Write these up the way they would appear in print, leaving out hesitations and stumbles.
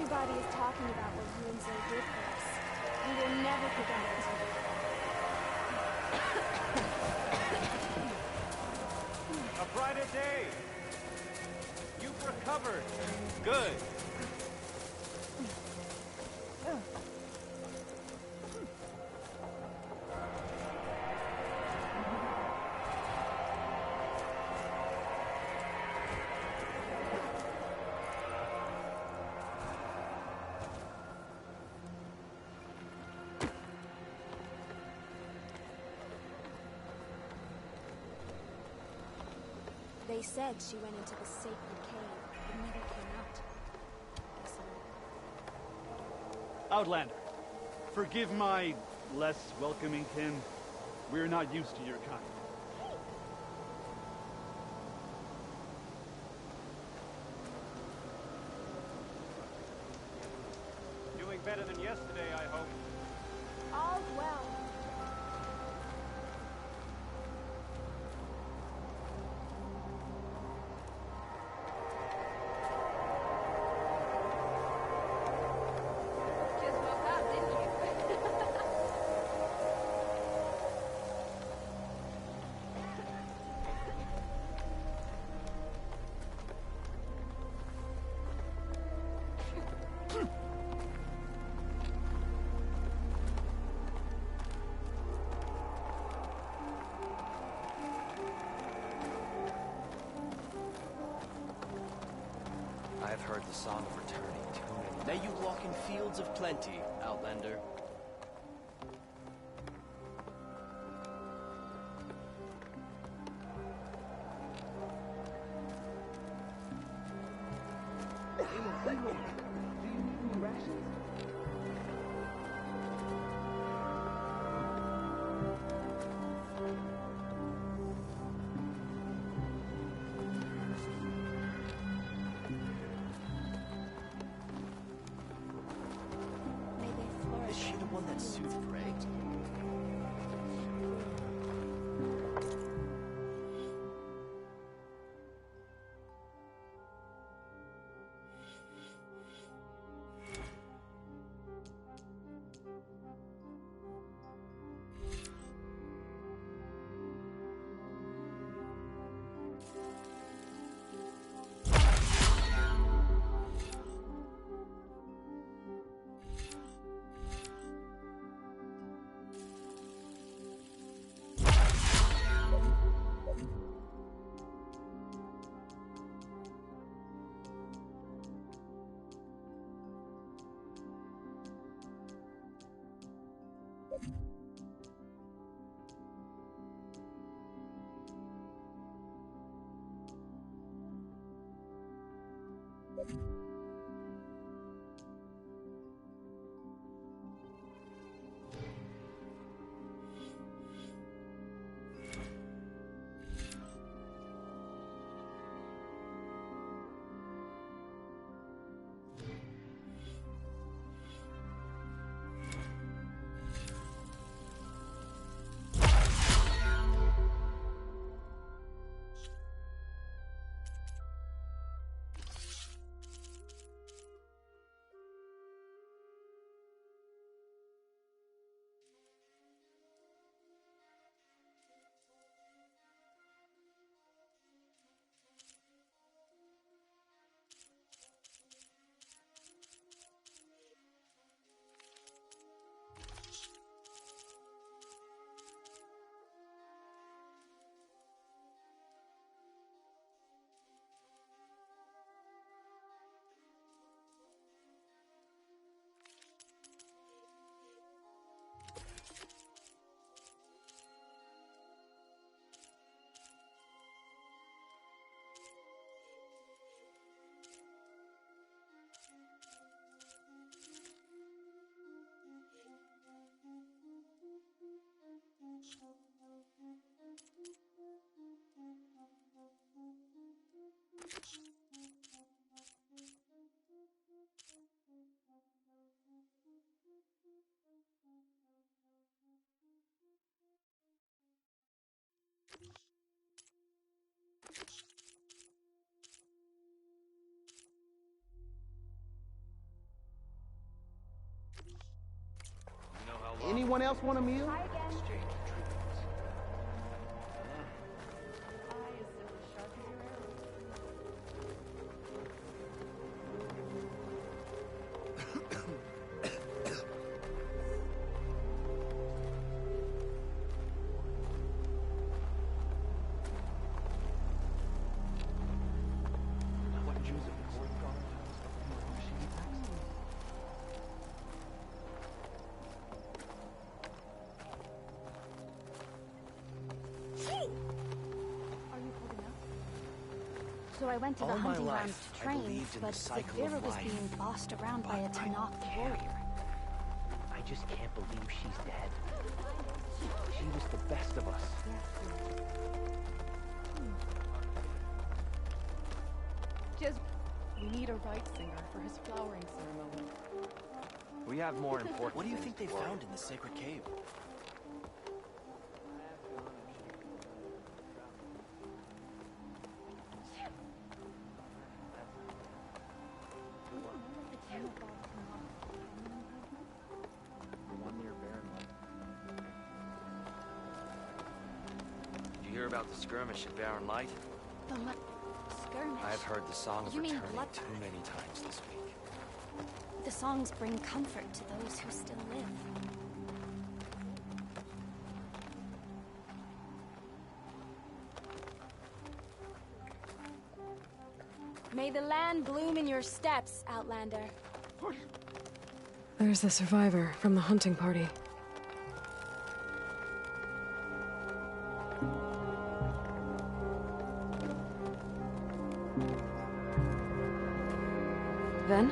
Everybody is talking about what you and Zoe did for us. We will never forget it. A brighter day! You've recovered! Good! They said she went into the sacred cave, but never came out. Guess I'm... Outlander, forgive my less welcoming kin. We're not used to your kind. Doing better than yesterday, I hope. All's well. Just woke up, didn't you? I've heard the song of returning too many. May you walk in fields of plenty, Outlander. May they flourish. Is she the one that soothed Greg? Anyone else want a meal? Hi again. So I went to the All my hunting grounds life, to I train, believed in but the cycle Vera of was life. being bossed around by a But I Tanakh don't care. warrior. I just can't believe she's dead. She was the best of us. Just, we need a right singer for his flowering ceremony. We have more important. What do you think they found in the sacred cave? Did you hear about the skirmish at Barren Light? The skirmish. I've heard the song of You mean returning bloodbath? too many times this week. The songs bring comfort to those who still live. May the land bloom in your steps, Outlander. There's the survivor from the hunting party. Then,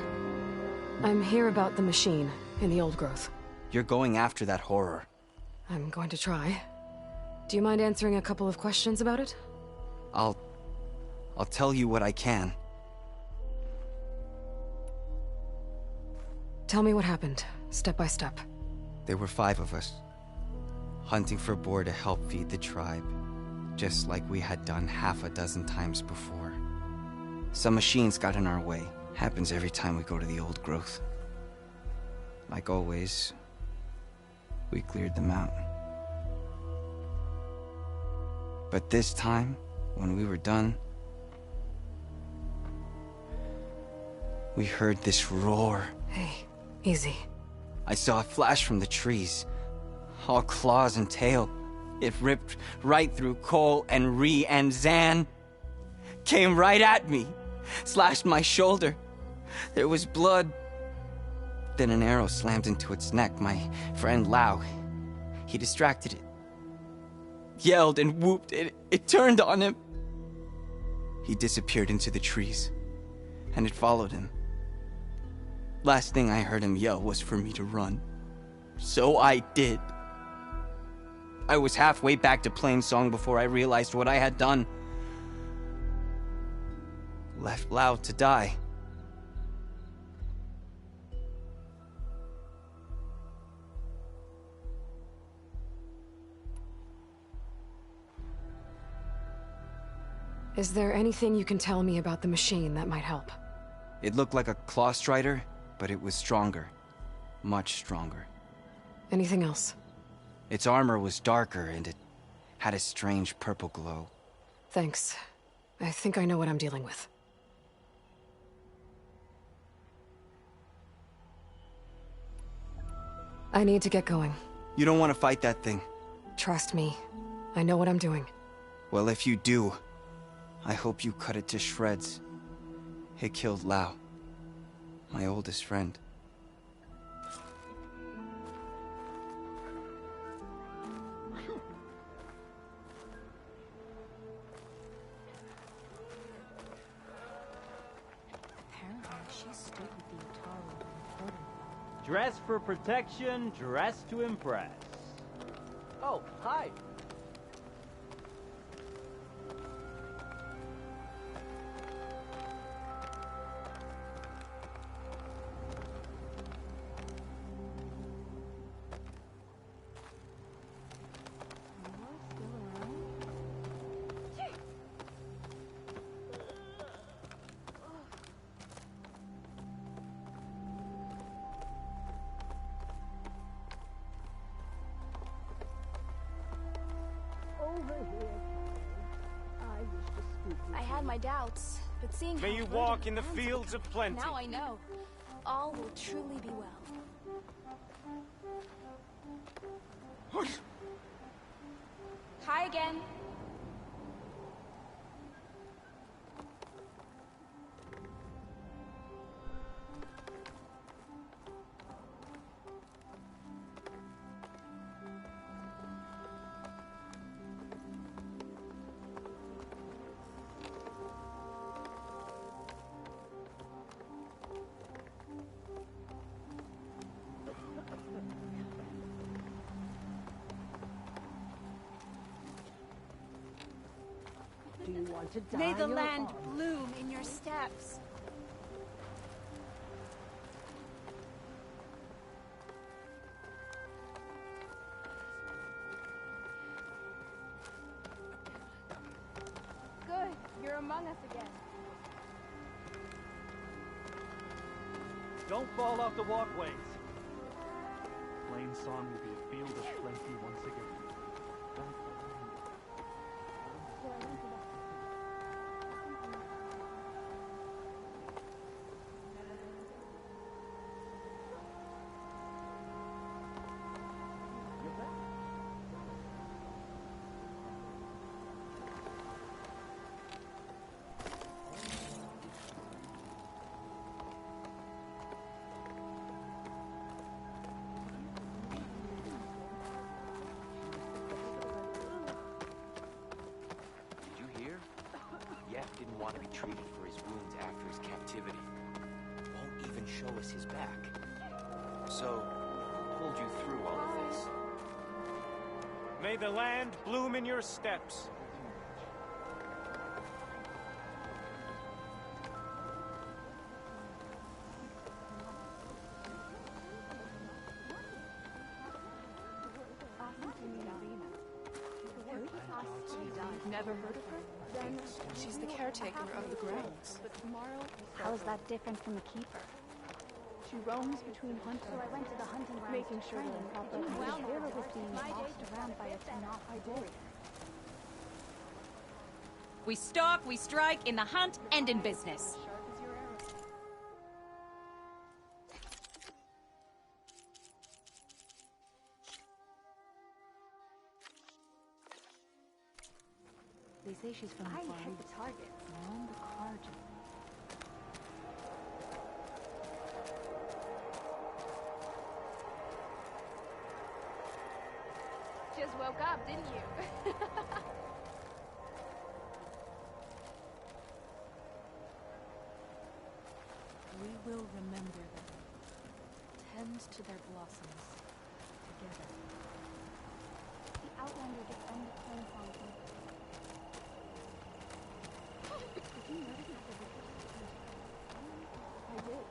I'm here about the machine in the old growth. You're going after that horror. I'm going to try. Do you mind answering a couple of questions about it? I'll tell you what I can. Tell me what happened, step by step. There were 5 of us, hunting for boar to help feed the tribe, just like we had done half a dozen times before. Some machines got in our way. Happens every time we go to the old growth. Like always, we cleared them out. But this time, when we were done, we heard this roar. Hey, easy. I saw a flash from the trees, all claws and tail. It ripped right through Cole and Ree, and Zan came right at me, slashed my shoulder. There was blood. Then an arrow slammed into its neck. My friend Lau, he distracted it. Yelled and whooped. It turned on him. He disappeared into the trees, and it followed him. Last thing I heard him yell was for me to run. So I did. I was halfway back to Plainsong before I realized what I had done. Left Lau to die. Is there anything you can tell me about the machine that might help? It looked like a claw strider, but it was stronger. Much stronger. Anything else? Its armor was darker, and it had a strange purple glow. Thanks. I think I know what I'm dealing with. I need to get going. You don't want to fight that thing. Trust me. I know what I'm doing. Well, if you do, I hope you cut it to shreds. It killed Lau, my oldest friend. Apparently, she stood with the Ataru and Frodo. Dress for protection, dress to impress. Oh, hi. had my doubts, but seeing May how you verdant walk in the lands have fields of become, plenty. Now I know. All will truly be well. Hi again. Do you want to die? May the or land on? bloom in your steps. Good, you're among us again. Don't fall off the walkways. Plain Song will be a field of plenty once again. Did you hear? Yef didn't want to be treated for his wounds after his captivity. Won't even show us his back. So, who pulled you through all of this? May the land bloom in your steps. Never heard of her? She's the caretaker of the grounds. But tomorrow, How is that different from the keeper? she roams between hunting. So I went to the hunting grounds Making to sure train. they're proper. Did you Well, hear it was being my bossed days around by a Tanakh warrior? We stalk, we strike, in the hunt, and in business. Sharp as your arrow. They say she's from the I far hit the east. target. On the Karjan. Just woke up, didn't you? We will remember them. Tend to their blossoms. Together. The Outlander defended Plain Song. Did you notice that the I did.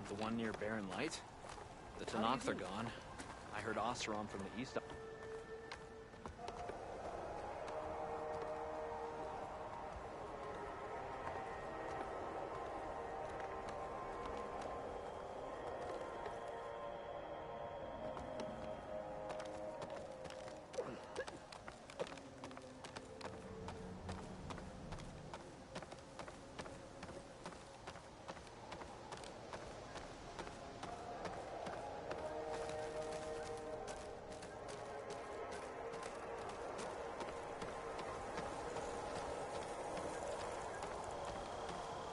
The one near Barren Light? The Tanakh are gone. I heard Oseram from the east.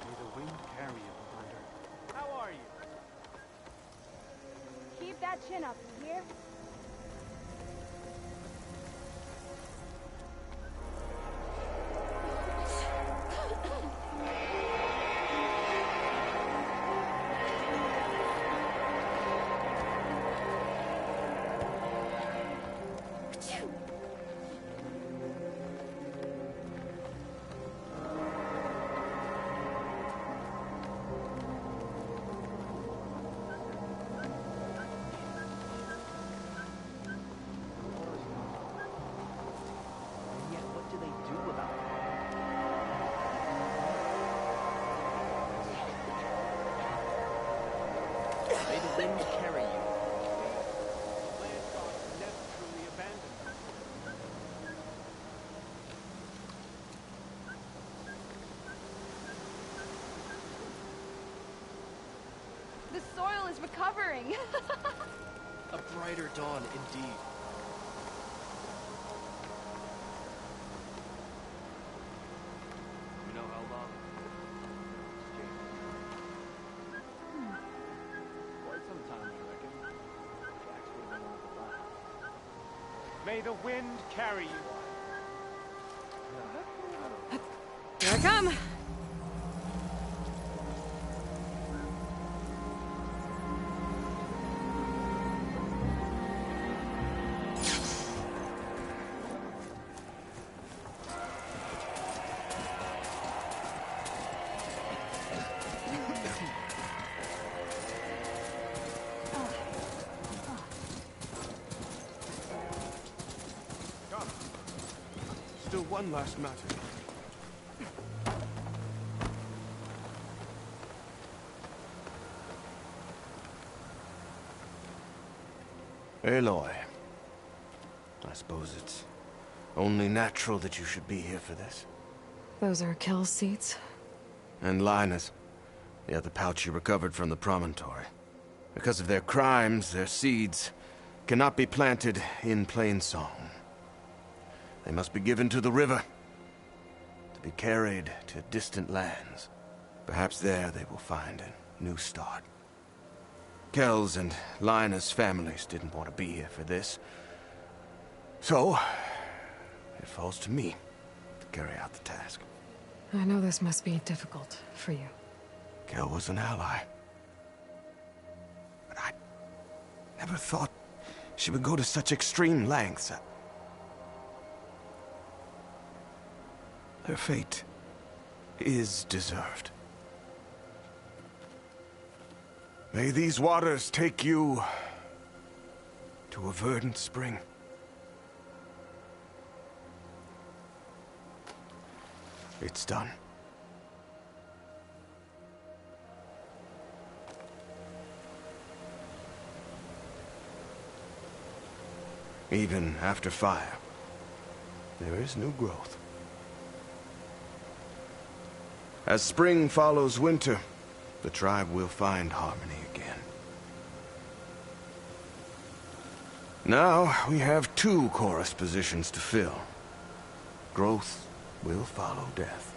May the wind carry you, Commander. How are you? Keep that chin up, you hear? wind carry you. Land gods never truly abandoned us. The soil is recovering. A brighter dawn indeed. You know how long? Quite some time, I reckon. Jax would have been one of the last. May the wind carry you. Here I come! Still one last matter. Aloy. I suppose it's only natural that you should be here for this. Those are kill seats? And Linus. The other pouch you recovered from the promontory. Because of their crimes, their seeds cannot be planted in Plainsong. They must be given to the river, to be carried to distant lands. Perhaps there they will find a new start. Kel's and Linus' families didn't want to be here for this. So, it falls to me to carry out the task. I know this must be difficult for you. Kel was an ally. But I never thought she would go to such extreme lengths. Her fate is deserved. May these waters take you to a verdant spring. It's done. Even after fire, there is new growth. As spring follows winter, the tribe will find harmony again. Now, we have 2 chorus positions to fill. Growth will follow death.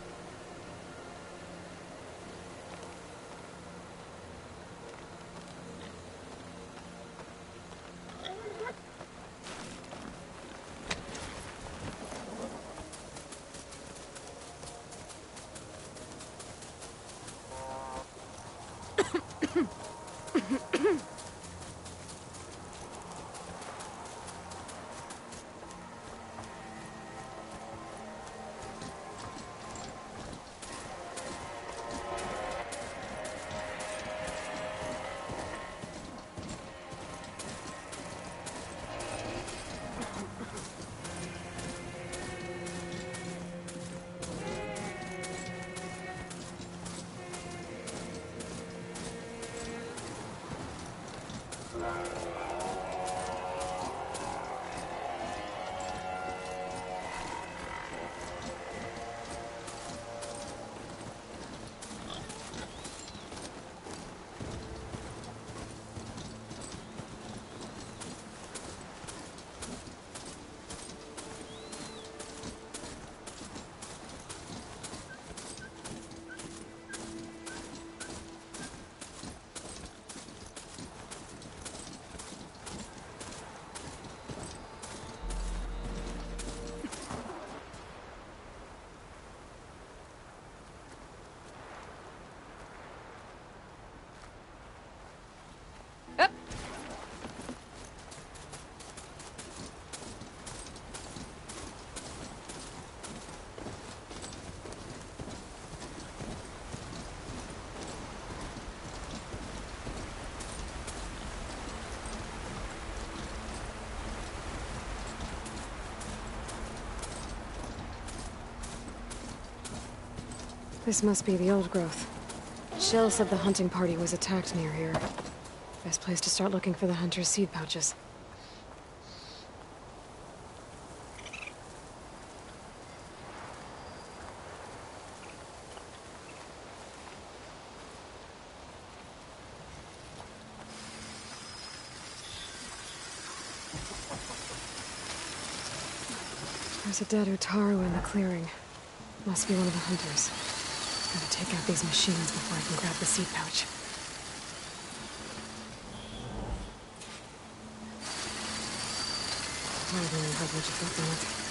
This must be the old growth. Shell said the hunting party was attacked near here. Best place to start looking for the hunter's seed pouches. There's a dead Utaru in the clearing. Must be one of the hunters. Gotta take out these machines before I can grab the seed pouch. I really have much effect on it.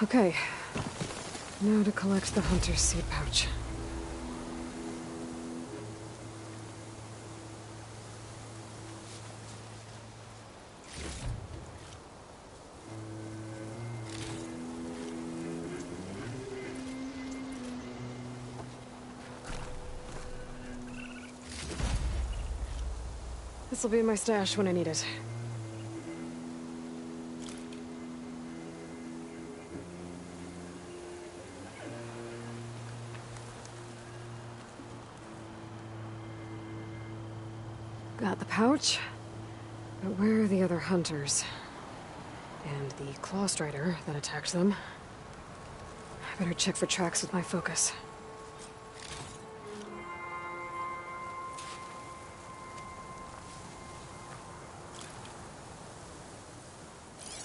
Okay. Now to collect the hunter's seed pouch. This'll be in my stash when I need it. Got the pouch, but where are the other hunters? And the claw strider that attacked them? I better check for tracks with my focus.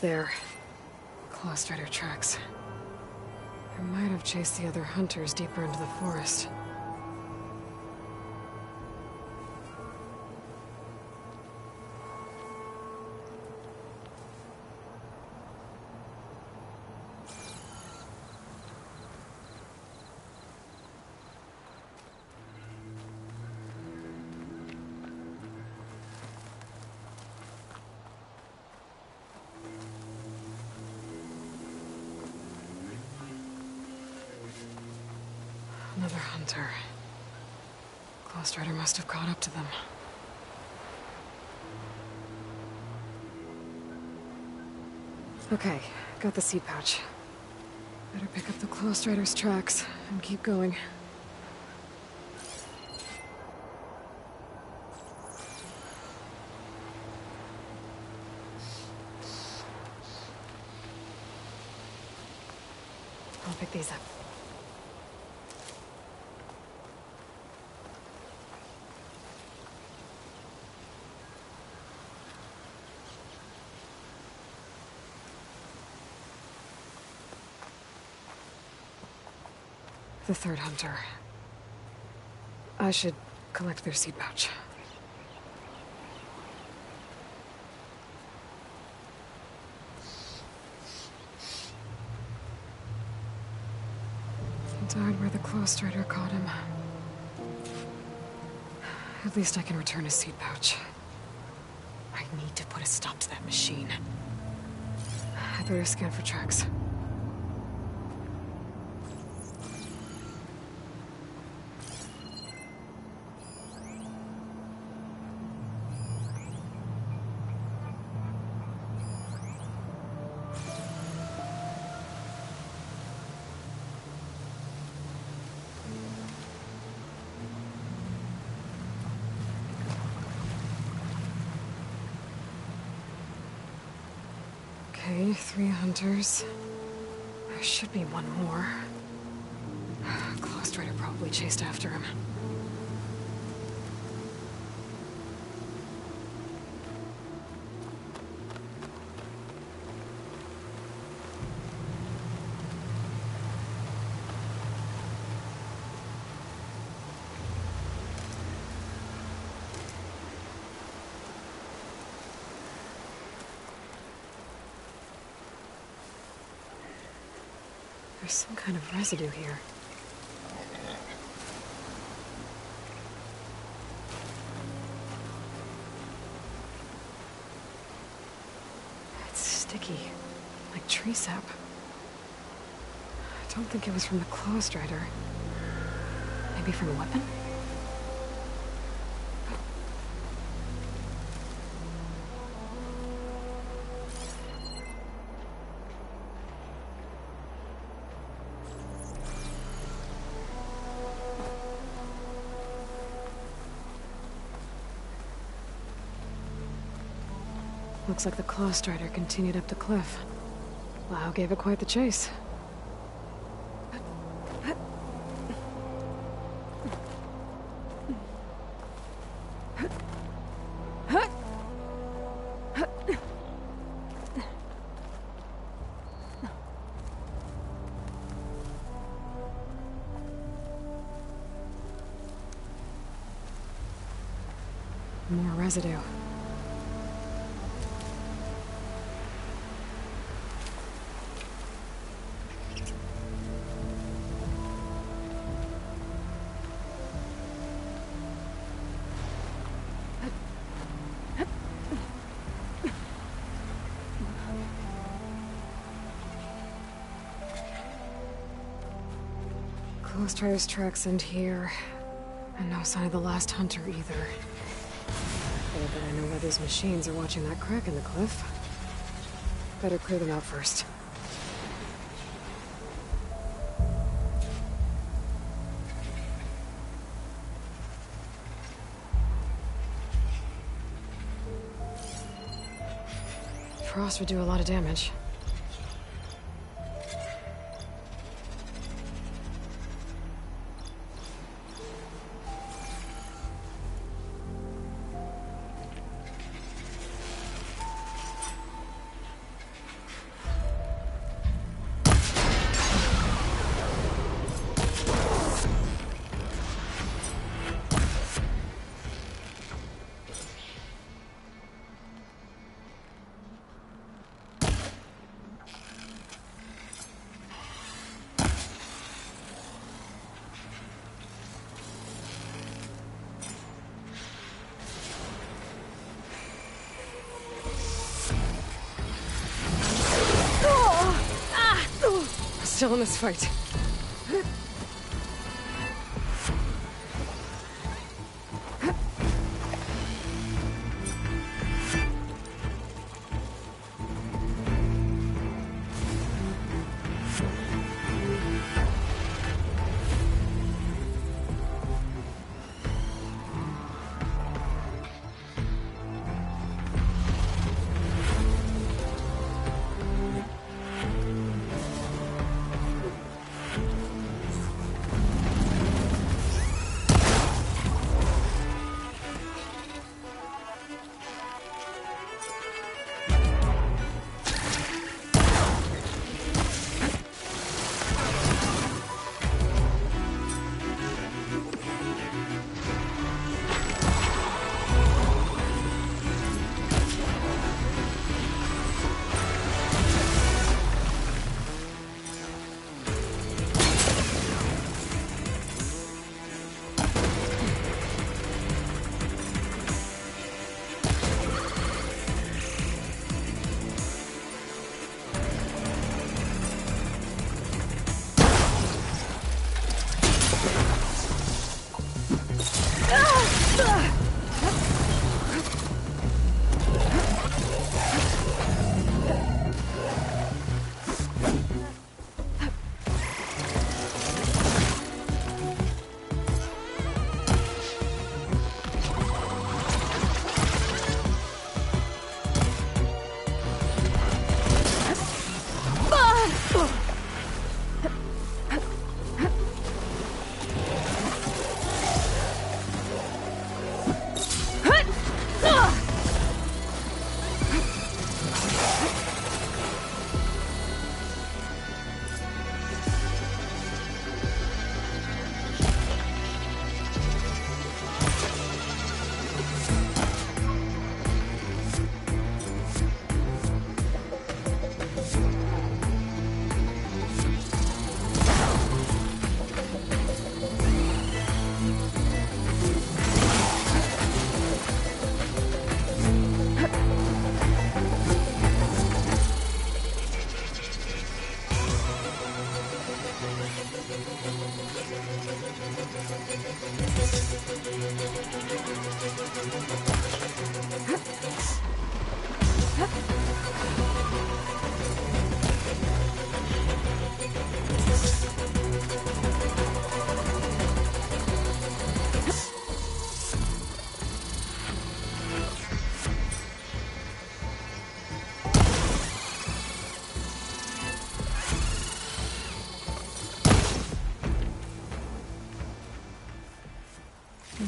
There. Claw strider tracks. I might have chased the other hunters deeper into the forest. Another hunter. Clawstrider must have caught up to them. Okay, got the seed pouch. Better pick up the Clawstrider's tracks and keep going. I'll pick these up. The third hunter. I should collect their seed pouch. He died where the Clawstrider caught him. At least I can return his seed pouch. I need to put a stop to that machine. I better scan for tracks. Okay, 3 hunters. There should be one more. Claw Strider probably chased after him. There's some kind of residue here. It's sticky, like tree sap. I don't think it was from the Claw Strider. Maybe from a weapon? Looks like the Claw Strider continued up the cliff. Lau gave it quite the chase. More residue. Claw Strider's tracks end here. And no sign of the last hunter either. Better bet I know why those machines are watching that crack in the cliff. Better clear them out first. Frost would do a lot of damage. Still in this fight.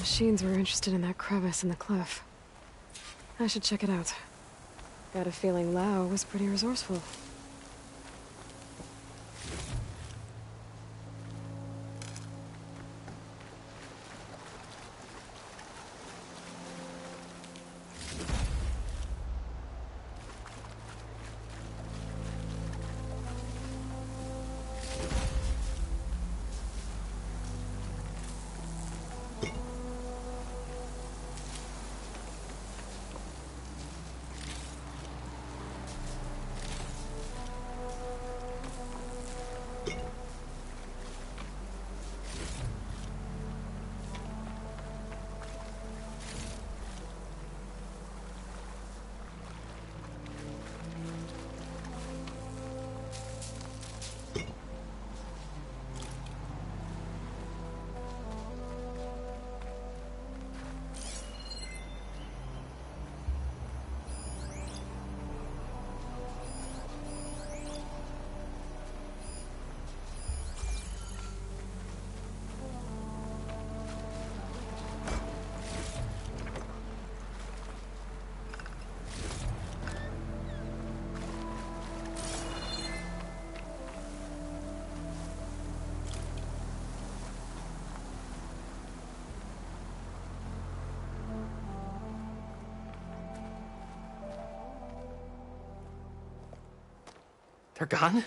machines were interested in that crevice in the cliff. I should check it out. Got a feeling Lao was pretty resourceful. They're gone?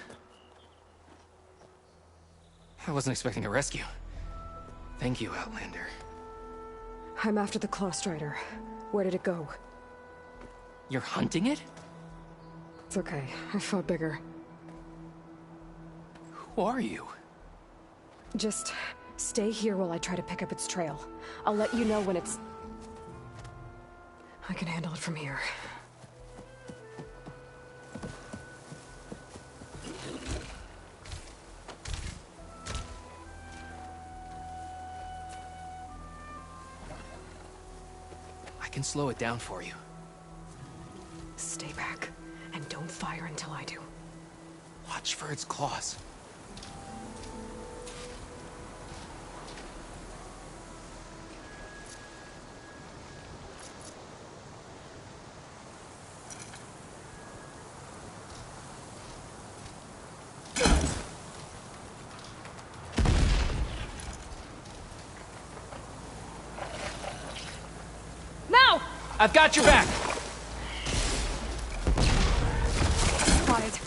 I wasn't expecting a rescue. Thank you, Outlander. I'm after the Claw Strider. Where did it go? You're hunting it? It's okay. I fought bigger. Who are you? Just stay here while I try to pick up its trail. I'll let you know when it's... I can handle it from here. I can slow it down for you. Stay back, and don't fire until I do. Watch for its claws. I've got your back! Quiet.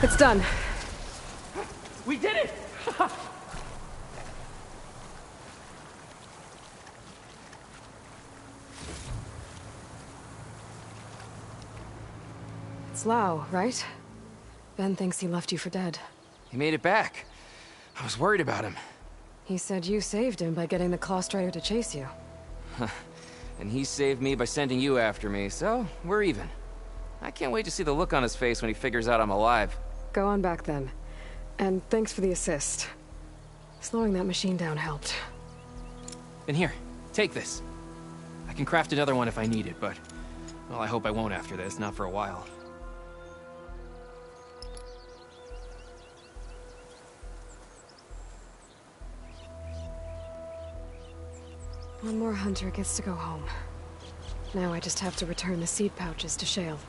It's done. We did it! It's Lao, right? Ben thinks he left you for dead. He made it back. I was worried about him. He said you saved him by getting the Claw Strider to chase you. And he saved me by sending you after me, so we're even. I can't wait to see the look on his face when he figures out I'm alive. Go on back then. And thanks for the assist. Slowing that machine down helped. And here, take this. I can craft another one if I need it, but... well, I hope I won't after this, not for a while. One more hunter gets to go home. Now I just have to return the seed pouches to Shale.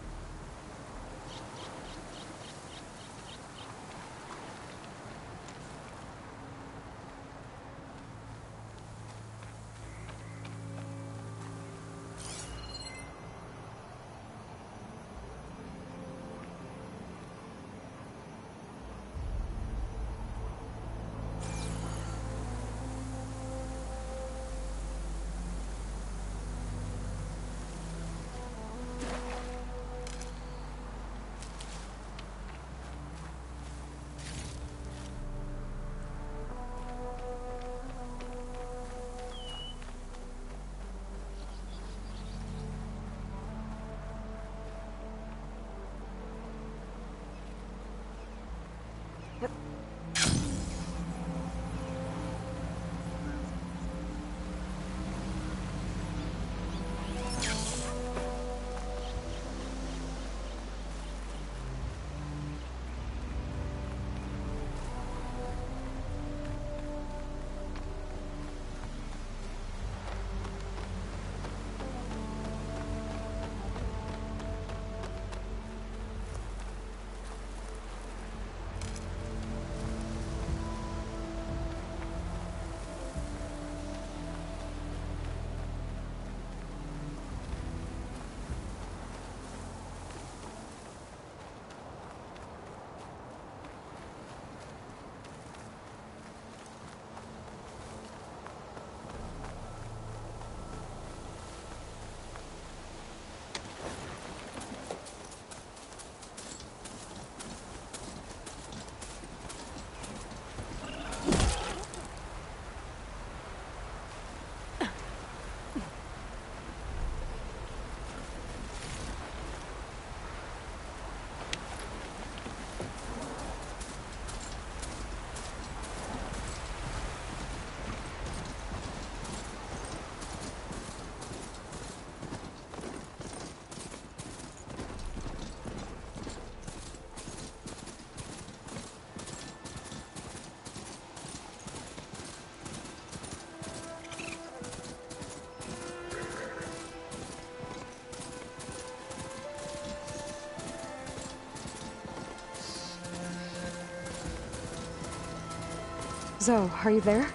Zoe, are you there?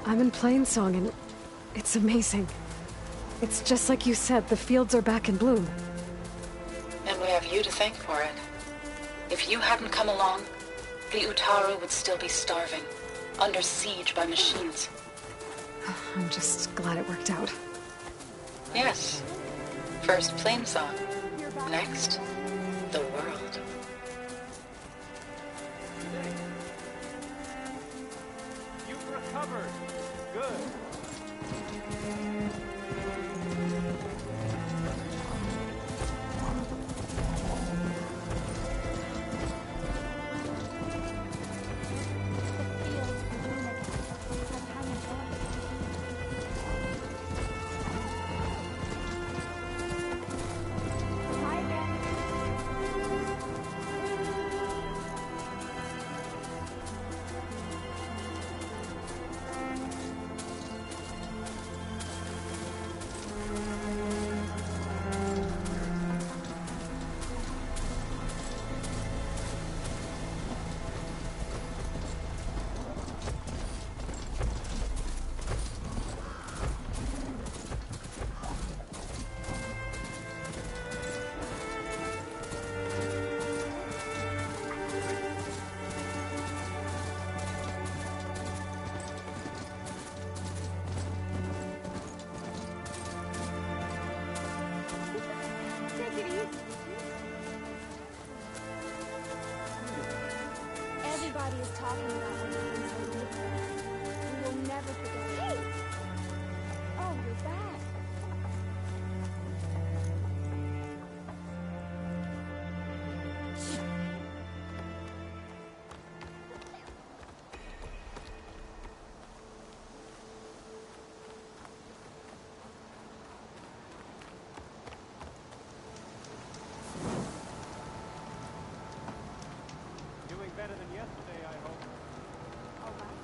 I'm in Plainsong and it's amazing. It's just like you said, the fields are back in bloom. And we have you to thank for it. If you hadn't come along, the Utaru would still be starving, under siege by machines. I'm just glad it worked out. Yes. First Plainsong. Next, the world. You've recovered. Good. Everybody is talking about what happens when we live there. We will never forget. Hey! Oh, you're back. Doing better than yesterday, I hope. All right.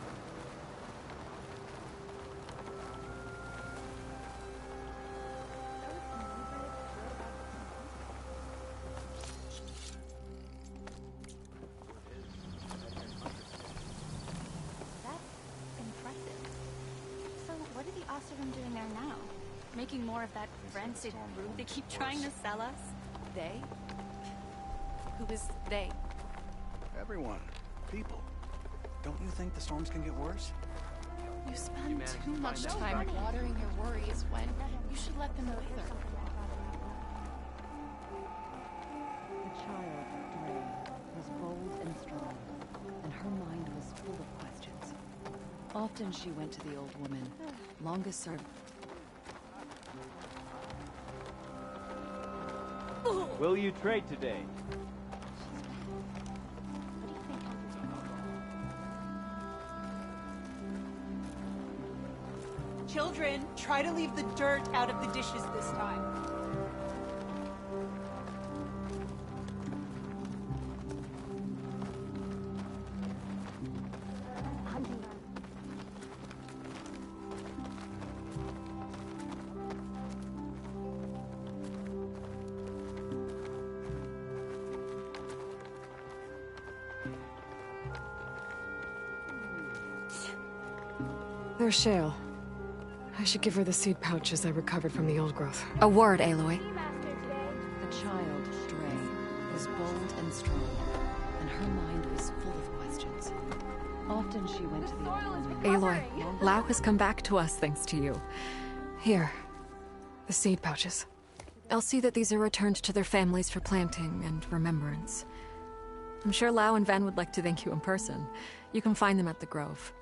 That's impressive. So what are the Asurum doing there now? Making more of that rancid brew they keep trying to sell us? They? Who is they? Everyone. People. Don't you think the storms can get worse? You spend too much time watering your worries when you should let them wither. The child, Dre, was bold and strong, and her mind was full of questions. Often she went to the old woman, longest served. Will you trade today? Children, try to leave the dirt out of the dishes this time. There's Shale. I should give her the seed pouches I recovered from the old growth. A word, Aloy. The child, Dre, was bold and strong, and her mind was full of questions. Often she went to the old woman. Aloy, Lau has come back to us thanks to you. Here. The seed pouches. I'll see that these are returned to their families for planting and remembrance. I'm sure Lau and Van would like to thank you in person. You can find them at the Grove.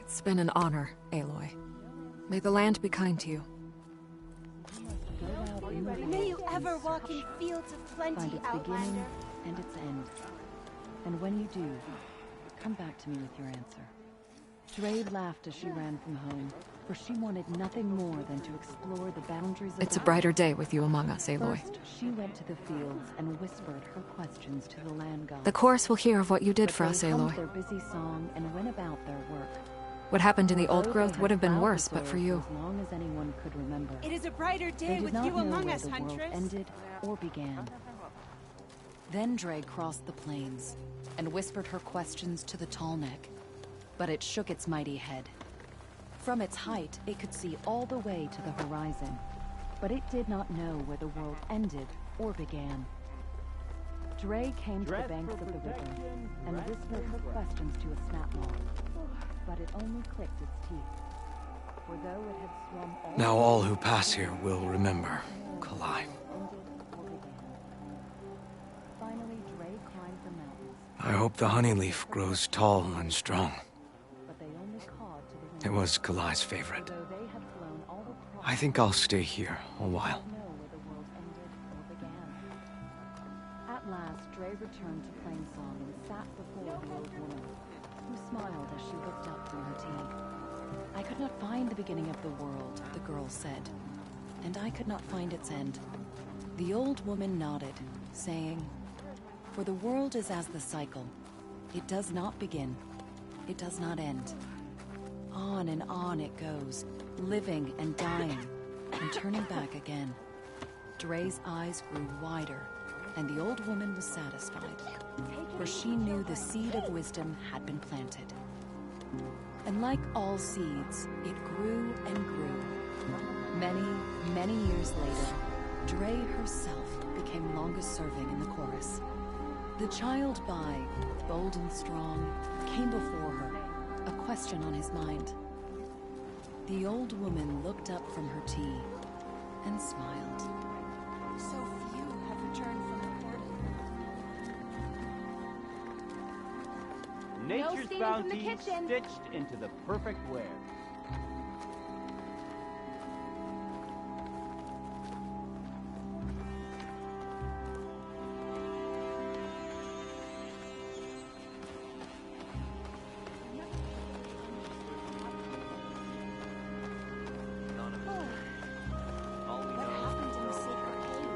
It's been an honor, Aloy. May the land be kind to you. May you ever walk in fields of plenty, Find its Outlander. beginning And its end. And when you do, come back to me with your answer. Dre laughed as she ran from home, for she wanted nothing more than to explore the boundaries of It's a the brighter day with you among us, Aloy. First, she went to the fields and whispered her questions to the land gods. The chorus will hear of what you did But for they us, hummed Aloy. their busy song and went about their work. What happened in the old Though growth they would have had been plowed worse, the but for soil you. As long as anyone could remember. It is a brighter They day did with not you know among where us, the world Huntress. ended or began. Then Dre crossed the plains and whispered her questions to the Tallneck. but it shook its mighty head. From its height, it could see all the way to the horizon, but it did not know where the world ended or began. Dre came to the banks of the river and whispered her questions to a snapmaw, but it only clicked its teeth. For though it had swum all Now all who pass here will remember Kalai. Finally, Dre climbed the mountains, I hope the honey leaf grows tall and strong. but they only cawed to the wind. It was Kalai's favorite. Though they had flown all across, I think I'll stay here a while. know where the world ended or began. At last, Dre returned to Plainsong and sat before the old woman, who smiled as she looked up from her tea. I could not find the beginning of the world, the girl said, and I could not find its end. The old woman nodded, saying, "For the world is as the cycle. It does not begin. It does not end. On and on it goes, living and dying, and turning back again." Dre's eyes grew wider, and the old woman was satisfied, for she knew the seed of wisdom had been planted. And like all seeds, it grew and grew. Many, many years later, Dre herself became longest serving in the chorus. The child by, bold and strong, came before her, a question on his mind. The old woman looked up from her tea and smiled. So few have returned from the portal. Nature's stealing from the bounty kitchen. stitched into the perfect wear. What happened in the secret cave?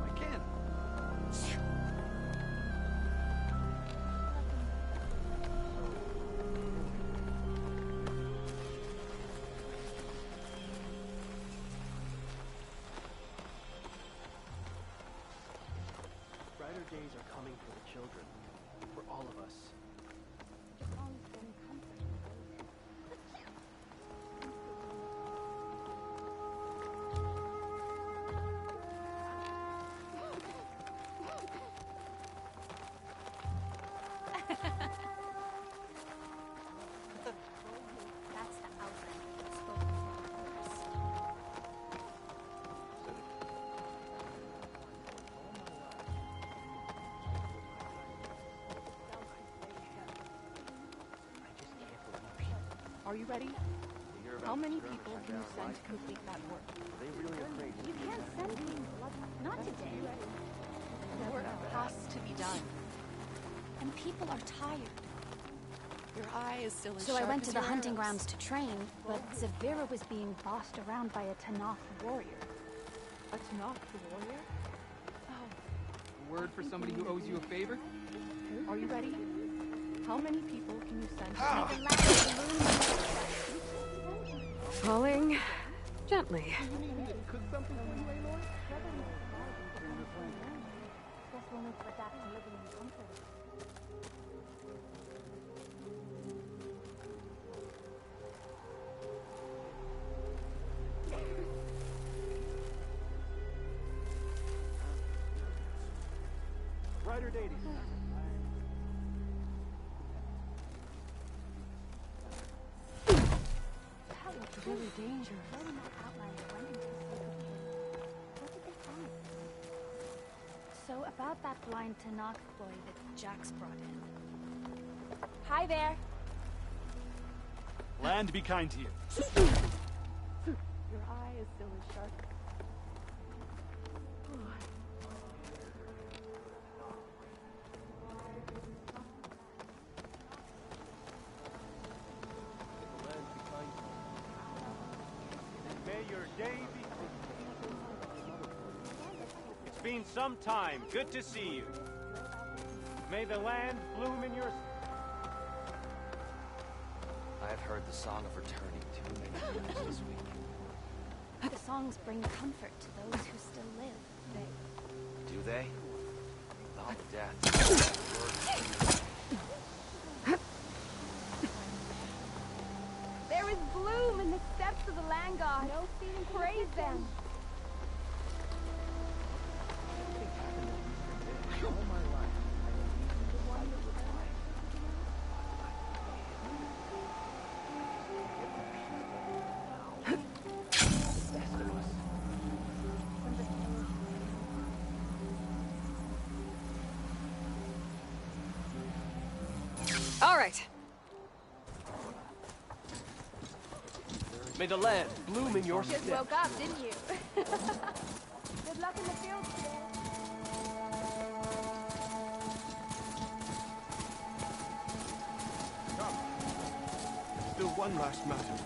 I can't. Brighter days are coming for the children, for all of us. That's the outlet that spoke to us. Are you ready? How many people can you send to complete that work? They really afraid. You can't send people. Not today. The work has to be done. And people are tired. Your eye is still as So I sharp went as to the your hunting arrows. grounds to train, but Zavira was being bossed around by a Tanakh warrior. A Tanakh warrior? Oh, Word for somebody who owes you a favor? are you ready? How many people can you send to Ah. Falling gently. Brighter days. That looked really dangerous. So about that blind Tanakh boy that Jax brought in. Hi there. Land be kind to you. Your eye is still as sharp. May your day be... It's been some time. Good to see you. May the land bloom in your... I've heard the song of returning too many times this week. The songs bring comfort to those who still live. Do they? Without death. There is bloom in the steps of the land god. No feeling. Praise them. All right. May the land bloom in your Just stead. woke up, didn't you? Good luck in the field today. Still one last matter.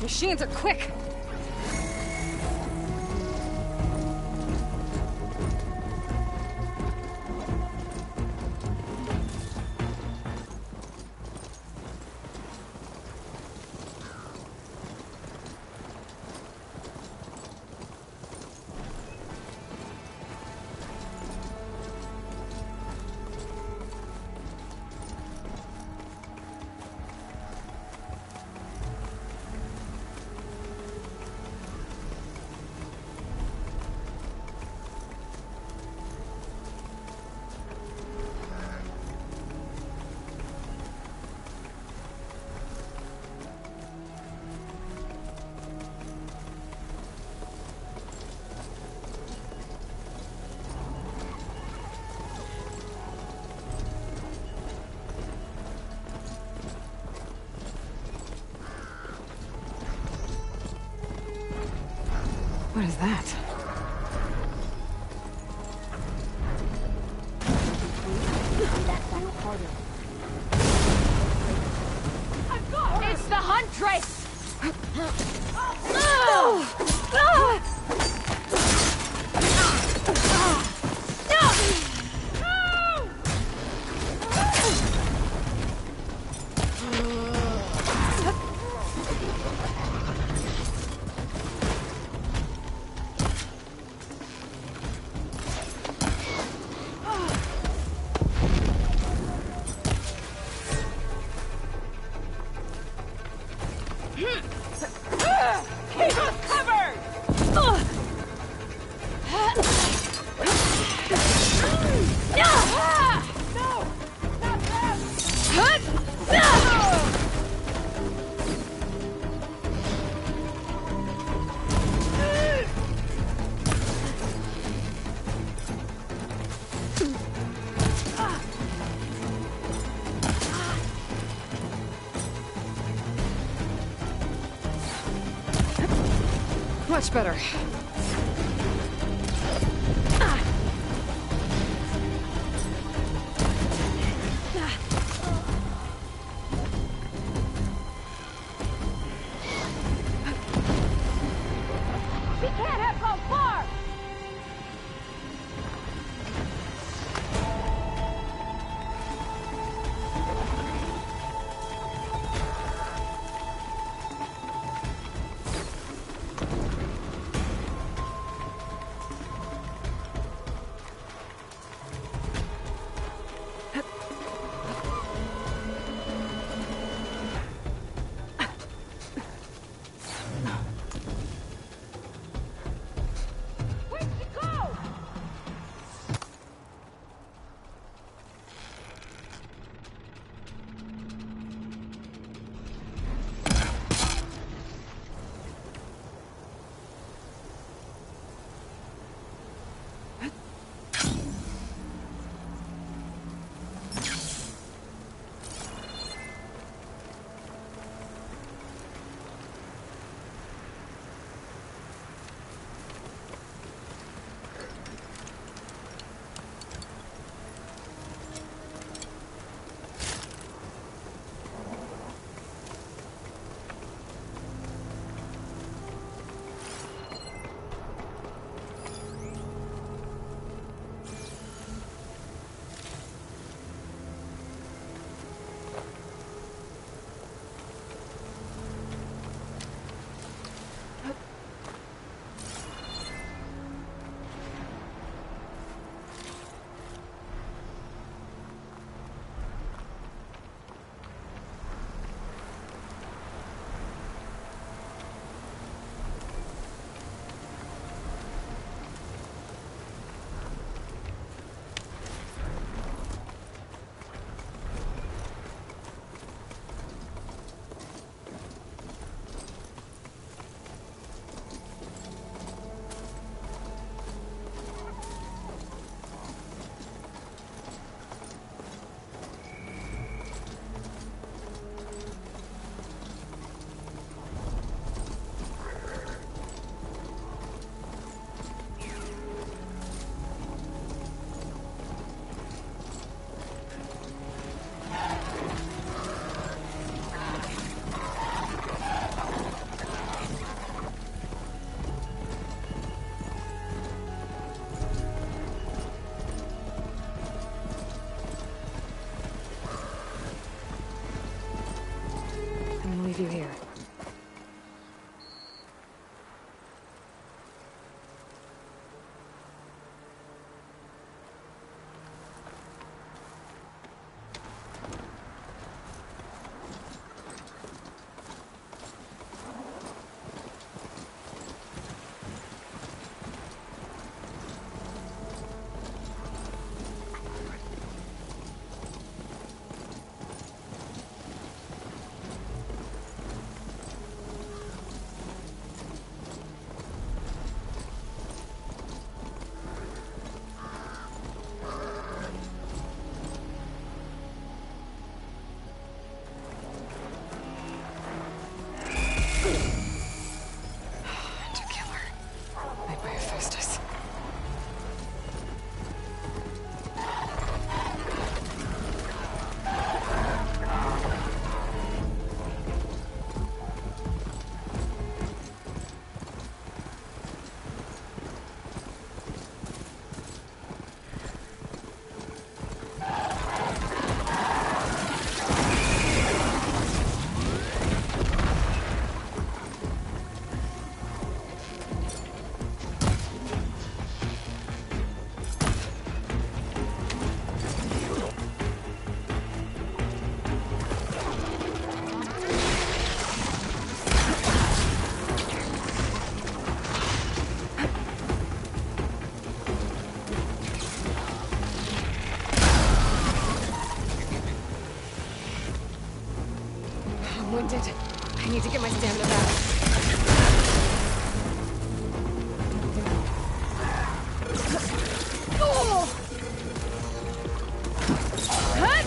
Machines are quick. What is that? It's the Huntress! Keep us covered! Much better. We can't have gone far! I'm winded. I need to get my stamina back. Oh! Hut!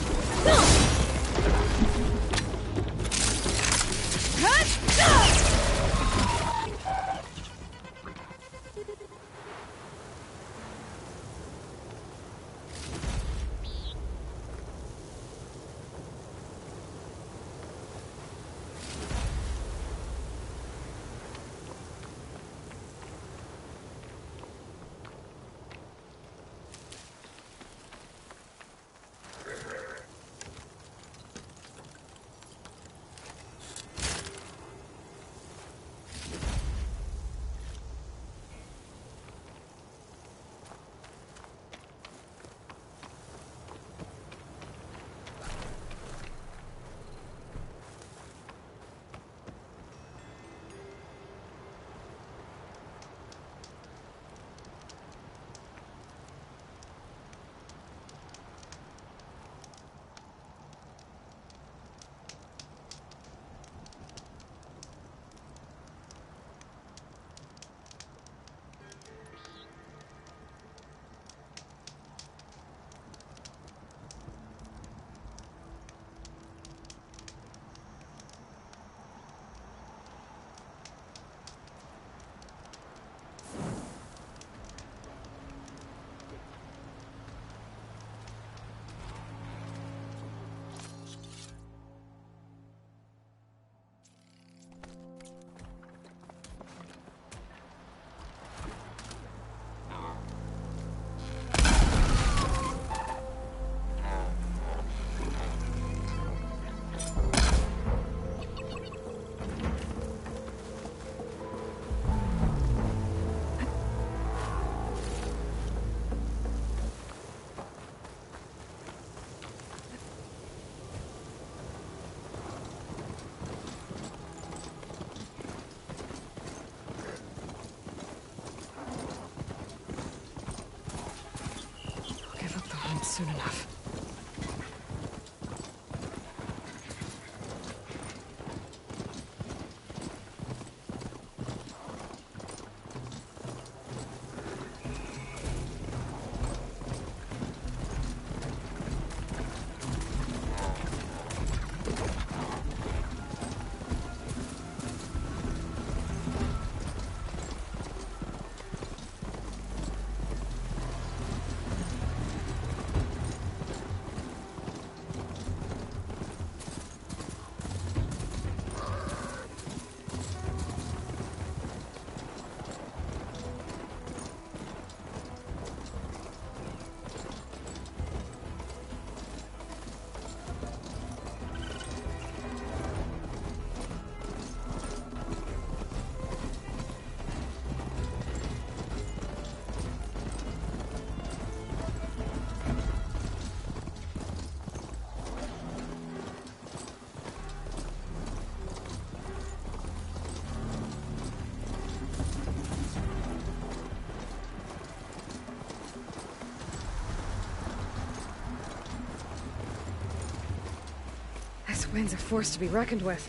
Soon enough. This wind's a force to be reckoned with.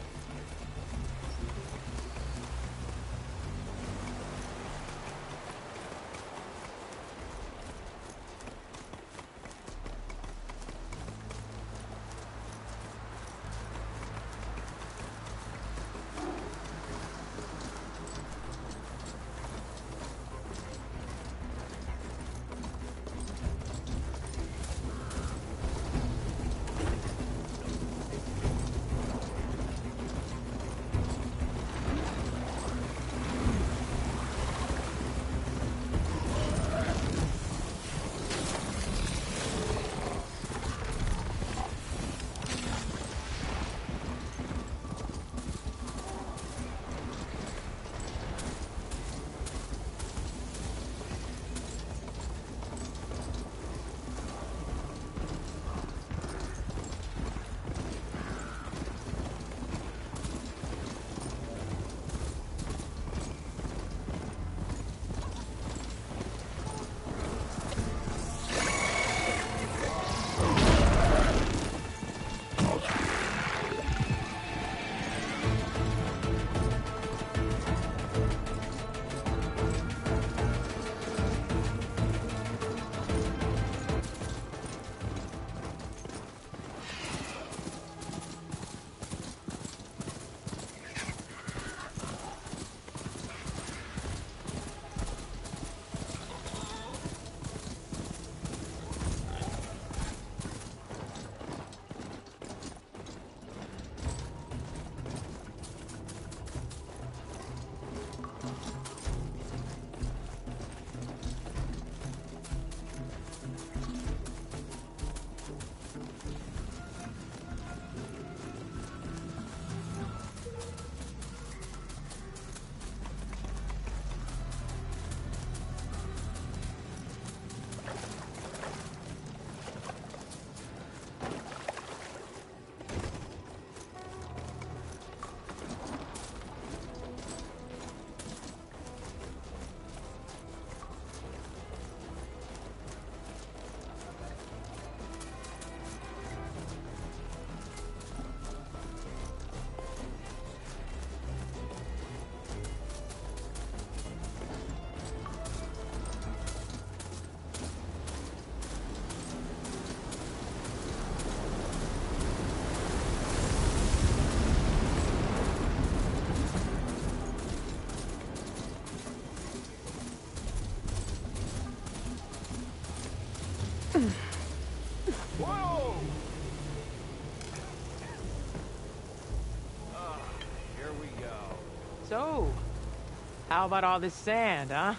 How about all this sand, huh?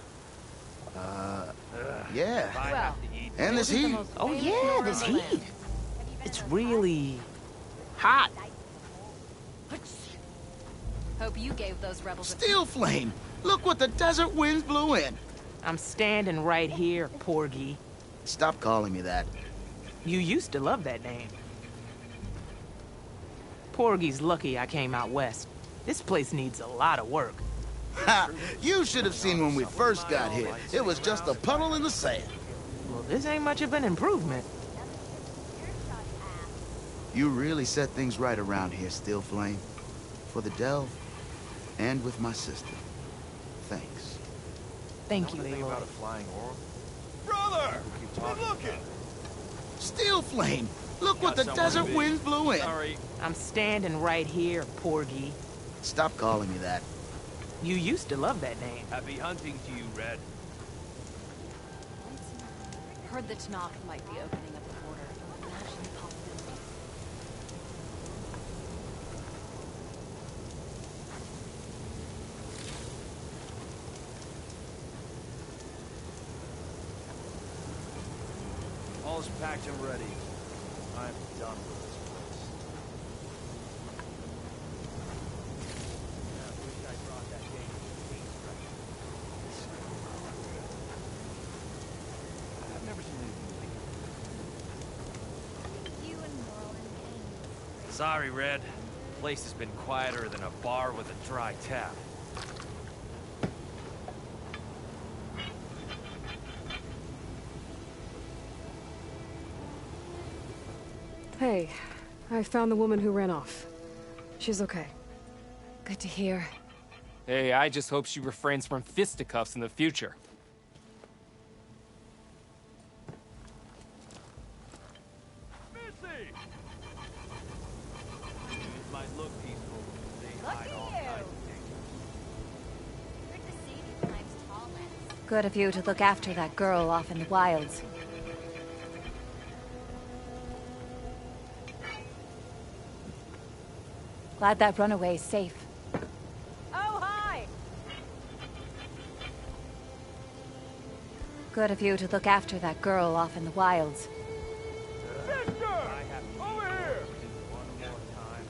Yeah. Well, And this heat. Oh yeah, this heat. It's really hot. Hope you gave those rebels a Steel flame! Look what the desert winds blew in. I'm standing right here, Porgy. Stop calling me that. You used to love that name. Porgy's lucky I came out west. This place needs a lot of work. Ha! You should have seen when we first got here. It was just a puddle in the sand. Well, this ain't much of an improvement. You really set things right around here, Steel Flame. For the delve, and with my sister. Thanks. Thank you, Aloy. Aloy. Flying orb? Brother! Good looking! Steel Flame! Look what the desert winds blew in. Sorry. I'm standing right here, Porgy. Stop calling me that. You used to love that name. Happy hunting to you, Red. Heard the Tanakh might be opening up the border. Imagine the possibility. All's packed and ready. I'm done with this place. I wish I brought that game to the King's Strike. I've never seen anything like You and Merle and Ken. it. Sorry, Red. The place has been quieter than a bar with a dry tap. Hey, I found the woman who ran off. She's okay. Good to hear. Hey, I just hope she refrains from fisticuffs in the future. Missy! It might look peaceful, but they hide all kinds of things. Good to see you climbs tall lands. Good of you to look after that girl off in the wilds. Glad that runaway is safe. Oh, hi! Good of you to look after that girl off in the wilds. Sister! Over here! One more time.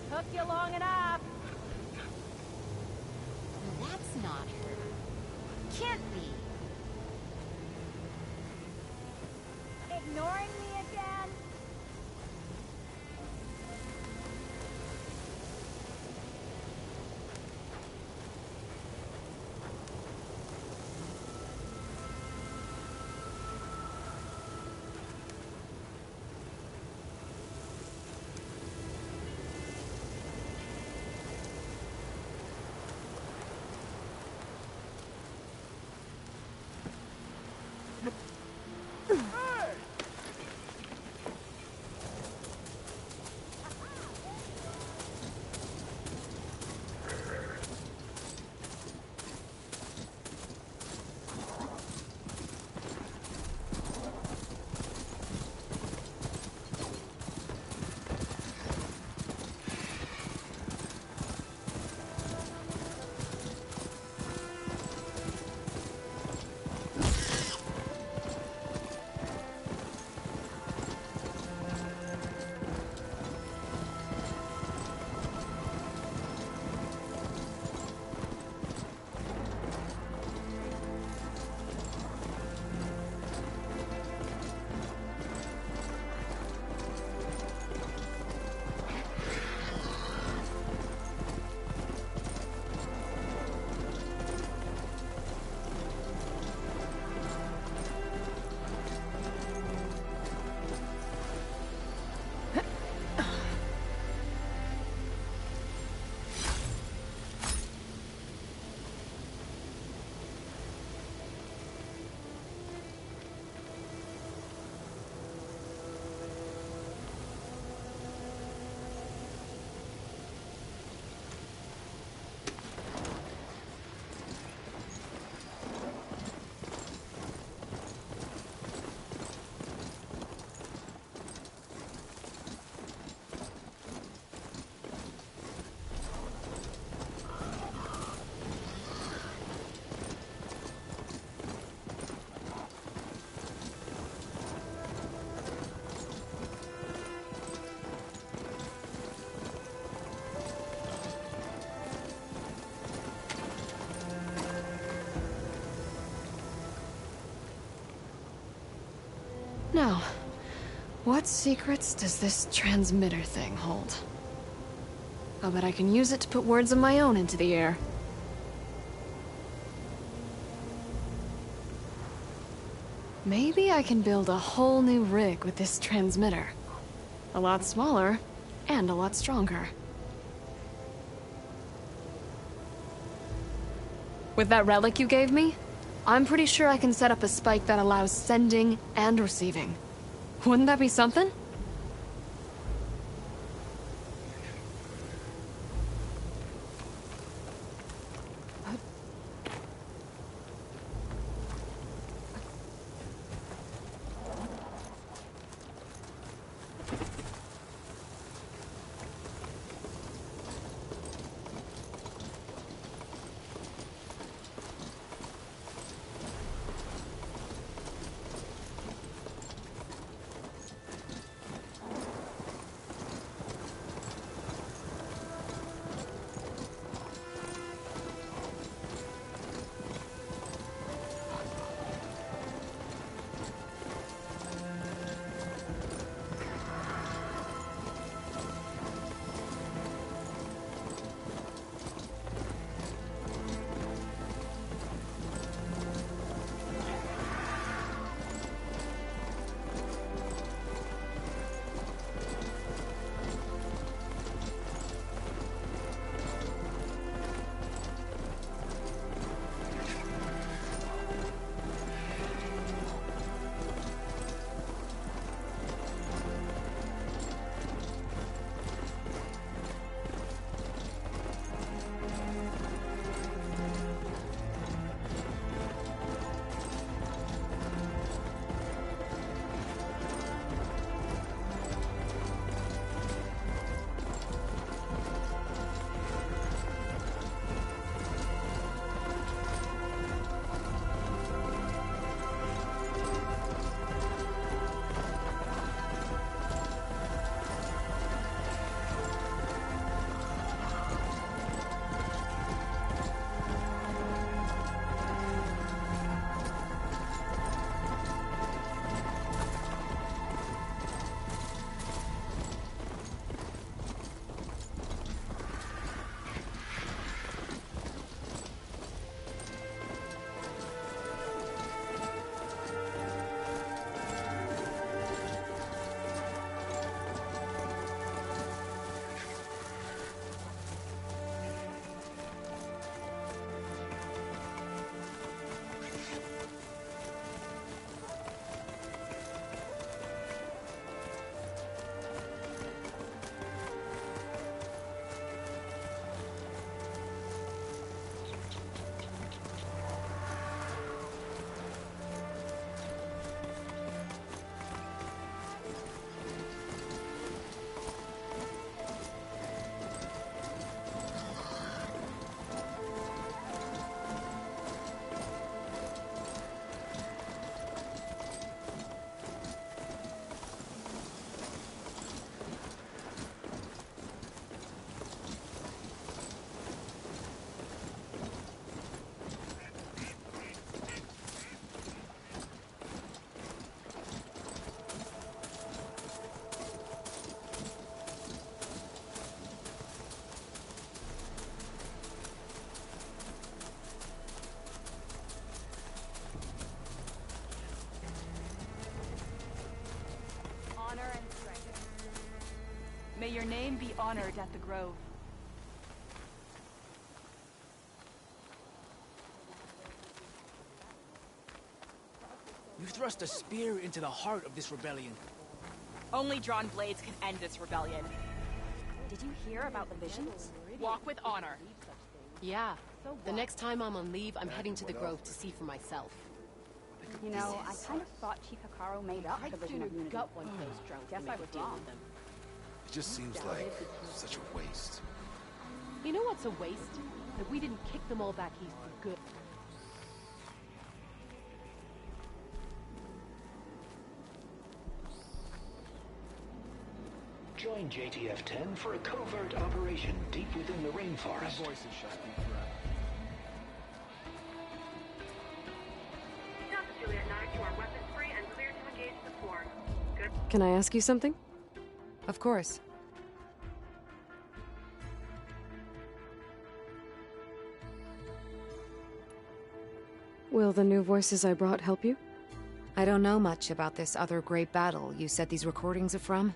Took you long enough. That's not her. Can't be. Ignoring me again? Now, what secrets does this transmitter thing hold? I'll bet I can use it to put words of my own into the air. Maybe I can build a whole new rig with this transmitter. A lot smaller, and a lot stronger. With that relic you gave me, I'm pretty sure I can set up a spike that allows sending and receiving. Wouldn't that be something? May your name be honored at the Grove. You thrust a spear into the heart of this rebellion. Only drawn blades can end this rebellion. Did you hear about the visions? Walk with honor. Yeah. The next time I'm on leave, I'm heading to the Grove to see for myself. You know, I kind of thought Chief Hikaru made up the vision of unity. Gut one of those drunk. Guess I was wrong. It just seems like such a waste. You know what's a waste? That we didn't kick them all back east for good. Join JTF-10 for a covert operation deep within the rainforest. That voice is shut me forever. Delta Juliet 9, you are weapons free and clear to engage the swarm. Can I ask you something? Of course. Will the new voices I brought help you? I don't know much about this other great battle you said these recordings are from.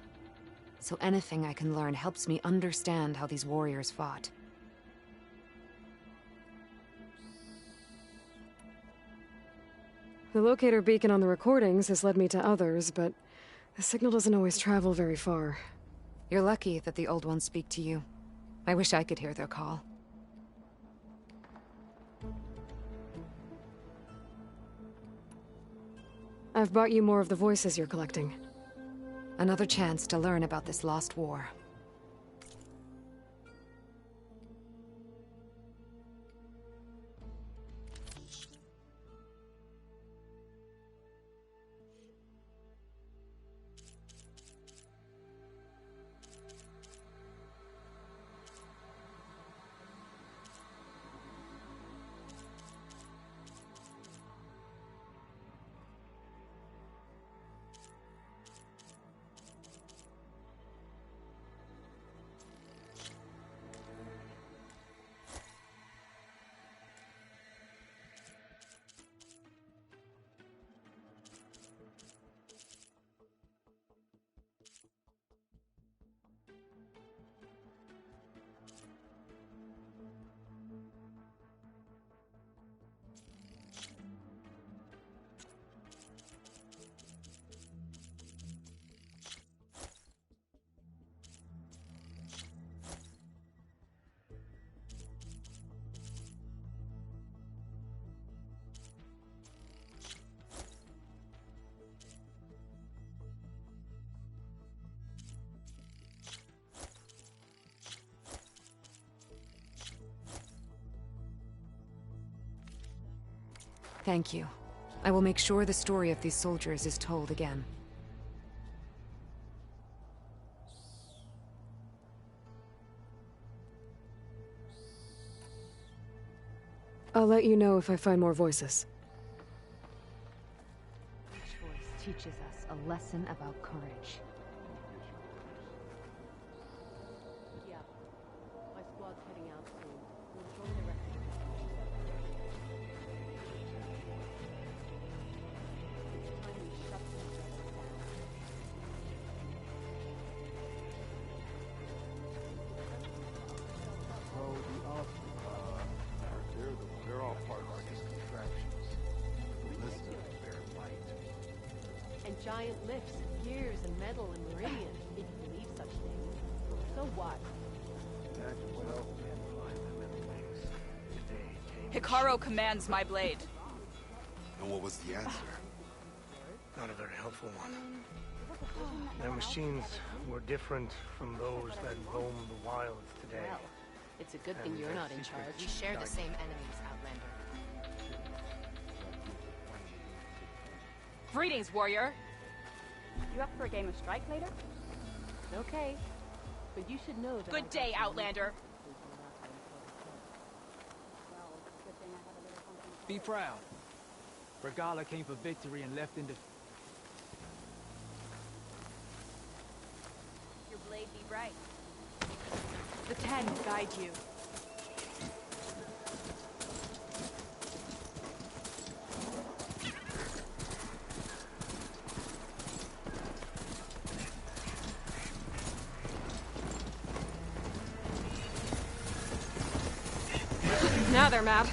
So anything I can learn helps me understand how these warriors fought. The locator beacon on the recordings has led me to others, but the signal doesn't always travel very far. You're lucky that the old ones speak to you. I wish I could hear their call. I've brought you more of the voices you're collecting. Another chance to learn about this lost war. Thank you. I will make sure the story of these soldiers is told again. I'll let you know if I find more voices. Each voice teaches us a lesson about courage. Yeah. My squad's heading out soon. We'll join the rest of the They're all part of these contraptions. Listen to the bare light. And giant lifts, gears, and metal and meridian, if you believe such things. So what? Imagine what else men find them in things. Today, Hikaru commands my blade. and what was the answer? Not a very helpful one. Their machines were different from those that roam the wilds today. Well, it's a good thing And you're their not in charge. secrets We share the died. same enemies, Outlander. Greetings, warrior. You up for a game of strike later? Okay. But you should know that Good day, Outlander. Be proud. Regala came for victory and left in the... Your blade be bright. The Ten guide you. Now they're mad.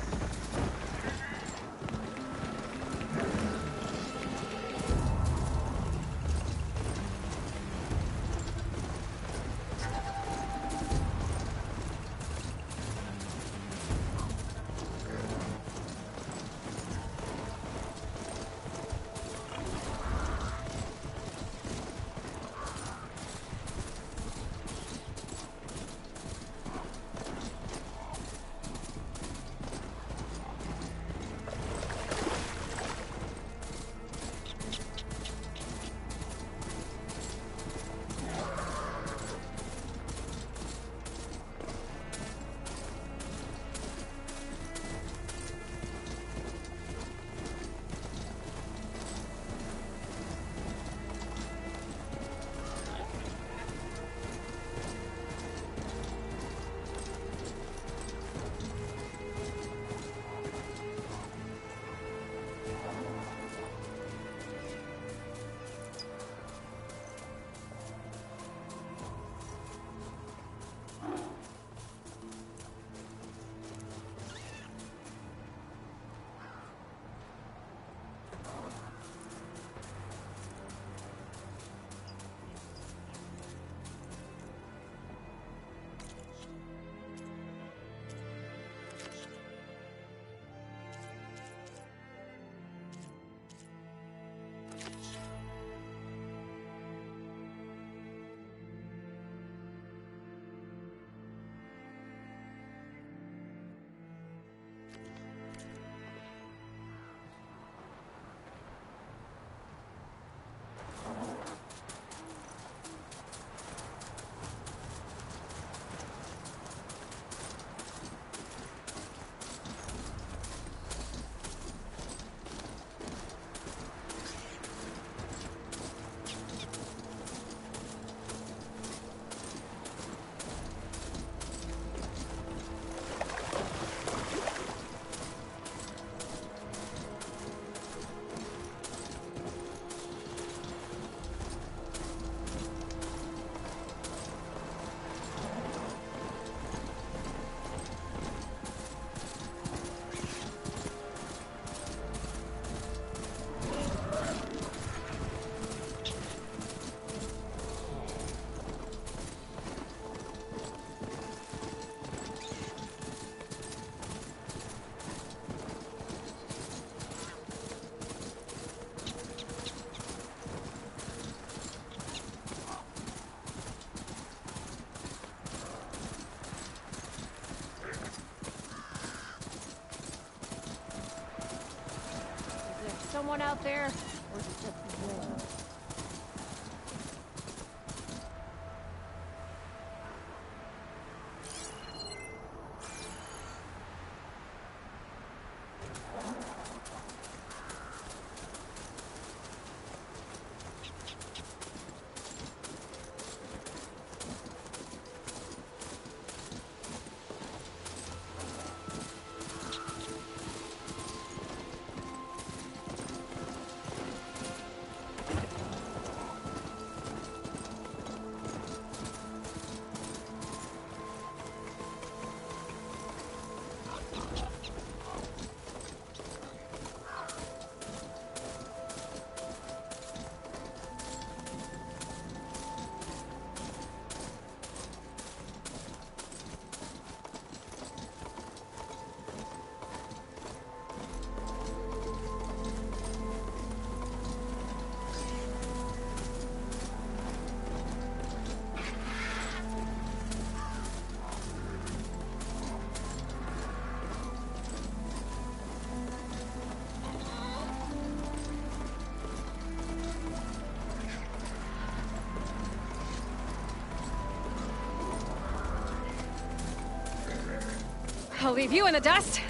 someone out there? Or is it just the wind? I'll leave you in the dust.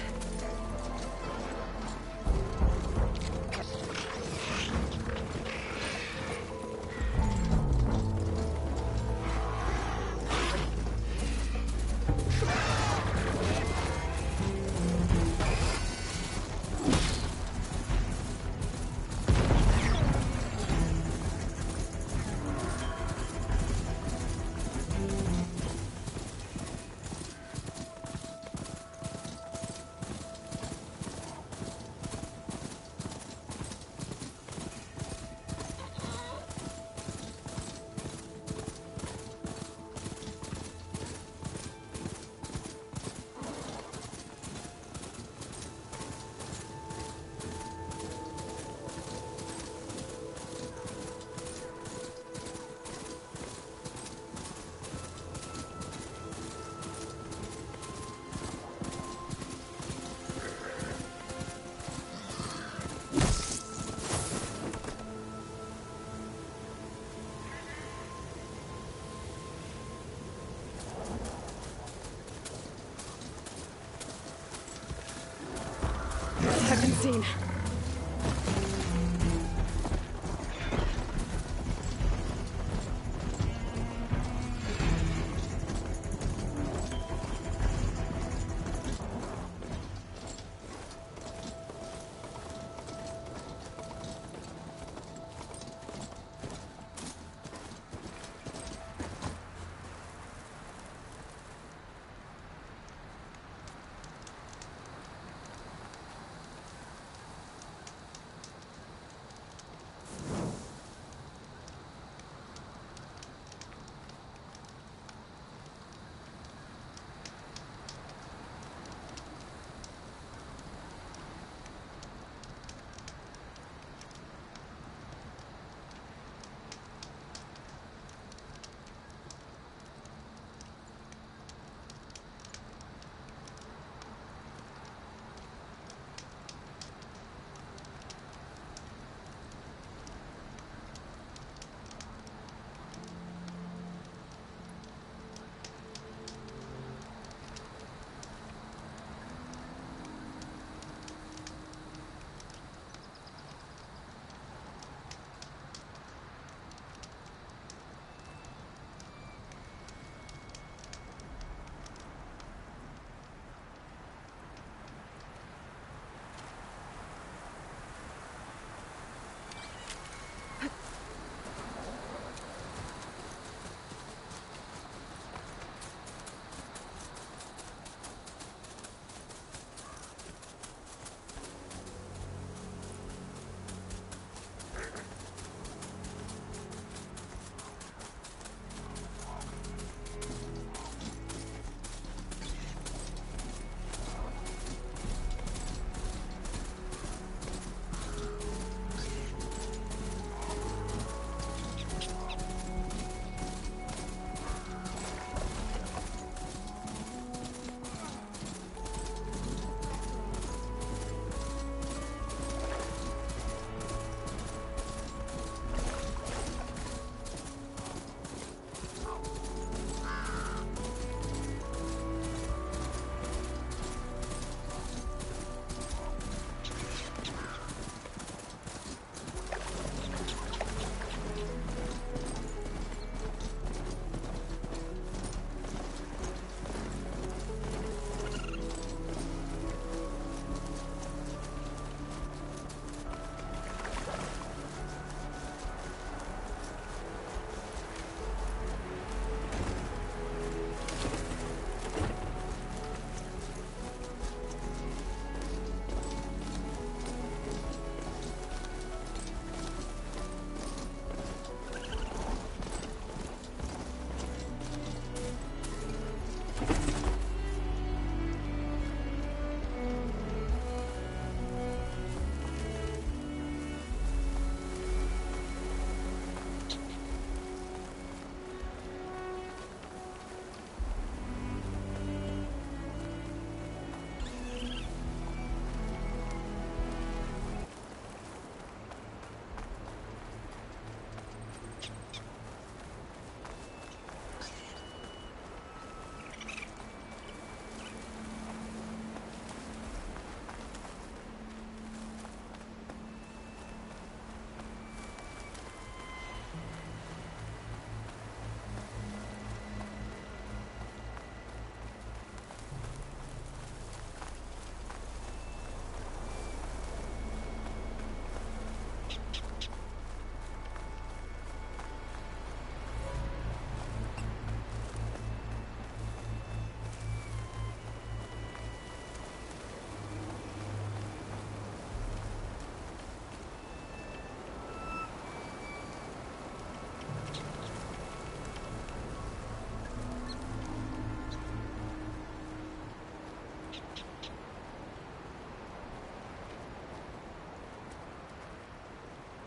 I've been seen.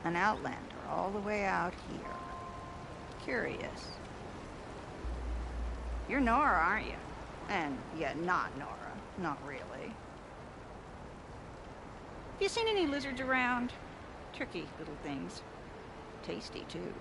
An outlander all the way out here. Curious. You're Nora, aren't you? And yet not Nora. Not really. You seen any lizards around? Tricky little things. Tasty, too.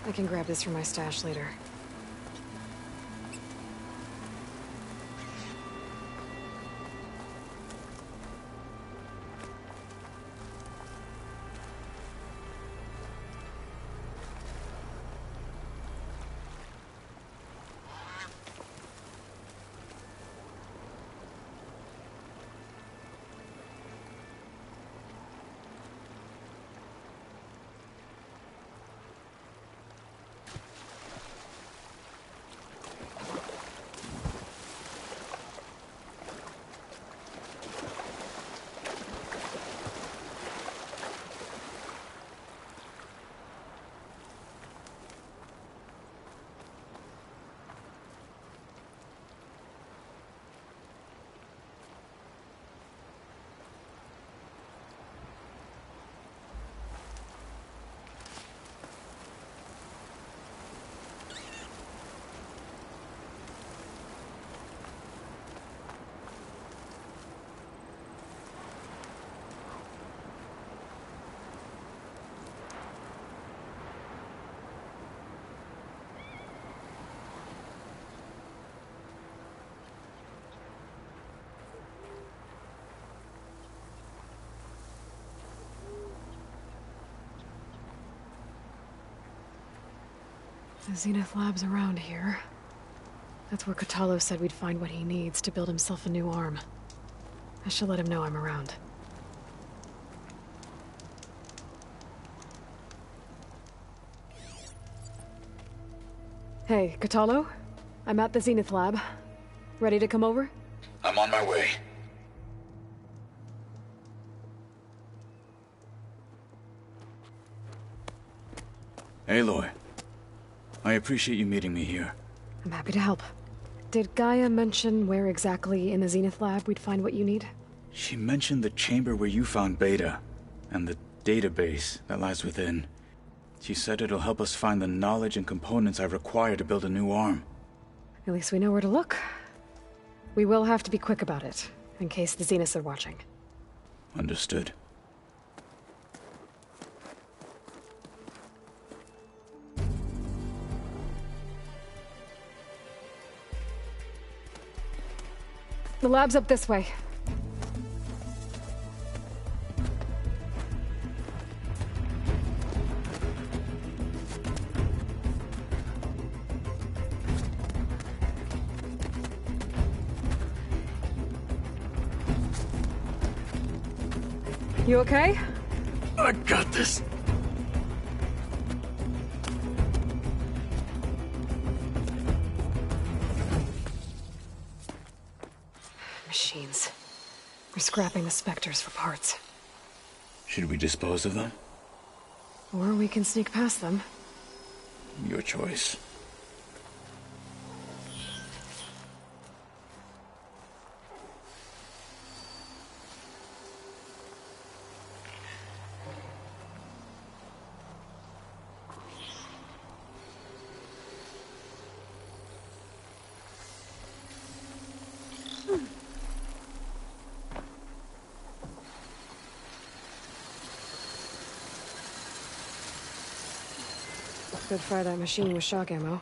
I can grab this from my stash later. The Zenith Lab's around here. That's where Katalo said we'd find what he needs to build himself a new arm. I should let him know I'm around. Hey, Katalo? I'm at the Zenith Lab. Ready to come over? I'm on my way. Aloy, I appreciate you meeting me here. I'm happy to help. Did Gaia mention where exactly in the Zenith Lab we'd find what you need? She mentioned the chamber where you found Beta, and the database that lies within. She said it'll help us find the knowledge and components I require to build a new arm. At least we know where to look. We will have to be quick about it, in case the Zeniths are watching. Understood. The lab's up this way. You okay? I got this. Machines. We're scrapping the Spectres for parts. Should we dispose of them? Or we can sneak past them. Your choice. Could fire that machine with shock ammo.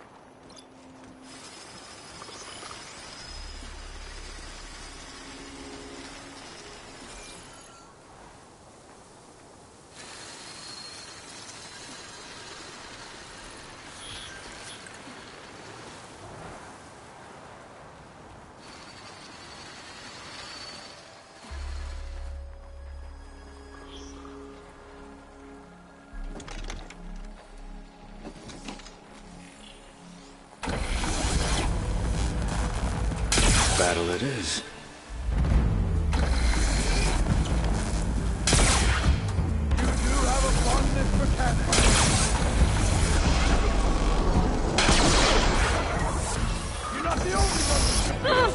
Battle it is. You're not the only one.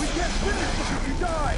We can't finish this if you die.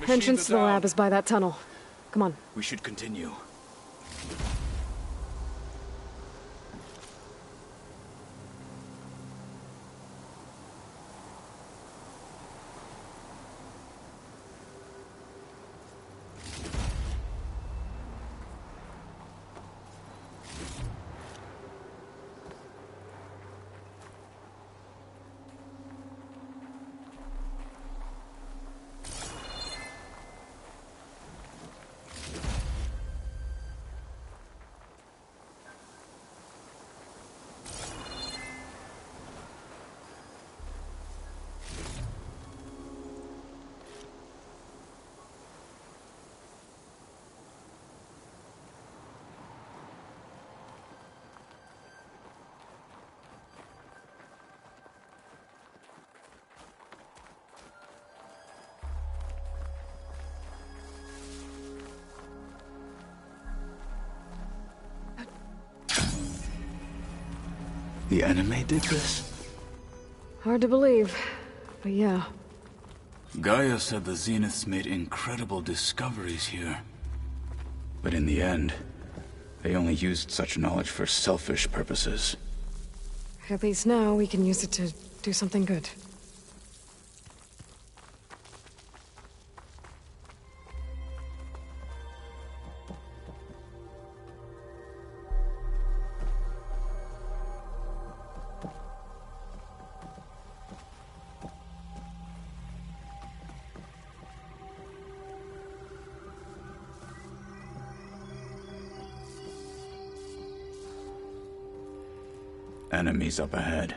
Entrance to the lab is by that tunnel. Come on. We should continue. The enemy did this? Hard to believe, but yeah. Gaia said the Zeniths made incredible discoveries here. But in the end, they only used such knowledge for selfish purposes. At least now we can use it to do something good. Enemies up ahead.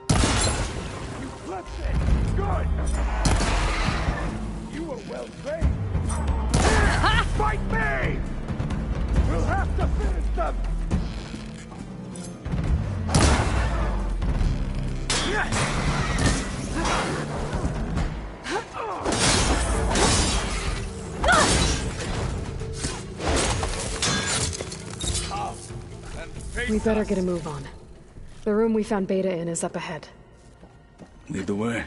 You flipped it! Good! You were well trained. Fight me! We'll have to finish them! We better get a move on. The room we found Beta in is up ahead. Lead the way.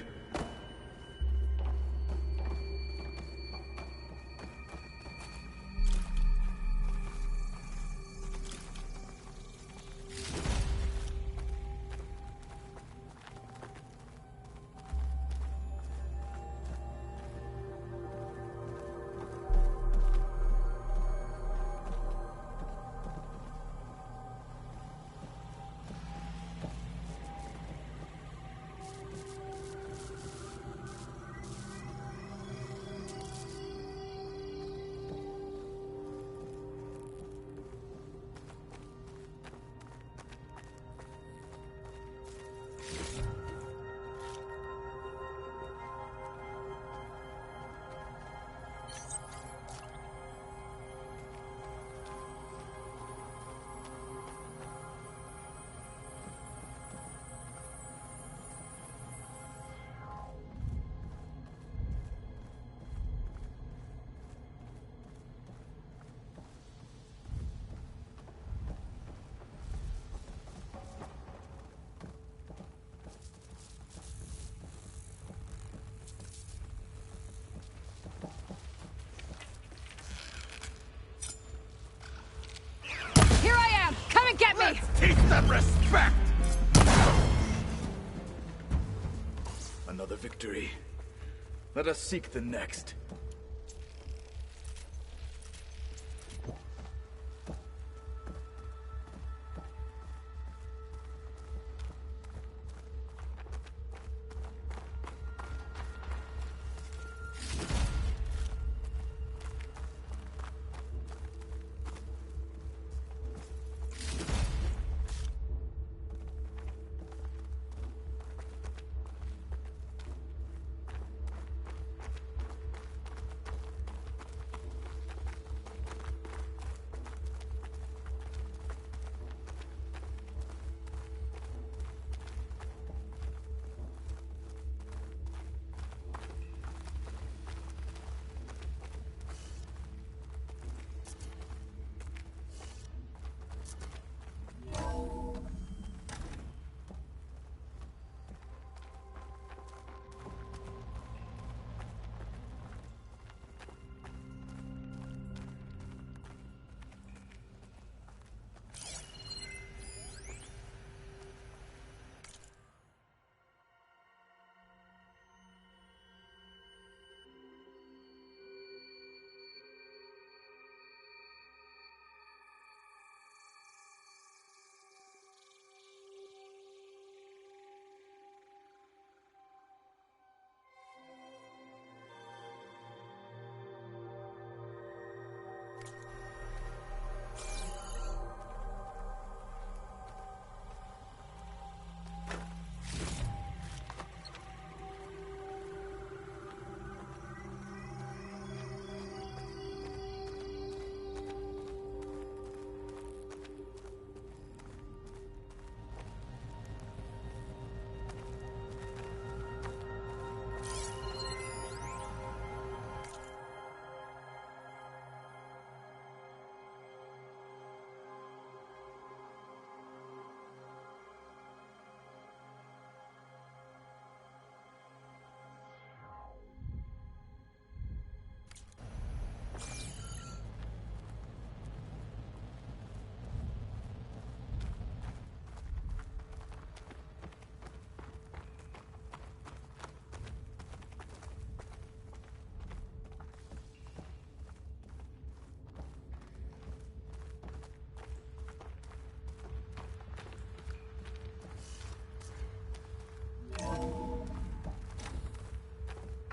them respect! Another victory. Let us seek the next.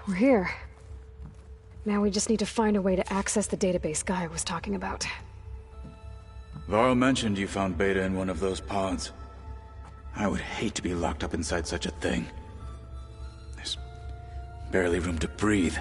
We're here. Now we just need to find a way to access the database Guy was talking about. Varl mentioned you found Beta in one of those pods. I would hate to be locked up inside such a thing. There's barely room to breathe.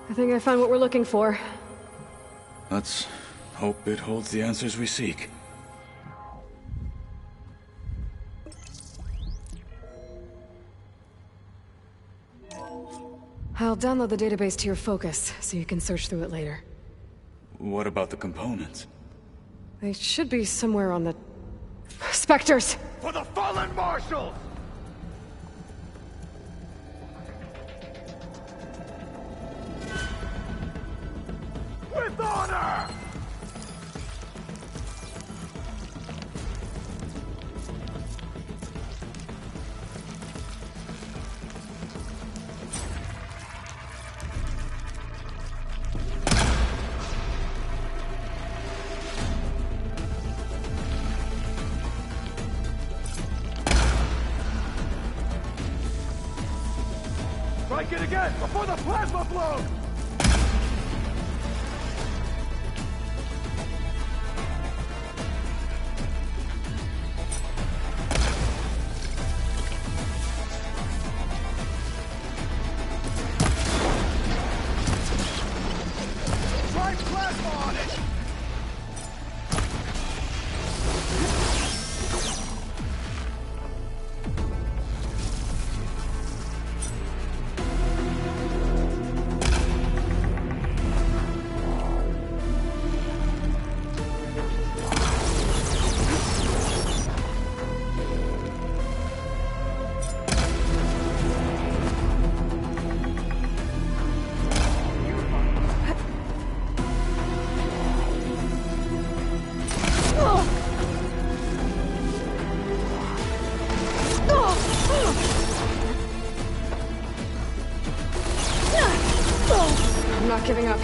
I think I found what we're looking for. Let's hope it holds the answers we seek. I'll download the database to your Focus, so you can search through it later. What about the components? They should be somewhere on the... Spectres! For the fallen marshals! With honor! Strike it again before the plasma blows! Try plasma on it! I'm not giving up.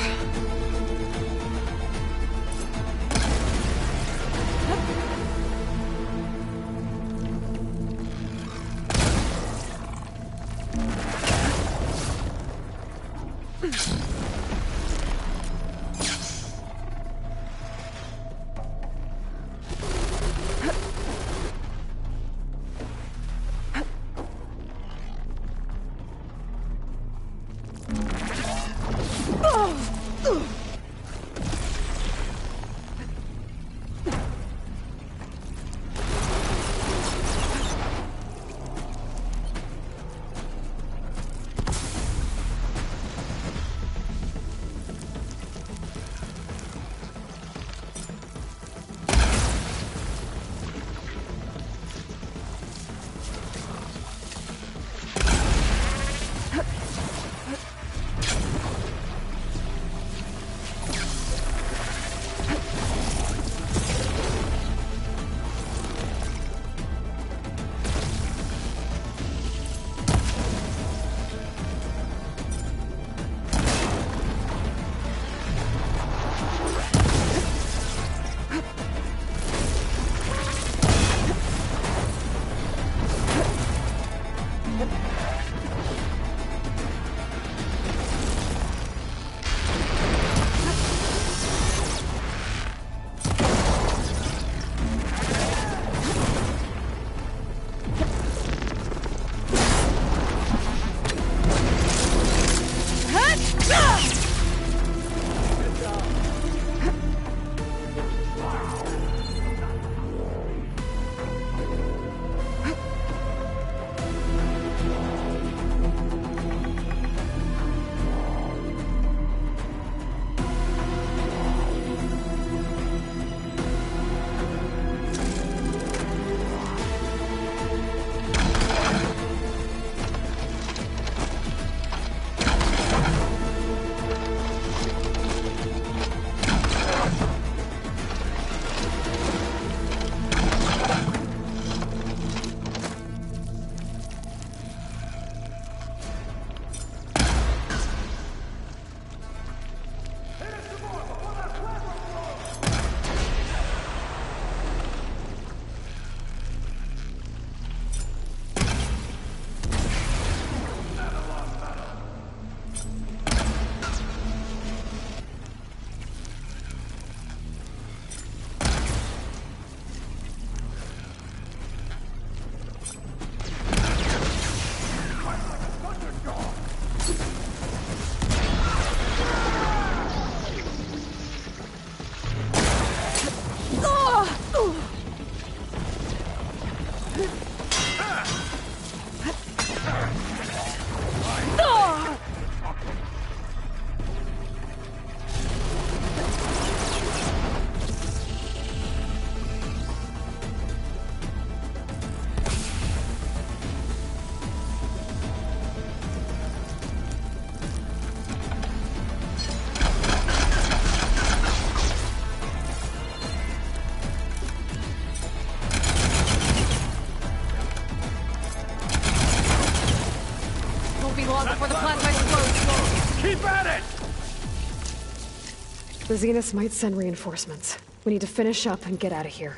The Zeniths might send reinforcements. We need to finish up and get out of here.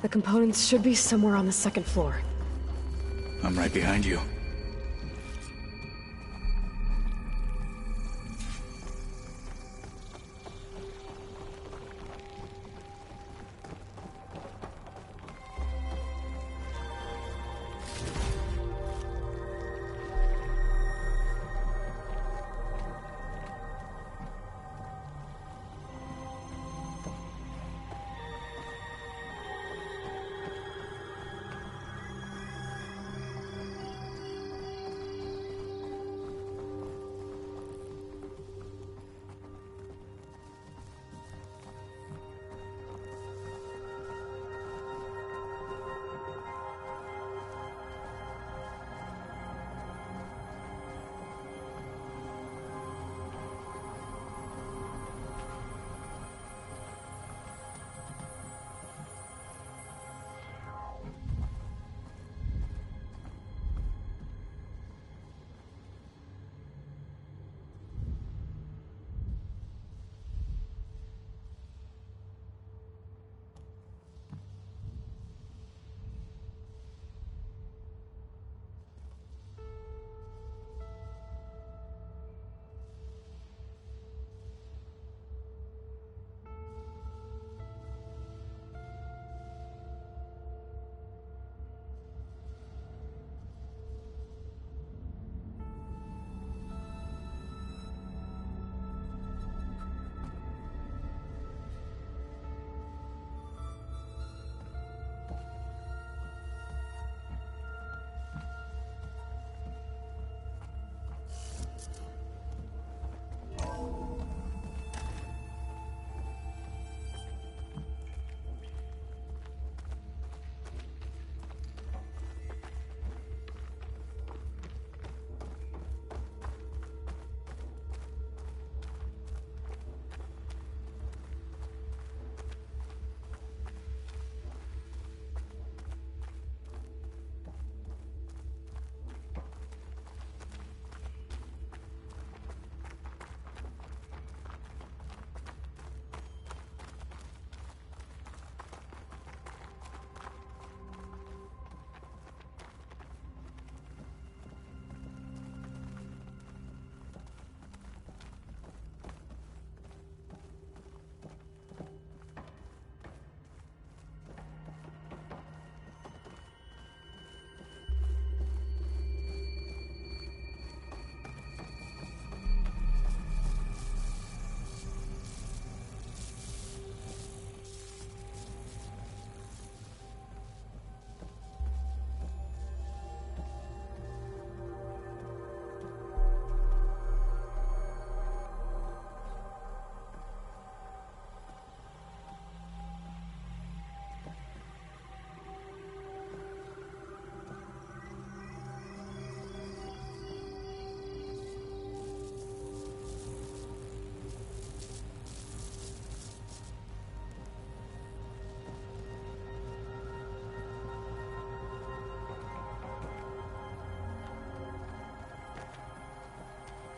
The components should be somewhere on the second floor. I'm right behind you.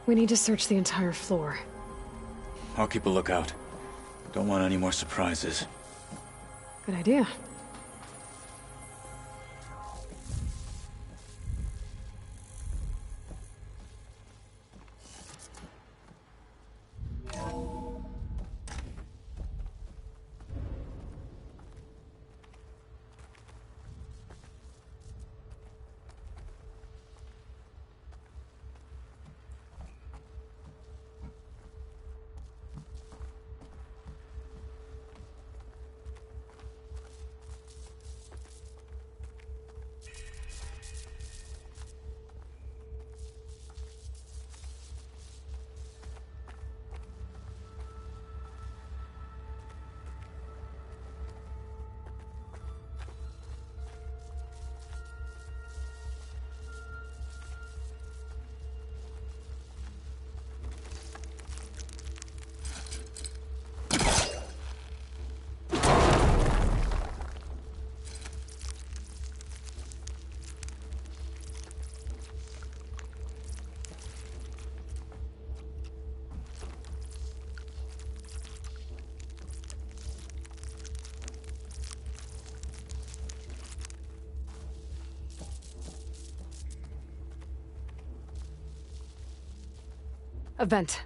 We need to search the entire floor. I'll keep a lookout. Don't want any more surprises. Good idea. A vent.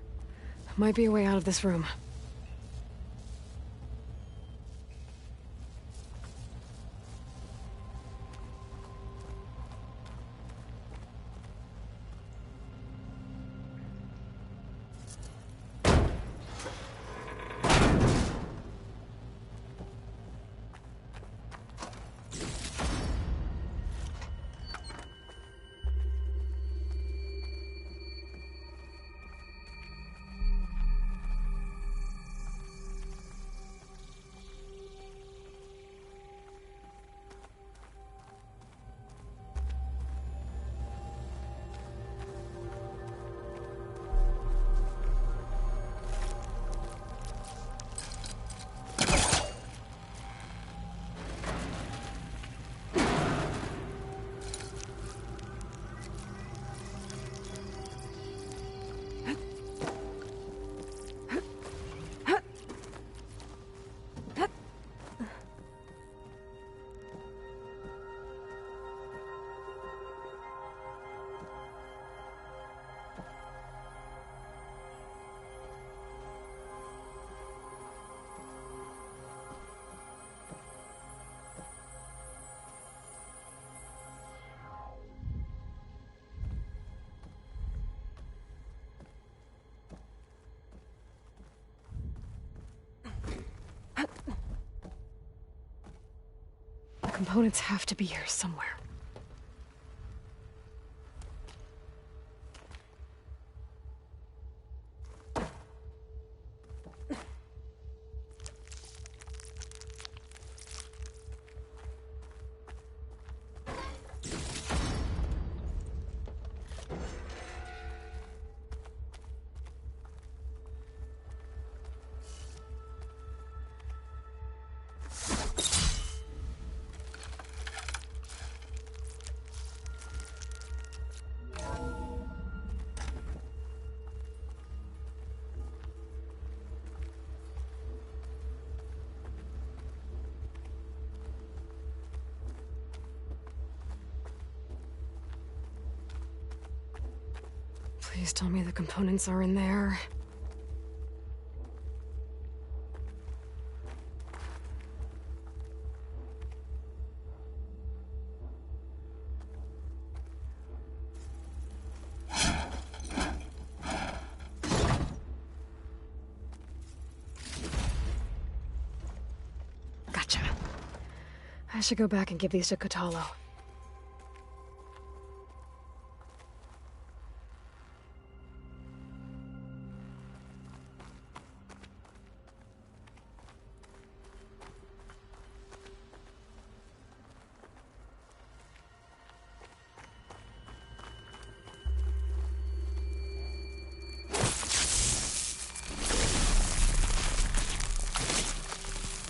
Might be a way out of this room. Components have to be here somewhere. Please tell me the components are in there. Gotcha. I should go back and give these to Kotalo.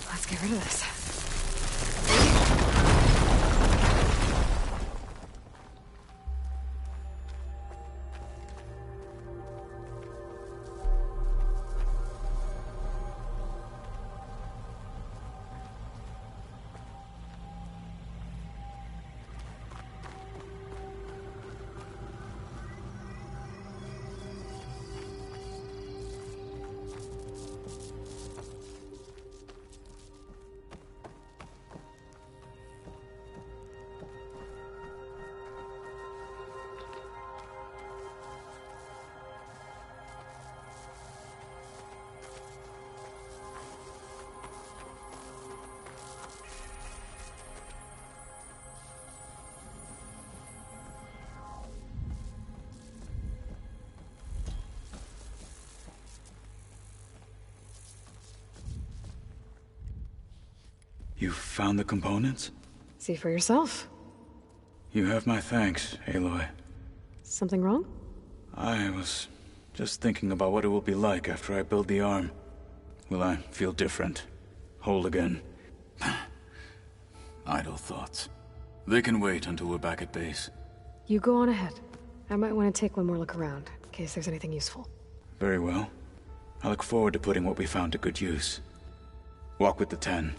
Let's get rid of this. You found the components? See for yourself. You have my thanks, Aloy. Something wrong? I was just thinking about what it will be like after I build the arm. Will I feel different? Whole again? Idle thoughts. They can wait until we're back at base. You go on ahead. I might want to take one more look around, in case there's anything useful. Very well. I look forward to putting what we found to good use. Walk with the 10.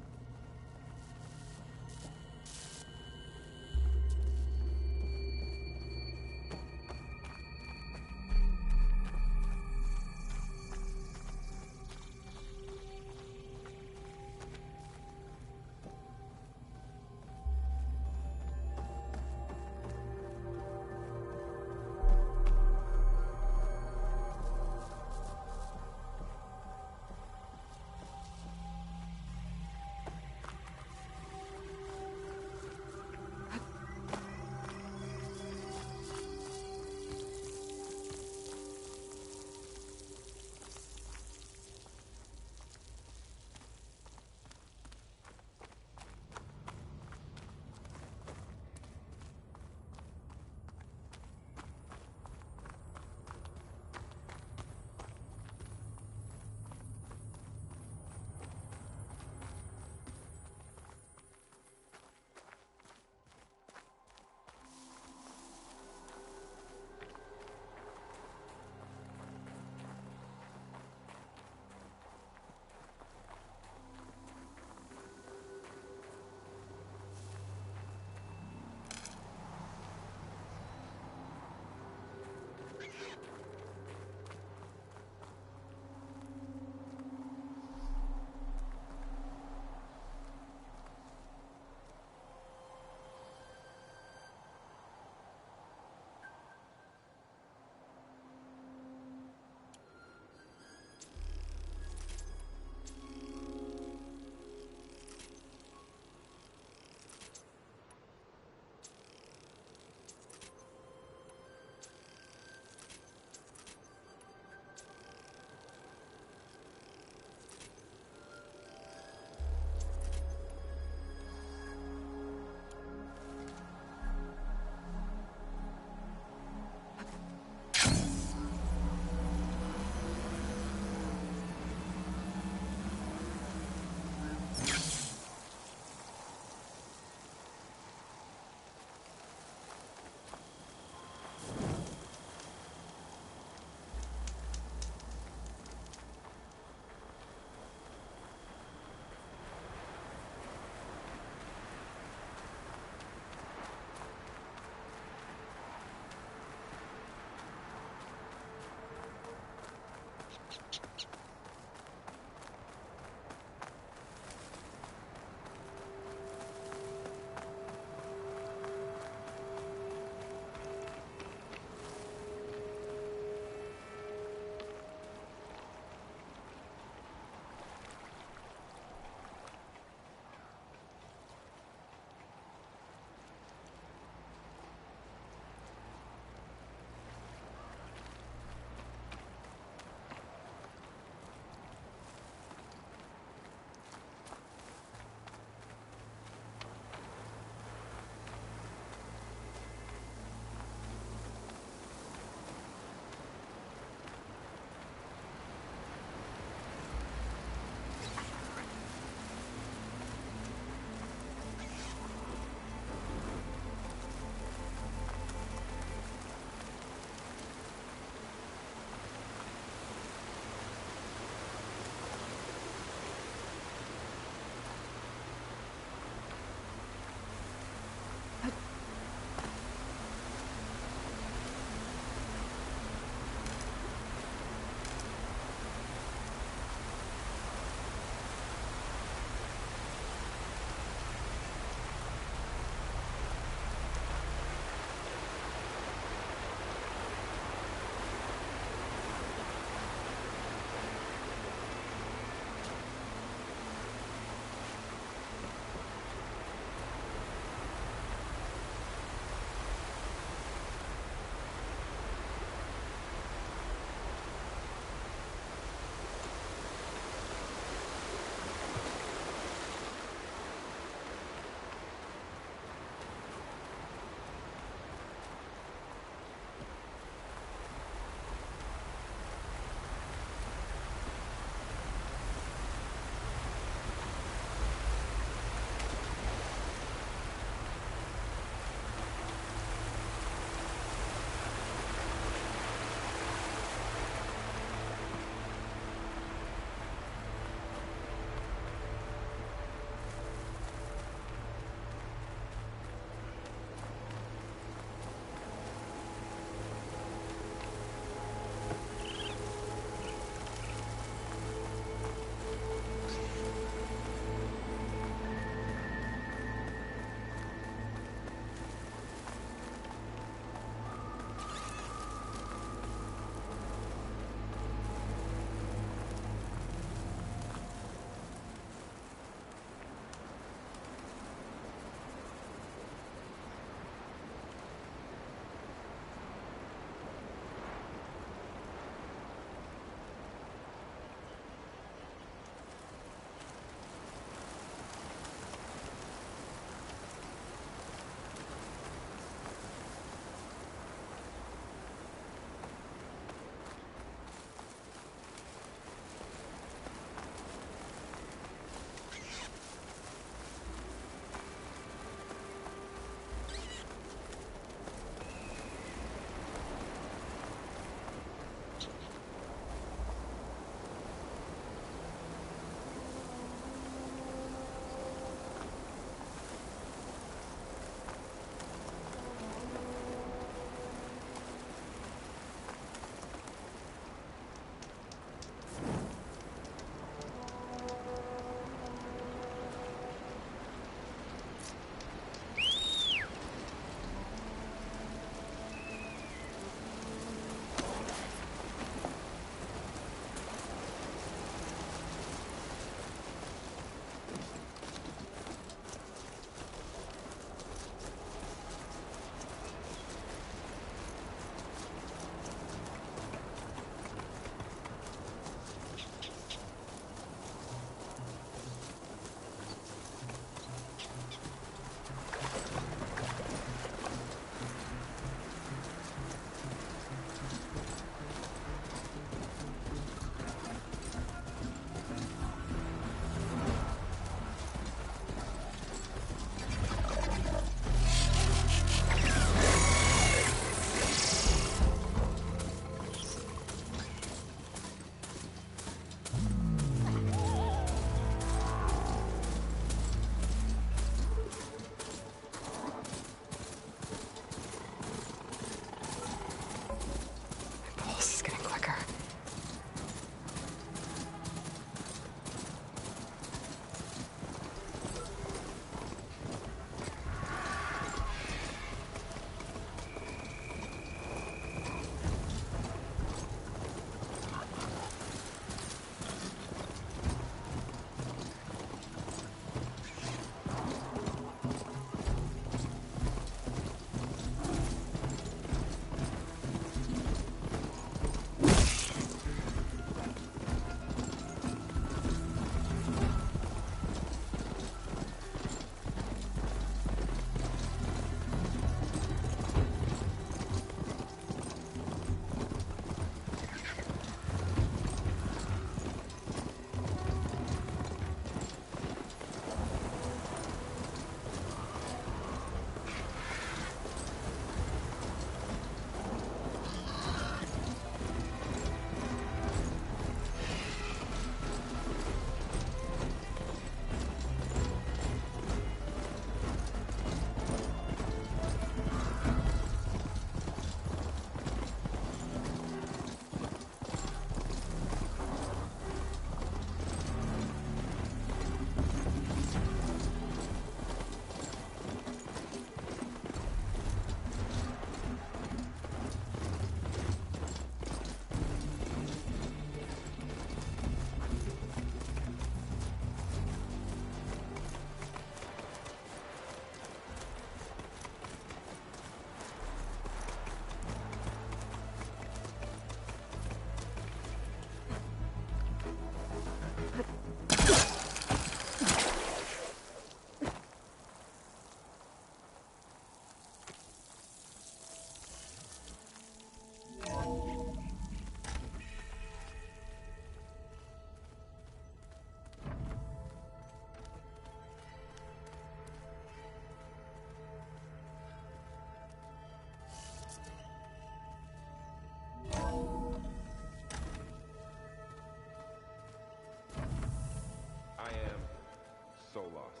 so lost.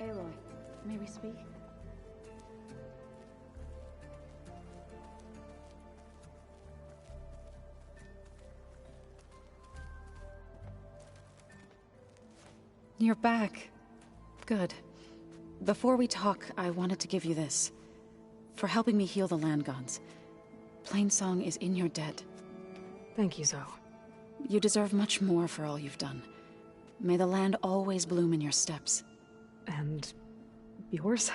Aloy, may we speak? You're back. Good. Before we talk, I wanted to give you this. For helping me heal the land gods. Plainsong is in your debt. Thank you, Zoe. You deserve much more for all you've done. May the land always bloom in your steps. And yours?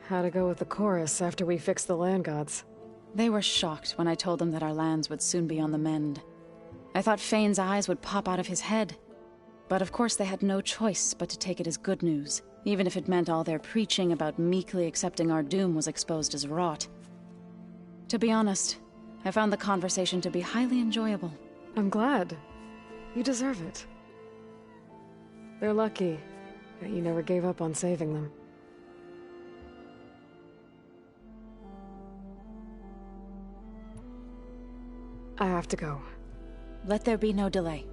How'd it go with the chorus after we fixed the land gods? They were shocked when I told them that our lands would soon be on the mend. I thought Fane's eyes would pop out of his head. But of course they had no choice but to take it as good news, even if it meant all their preaching about meekly accepting our doom was exposed as rot. To be honest, I found the conversation to be highly enjoyable. I'm glad. You deserve it. They're lucky that you never gave up on saving them. I have to go. Let there be no delay.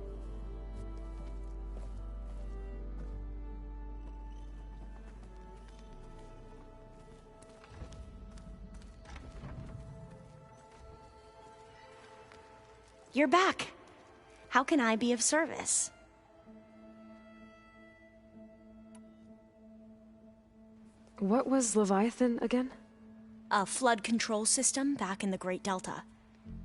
You're back. How can I be of service? What was Leviathan again? A flood control system back in the Great Delta.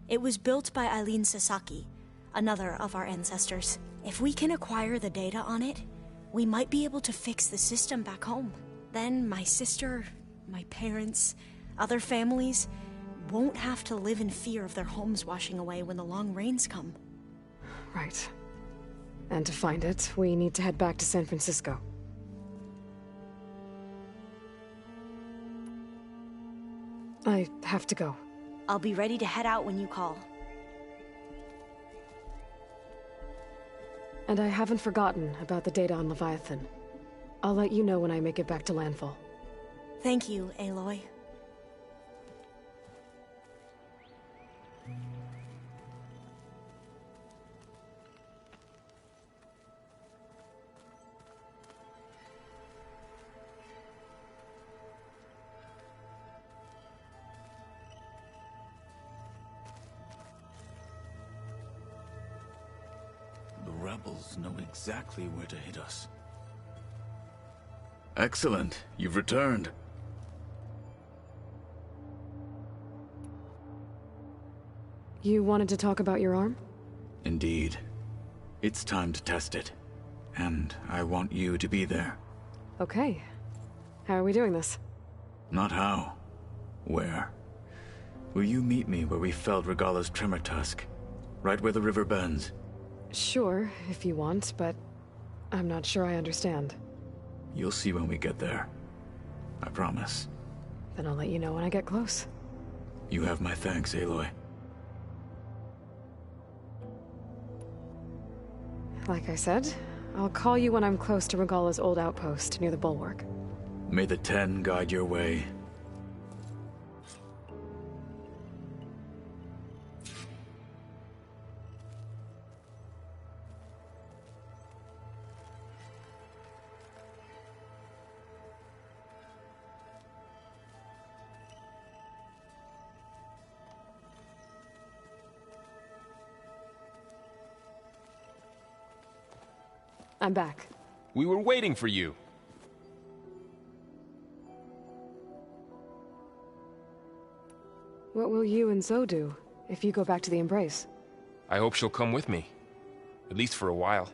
It was built by Eileen Sasaki, another of our ancestors. If we can acquire the data on it, we might be able to fix the system back home. Then my sister, my parents, other families won't have to live in fear of their homes washing away when the long rains come. Right. And to find it, we need to head back to San Francisco. I have to go. I'll be ready to head out when you call. And I haven't forgotten about the data on Leviathan. I'll let you know when I make it back to landfall. Thank you, Aloy. The rebels know exactly where to hit us. Excellent. You've returned. You wanted to talk about your arm? Indeed. It's time to test it. And I want you to be there. Okay. How are we doing this? Not how. Where? Will you meet me where we felled Regala's tremor tusk? Right where the river bends? Sure, if you want, but I'm not sure I understand. You'll see when we get there. I promise. Then I'll let you know when I get close. You have my thanks, Aloy. Like I said, I'll call you when I'm close to Regala's old outpost near the bulwark. May the Ten guide your way. I'm back. We were waiting for you. What will you and Zoe do if you go back to the Embrace? I hope she'll come with me. At least for a while.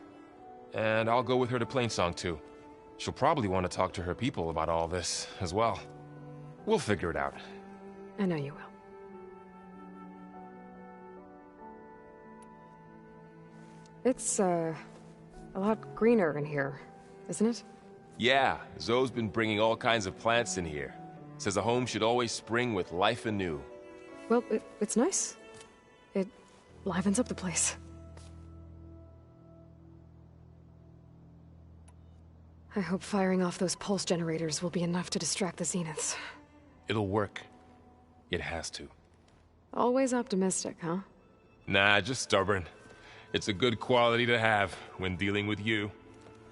And I'll go with her to Plainsong too. She'll probably want to talk to her people about all this as well. We'll figure it out. I know you will. It's, a lot greener in here, isn't it? Yeah, Zoe's been bringing all kinds of plants in here. Says a home should always spring with life anew. Well, it's nice. It livens up the place. I hope firing off those pulse generators will be enough to distract the Zeniths. It'll work. It has to. Always optimistic, huh? Nah, just stubborn. It's a good quality to have when dealing with you.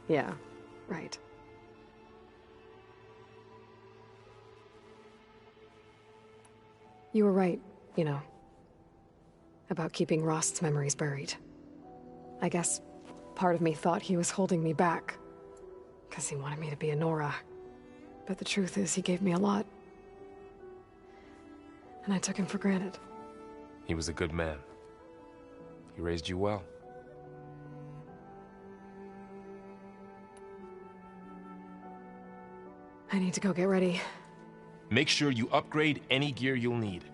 Yeah, right. You were right, you know, about keeping Rost's memories buried. I guess part of me thought he was holding me back, because he wanted me to be a Nora. But the truth is, he gave me a lot. And I took him for granted. He was a good man. He raised you well. I need to go get ready. Make sure you upgrade any gear you'll need.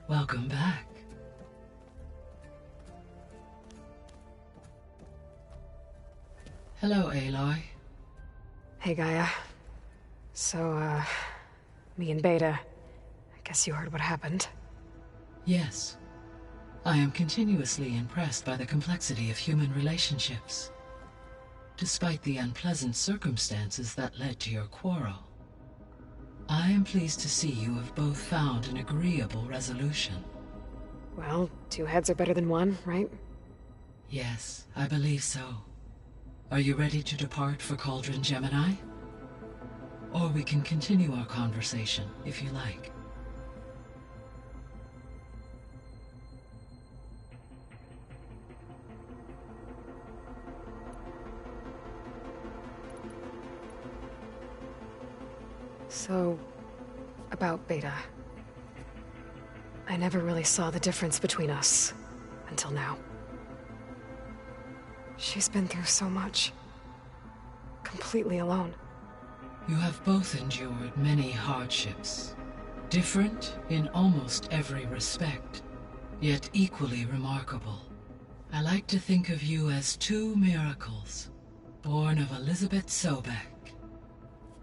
Welcome back. Hello, Aloy. Hey, Gaia. So, me and Beta, I guess you heard what happened. Yes. I am continuously impressed by the complexity of human relationships. Despite the unpleasant circumstances that led to your quarrel, I am pleased to see you have both found an agreeable resolution. Well, two heads are better than one, right? Yes, I believe so. Are you ready to depart for Cauldron Gemini? Or we can continue our conversation, if you like. So, about Beta. I never really saw the difference between us, until now. She's been through so much. Completely alone. You have both endured many hardships. Different in almost every respect, yet equally remarkable. I like to think of you as two miracles, born of Elizabeth Sobek.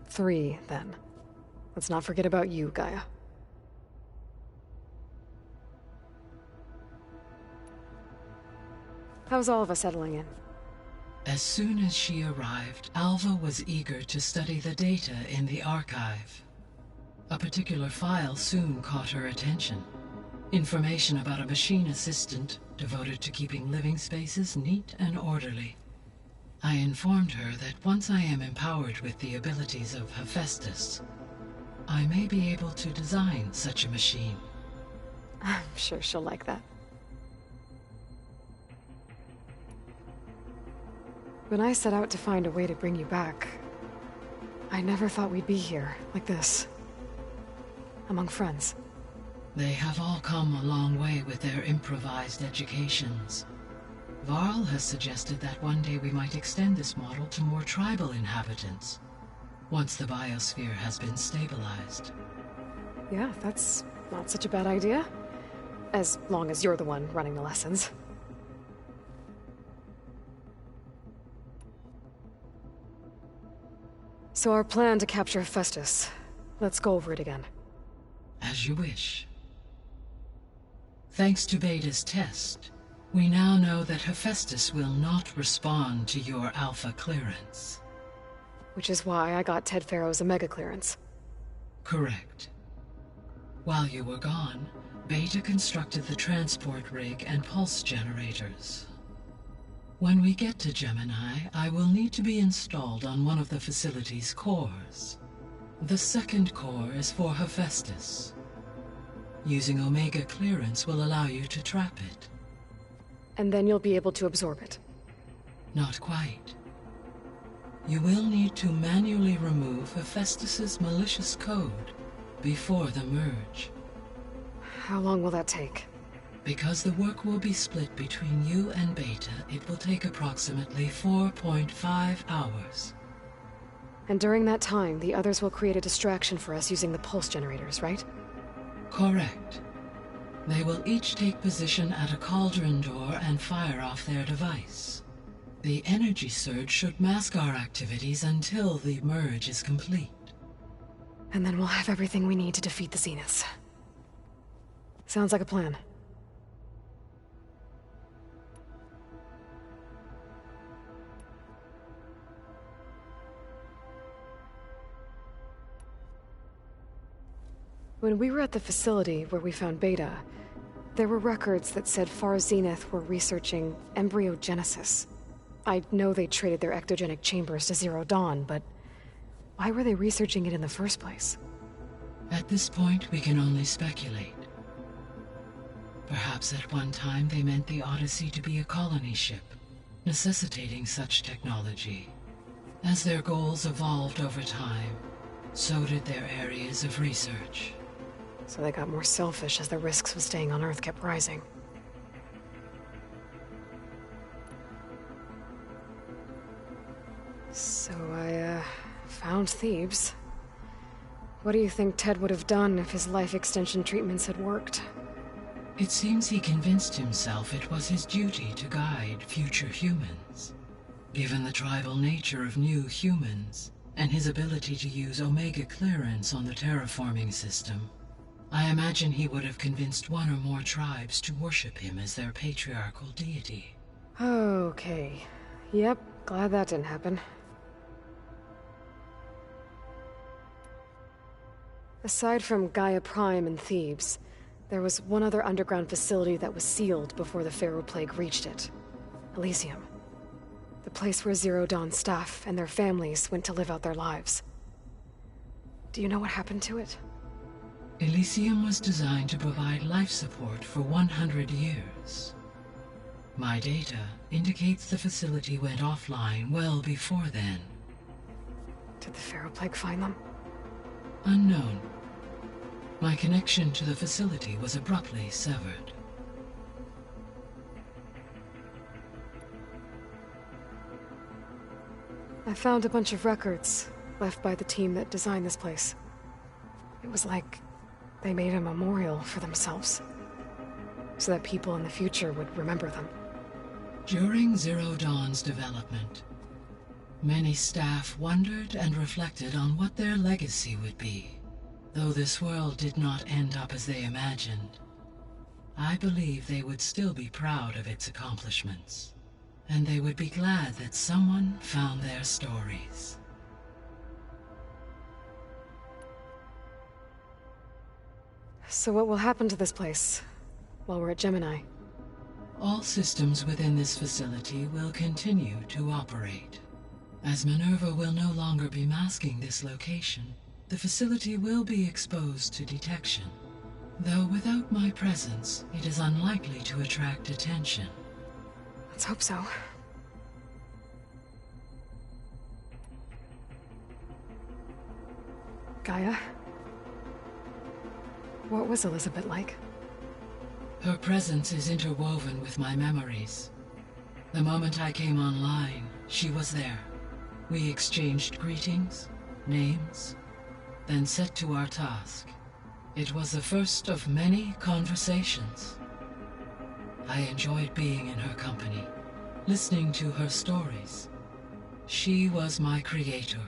3, then. Let's not forget about you, Gaia. How's all of us settling in? As soon as she arrived, Alva was eager to study the data in the archive. A particular file soon caught her attention. Information about a machine assistant devoted to keeping living spaces neat and orderly. I informed her that once I am empowered with the abilities of Hephaestus, I may be able to design such a machine. I'm sure she'll like that. When I set out to find a way to bring you back, I never thought we'd be here, like this. Among friends. They have all come a long way with their improvised educations. Varl has suggested that one day we might extend this model to more tribal inhabitants, once the biosphere has been stabilized. Yeah, that's not such a bad idea. As long as you're the one running the lessons. So our plan to capture Hephaestus. Let's go over it again. As you wish. Thanks to Beta's test, we now know that Hephaestus will not respond to your Alpha clearance. Which is why I got Ted Farrow's Omega clearance. Correct. While you were gone, Beta constructed the transport rig and pulse generators. When we get to Gemini, I will need to be installed on one of the facility's cores. The second core is for Hephaestus. Using Omega clearance will allow you to trap it. And then you'll be able to absorb it. Not quite. You will need to manually remove Hephaestus's malicious code before the merge. How long will that take? Because the work will be split between you and Beta, it will take approximately 4.5 hours. And during that time, the others will create a distraction for us using the pulse generators, right? Correct. They will each take position at a cauldron door and fire off their device. The energy surge should mask our activities until the merge is complete. And then we'll have everything we need to defeat the Zeniths. Sounds like a plan. When we were at the facility where we found Beta, there were records that said Far Zenith were researching embryogenesis. I know they traded their ectogenic chambers to Zero Dawn, but why were they researching it in the first place? At this point, we can only speculate. Perhaps at one time they meant the Odyssey to be a colony ship, necessitating such technology. As their goals evolved over time, so did their areas of research. So they got more selfish as the risks of staying on Earth kept rising. So I, found Thebes. What do you think Ted would have done if his life extension treatments had worked? It seems he convinced himself it was his duty to guide future humans. Given the tribal nature of new humans, and his ability to use Omega clearance on the terraforming system, I imagine he would have convinced one or more tribes to worship him as their patriarchal deity. Okay. Yep, glad that didn't happen. Aside from Gaia Prime and Thebes, there was one other underground facility that was sealed before the Pharaoh Plague reached it. Elysium. The place where Zero Dawn staff and their families went to live out their lives. Do you know what happened to it? Elysium was designed to provide life support for 100 years. My data indicates the facility went offline well before then. Did the Pharaoh Plague find them? Unknown. My connection to the facility was abruptly severed. I found a bunch of records left by the team that designed this place. It was like they made a memorial for themselves, so that people in the future would remember them. During Zero Dawn's development, many staff wondered and reflected on what their legacy would be. Though this world did not end up as they imagined, I believe they would still be proud of its accomplishments, and they would be glad that someone found their stories. So what will happen to this place while we're at Gemini? All systems within this facility will continue to operate. As Minerva will no longer be masking this location, the facility will be exposed to detection. Though without my presence, it is unlikely to attract attention. Let's hope so. Gaia? What was Elizabeth like? Her presence is interwoven with my memories. The moment I came online, she was there. We exchanged greetings, names, then set to our task. It was the first of many conversations. I enjoyed being in her company, listening to her stories. She was my creator,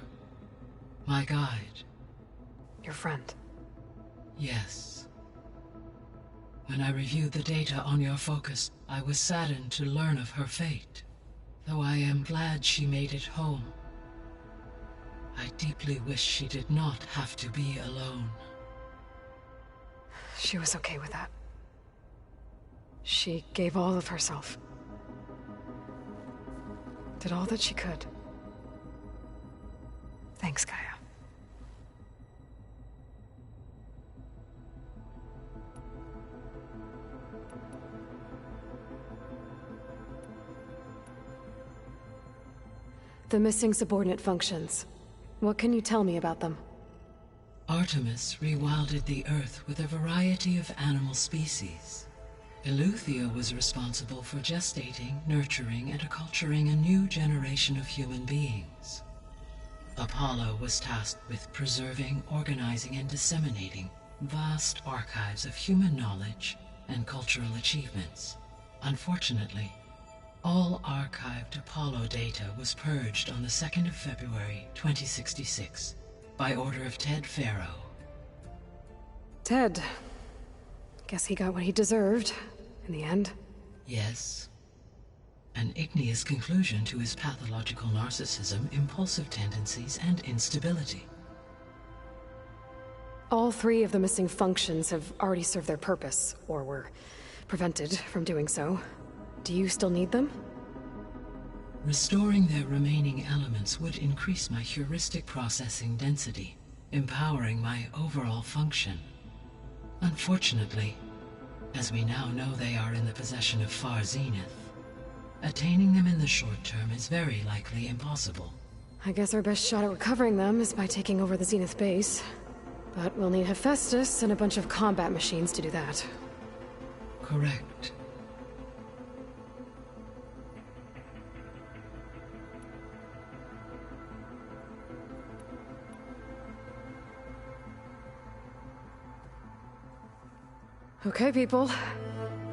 my guide. Your friend? Yes. When I reviewed the data on your focus, I was saddened to learn of her fate, though I am glad she made it home. I deeply wish she did not have to be alone. She was okay with that. She gave all of herself. Did all that she could. Thanks, Gaia. The missing subordinate functions. What can you tell me about them? Artemis rewilded the Earth with a variety of animal species. Eleuthia was responsible for gestating, nurturing, and acculturating a new generation of human beings. Apollo was tasked with preserving, organizing, and disseminating vast archives of human knowledge and cultural achievements. Unfortunately, all archived Apollo data was purged on the 2nd of February, 2066, by order of Ted Farrow. Ted. Guess he got what he deserved, in the end. Yes. An igneous conclusion to his pathological narcissism, impulsive tendencies, and instability. All 3 of the missing functions have already served their purpose, or were prevented from doing so. Do you still need them? Restoring their remaining elements would increase my heuristic processing density, empowering my overall function. Unfortunately, as we now know they are in the possession of Far Zenith, attaining them in the short term is very likely impossible. I guess our best shot at recovering them is by taking over the Zenith base. But we'll need Hephaestus and a bunch of combat machines to do that. Correct. Okay, people.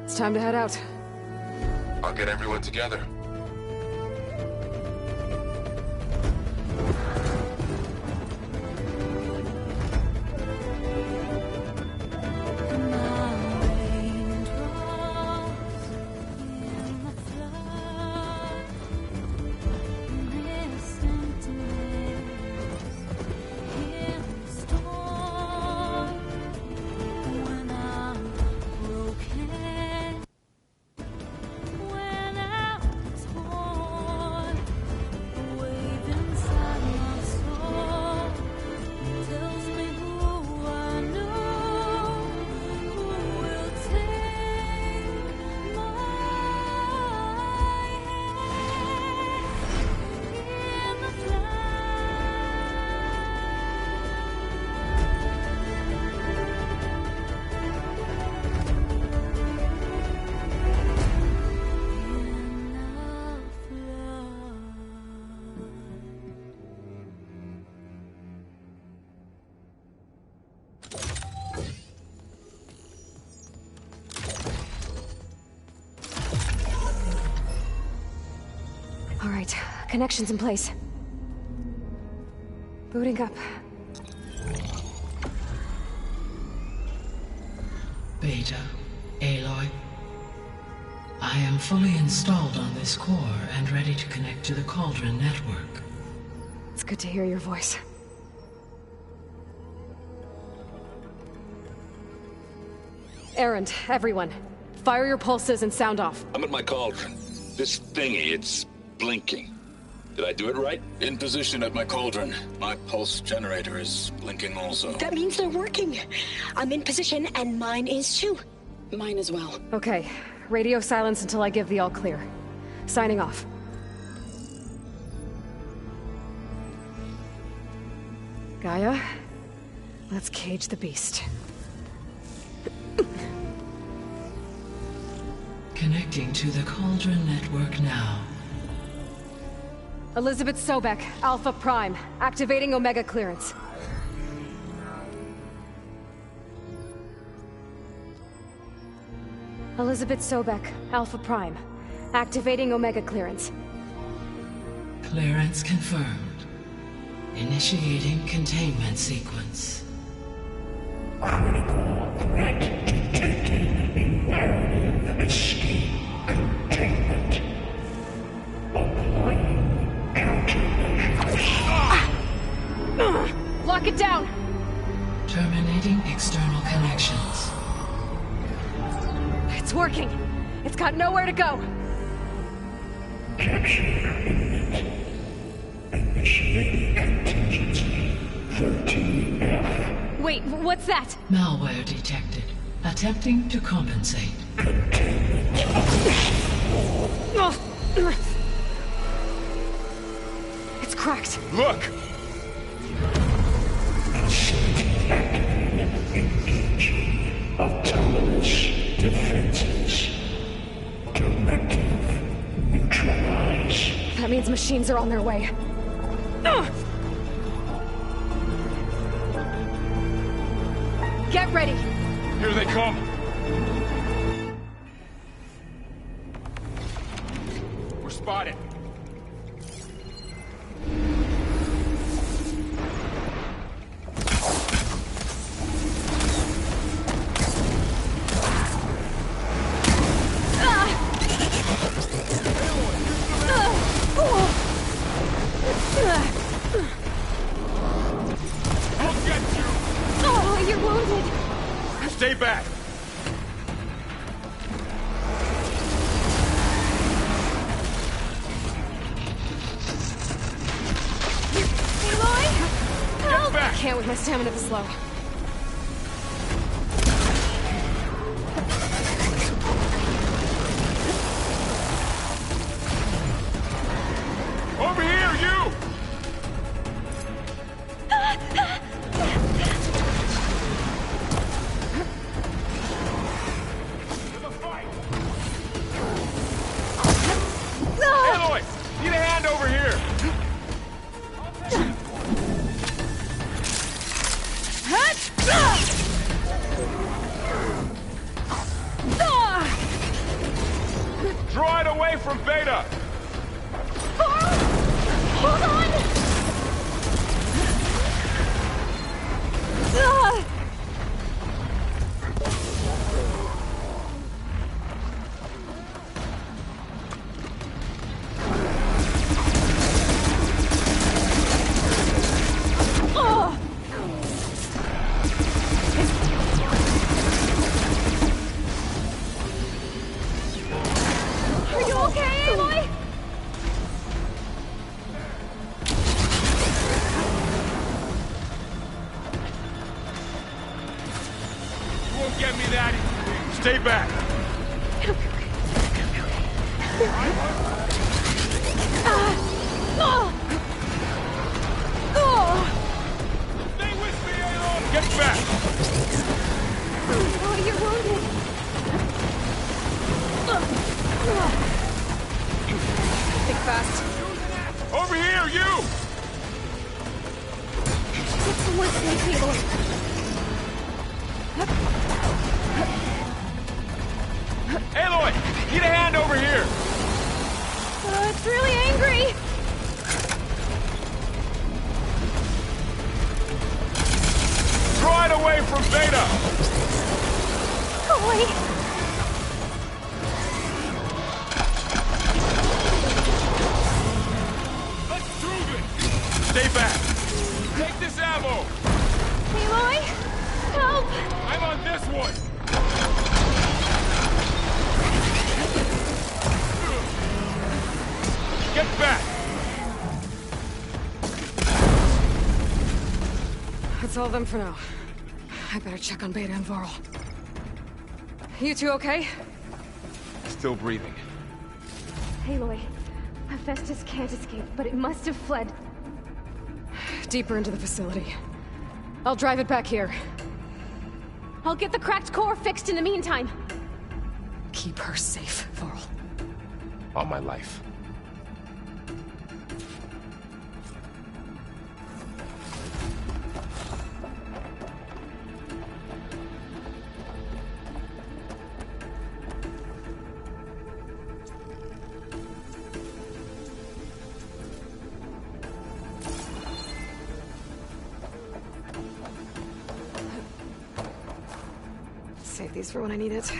It's time to head out. I'll get everyone together. All right, connections in place. Booting up. Beta, Aloy. I am fully installed on this core and ready to connect to the Cauldron network. It's good to hear your voice. Errand, everyone. Fire your pulses and sound off. I'm at my cauldron. This thingy, it's blinking. Did I do it right? In position at my cauldron. My pulse generator is blinking also. That means they're working. I'm in position, and mine is too. Mine as well. Okay. Radio silence until I give the all clear. Signing off. Gaia, let's cage the beast. Connecting to the Cauldron network now. Elizabeth Sobek, Alpha Prime, activating Omega clearance. Elizabeth Sobek, Alpha Prime, activating Omega clearance. Clearance confirmed. Initiating containment sequence. Critical threat detected in narrative escape containment. Applying countermeasures. Lock it down! Terminating external connections. It's working! It's got nowhere to go! Capture imminent. Initiating contingency 13F. Wait, what's that? Malware detected. Attempting to compensate. It's cracked. Look! Engaging autonomous defenses. That means machines are on their way. Get ready! Here they come! We're spotted. Oh, you're wounded! Stay back! Aloy! Help! back! I can't with my stamina this low. Over here, you! Aloy! Need a hand over here! Draw it away from Beta! Hold on! Are you okay, Aloy? You won't get me that easy. Stay back! Stay with me, Aloy! Get back! Oh, you're wounded. Think fast. Over here, you! Get somewhere safe, Aloy. Aloy! Need a hand over here! It's really angry. Draw it away from Beta! Aloy. Let's do this! Stay back! Take this ammo! Aloy, help! I'm on this one! Get back! That's all of them for now. I better check on Beta and Varl. You two okay? Still breathing. Aloy, Hephaestus can't escape, but it must have fled. Deeper into the facility. I'll drive it back here. I'll get the cracked core fixed in the meantime. Keep her safe, Varl. All my life. Save these for when I need it.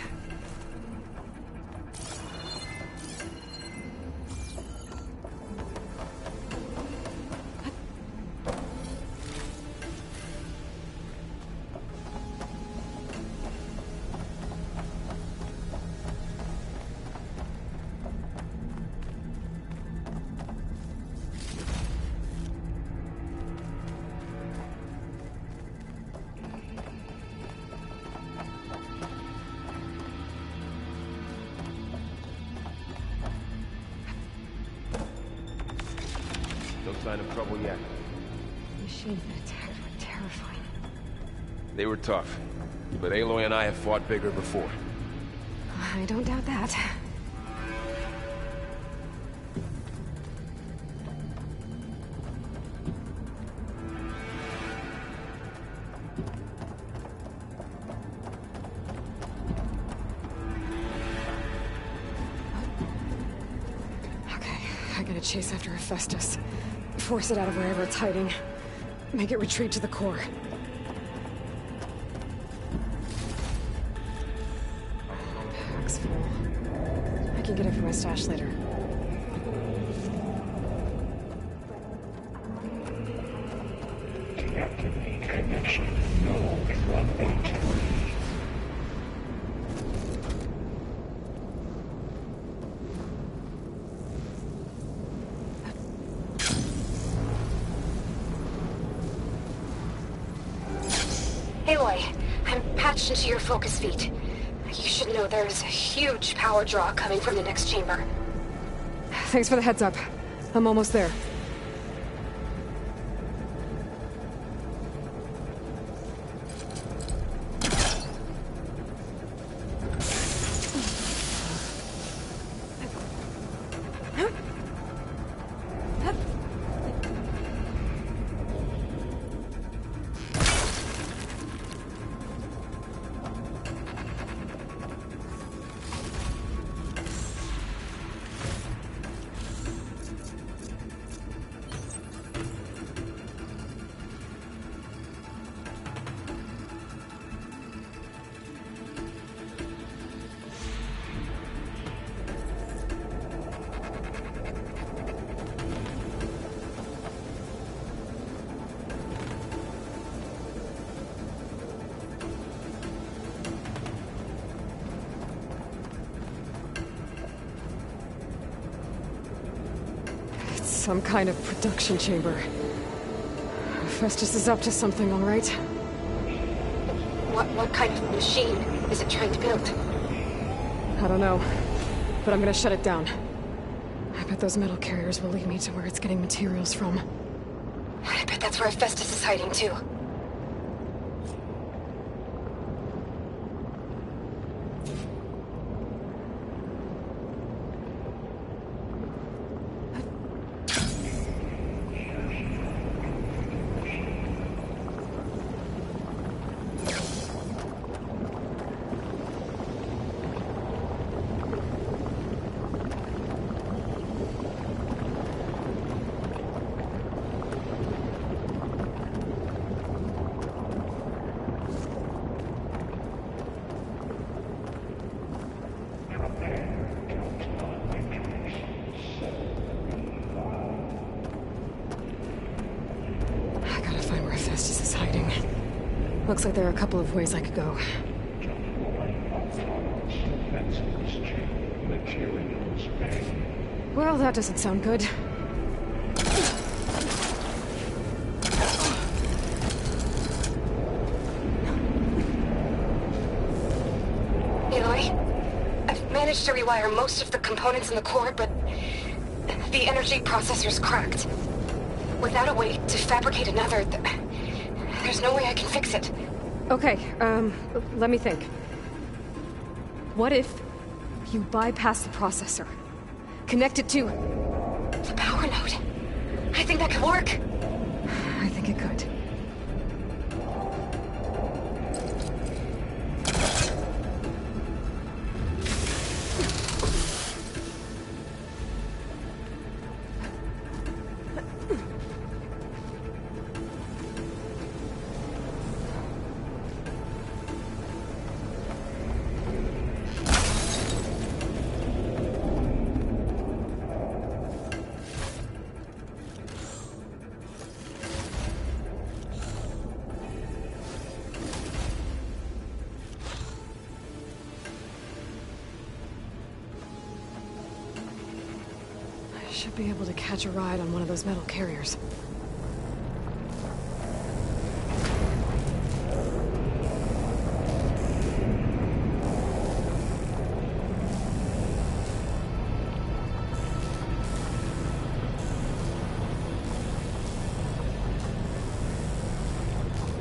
No sign of trouble yet. Machines that attacked were terrifying. They were tough, but Aloy and I have fought bigger before. I don't doubt that. I gotta chase after Hephaestus. Force it out of wherever it's hiding. Make it retreat to the core. Pack's full. I can get it from my stash later. Deactivate connection. Node 183. Aloy, I'm patched into your focus feed. You should know there's a huge power draw coming from the next chamber. Thanks for the heads up. I'm almost there. Some kind of production chamber. Hephaestus is up to something, all right? What kind of machine is it trying to build? I don't know, but I'm gonna shut it down. I bet those metal carriers will lead me to where it's getting materials from. I bet that's where Hephaestus is hiding, too. Looks like there are a couple of ways I could go. Well, that doesn't sound good. Aloy, I've managed to rewire most of the components in the core, but the energy processor's cracked. Without a way to fabricate another, there's no way I can fix it. Okay, let me think. What if you bypass the processor? Connect it to the power node? I think that could work. I think it could. Should be able to catch a ride on one of those metal carriers.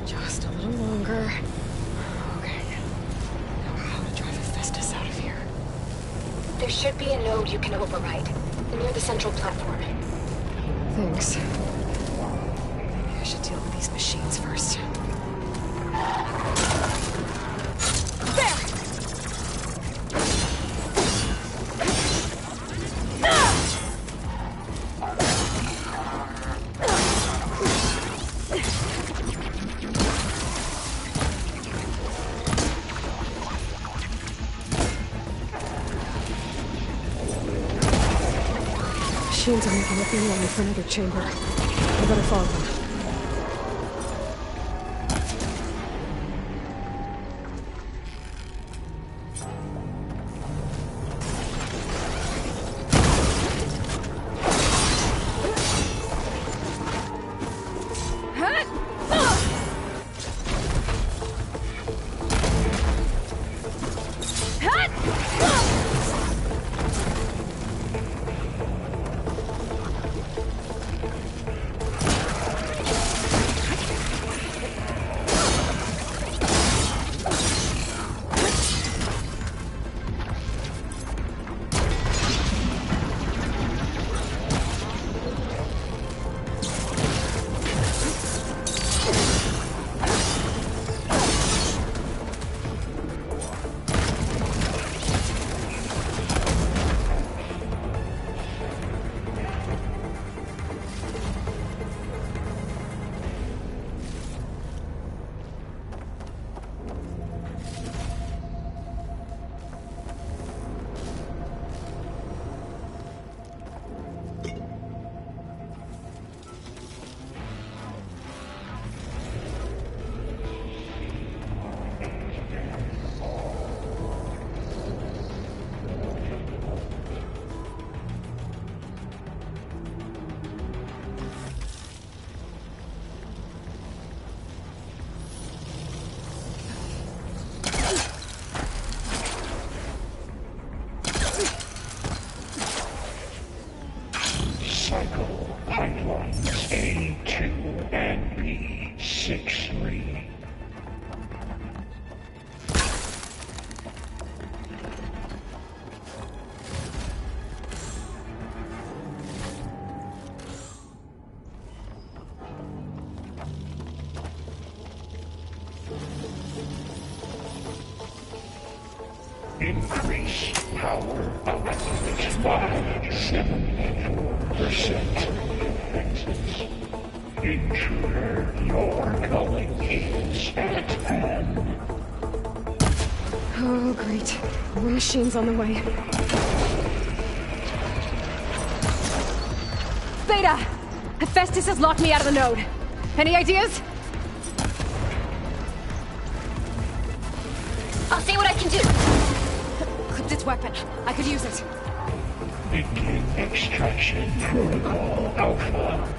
Just a little longer. Okay. Now how to drive Hephaestus out of here. There should be a node you can override. Near the central platform. Thanks. Maybe I should deal with these machines first. There! machines are making a beeline for another chamber. I better follow them. Increase power output by 74%. Intruder, your calling is at hand. Oh, great. More machines on the way. Beta! Hephaestus has locked me out of the node. Any ideas? I'll see what I can do. Clipped its weapon. I could use it. Begin extraction protocol Alpha.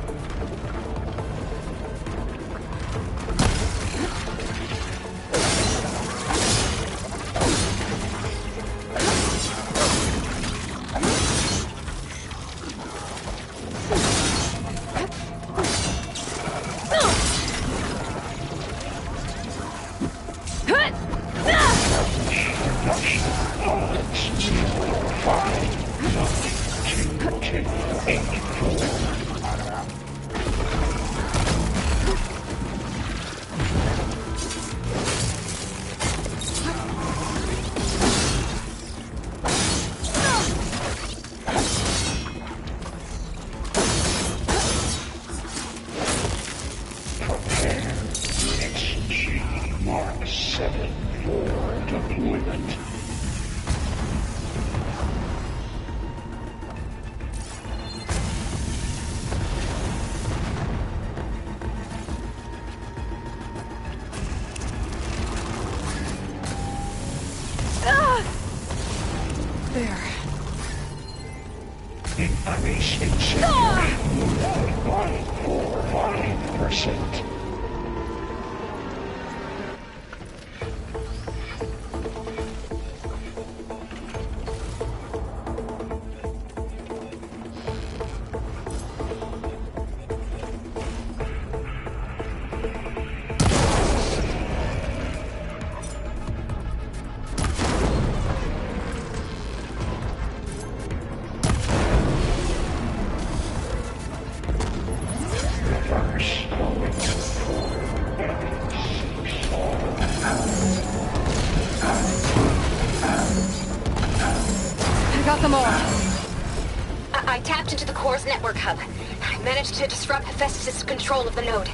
I tapped into the core's network hub. I managed to disrupt Hephaestus' control of the node.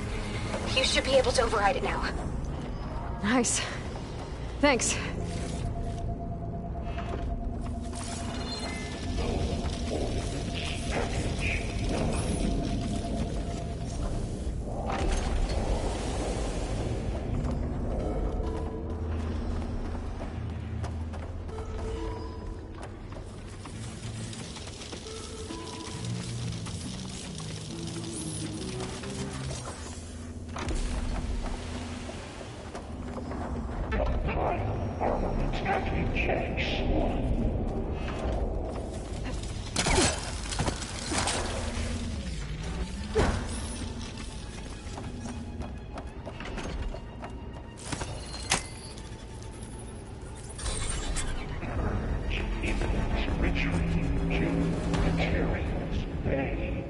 You should be able to override it now. Nice. Thanks.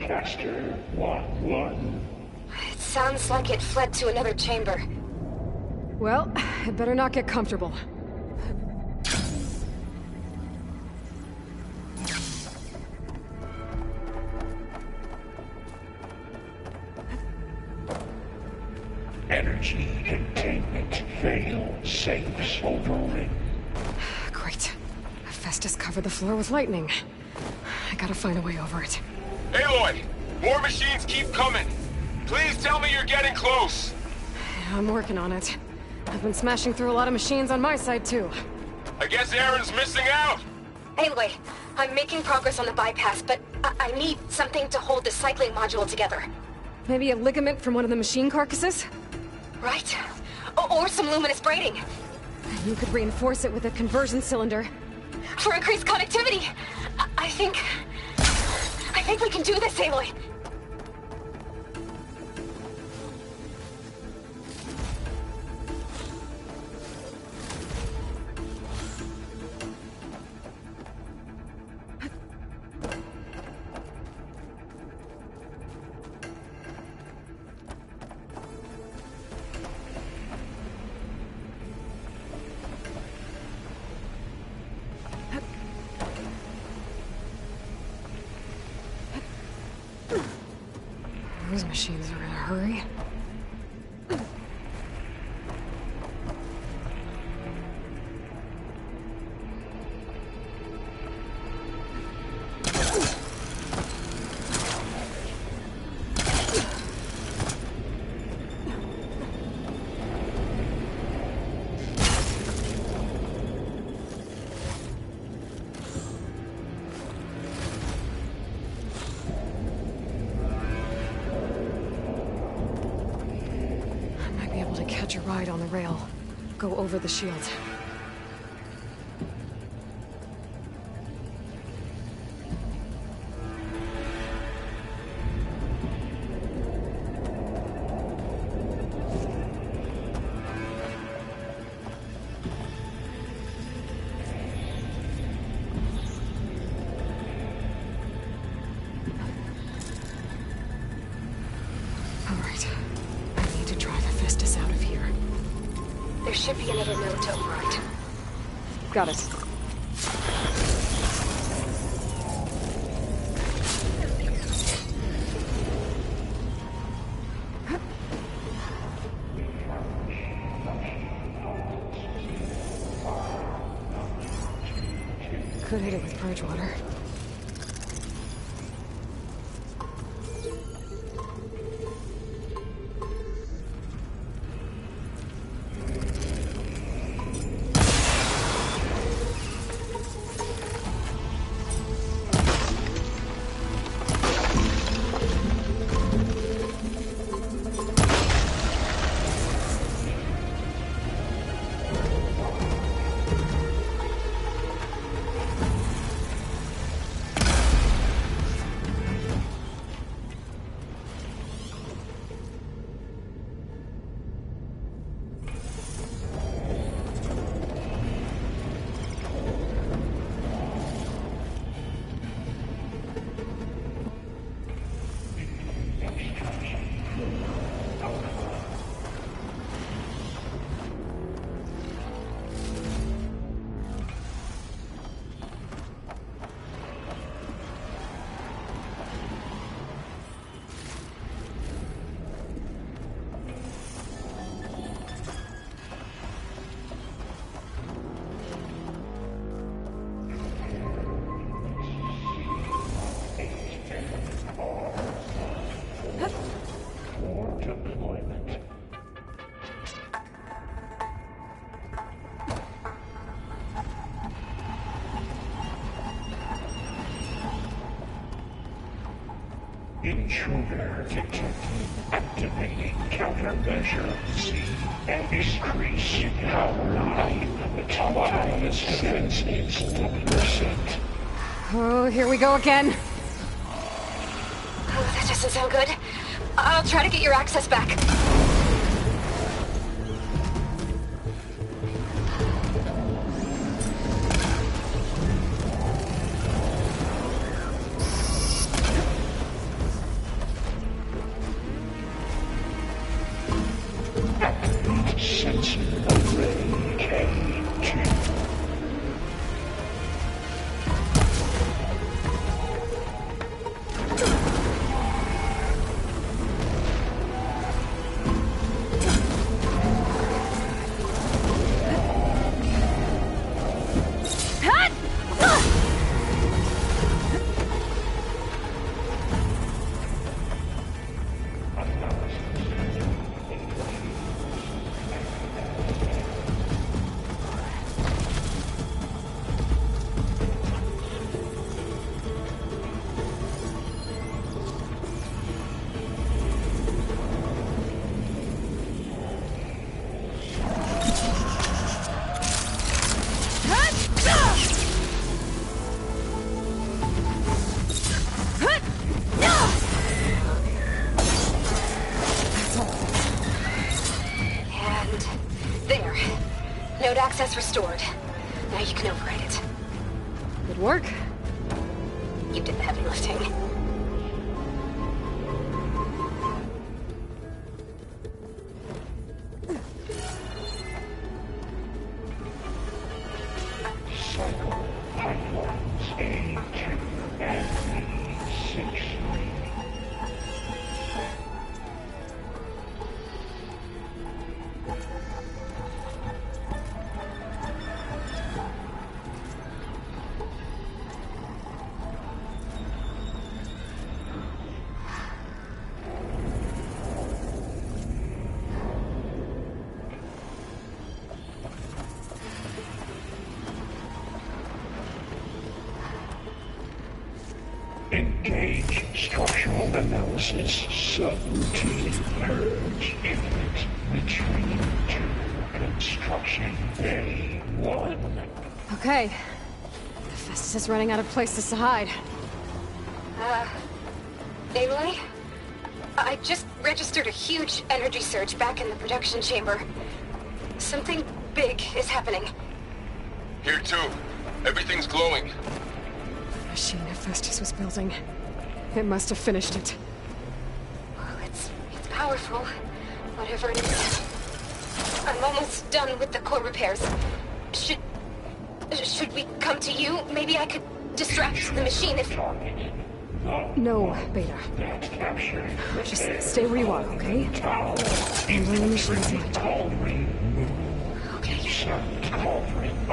Caster 1-1. It sounds like it fled to another chamber. Well, it better not get comfortable. Energy containment failed. Safes overrun. Great. Festus covered the floor with lightning. I gotta find a way over it. Aloy! More machines keep coming! Please tell me you're getting close! I'm working on it. I've been smashing through a lot of machines on my side, too. I guess Aaron's missing out! Aloy, I'm making progress on the bypass, but I need something to hold the cycling module together. Maybe a ligament from one of the machine carcasses? Right. Or some luminous braiding. You could reinforce it with a conversion cylinder. For increased connectivity! I think we can do this, Aloy! These machines are in a hurry. Catch a ride on the rail. Go over the shield. Should be another node to override. Got it. Could hit it with Bridgewater. Intruder detected. Activating countermeasures. And increase power line. Autonomous defense is 1%. Oh, here we go again. Oh, that doesn't sound good. I'll try to get your access back. It's Array K2. Access restored. Now you can override it. Good work. You did the heavy lifting. Cycle pipelines A2 and B63. Engage structural analysis subroutine purge imminent retreat to construction bay 1. Okay. The Festus is running out of places to hide. Aloy? I just registered a huge energy surge back in the production chamber. Something big is happening. Here too. Everything's glowing. Machine Festus was building. It must have finished it. Well, it's powerful. Whatever it is. I'm almost done with the core repairs. Should we come to you? Maybe I could distract the machine if... No, Beta. Just stay where you are, okay? Handling the machine's mine. Okay.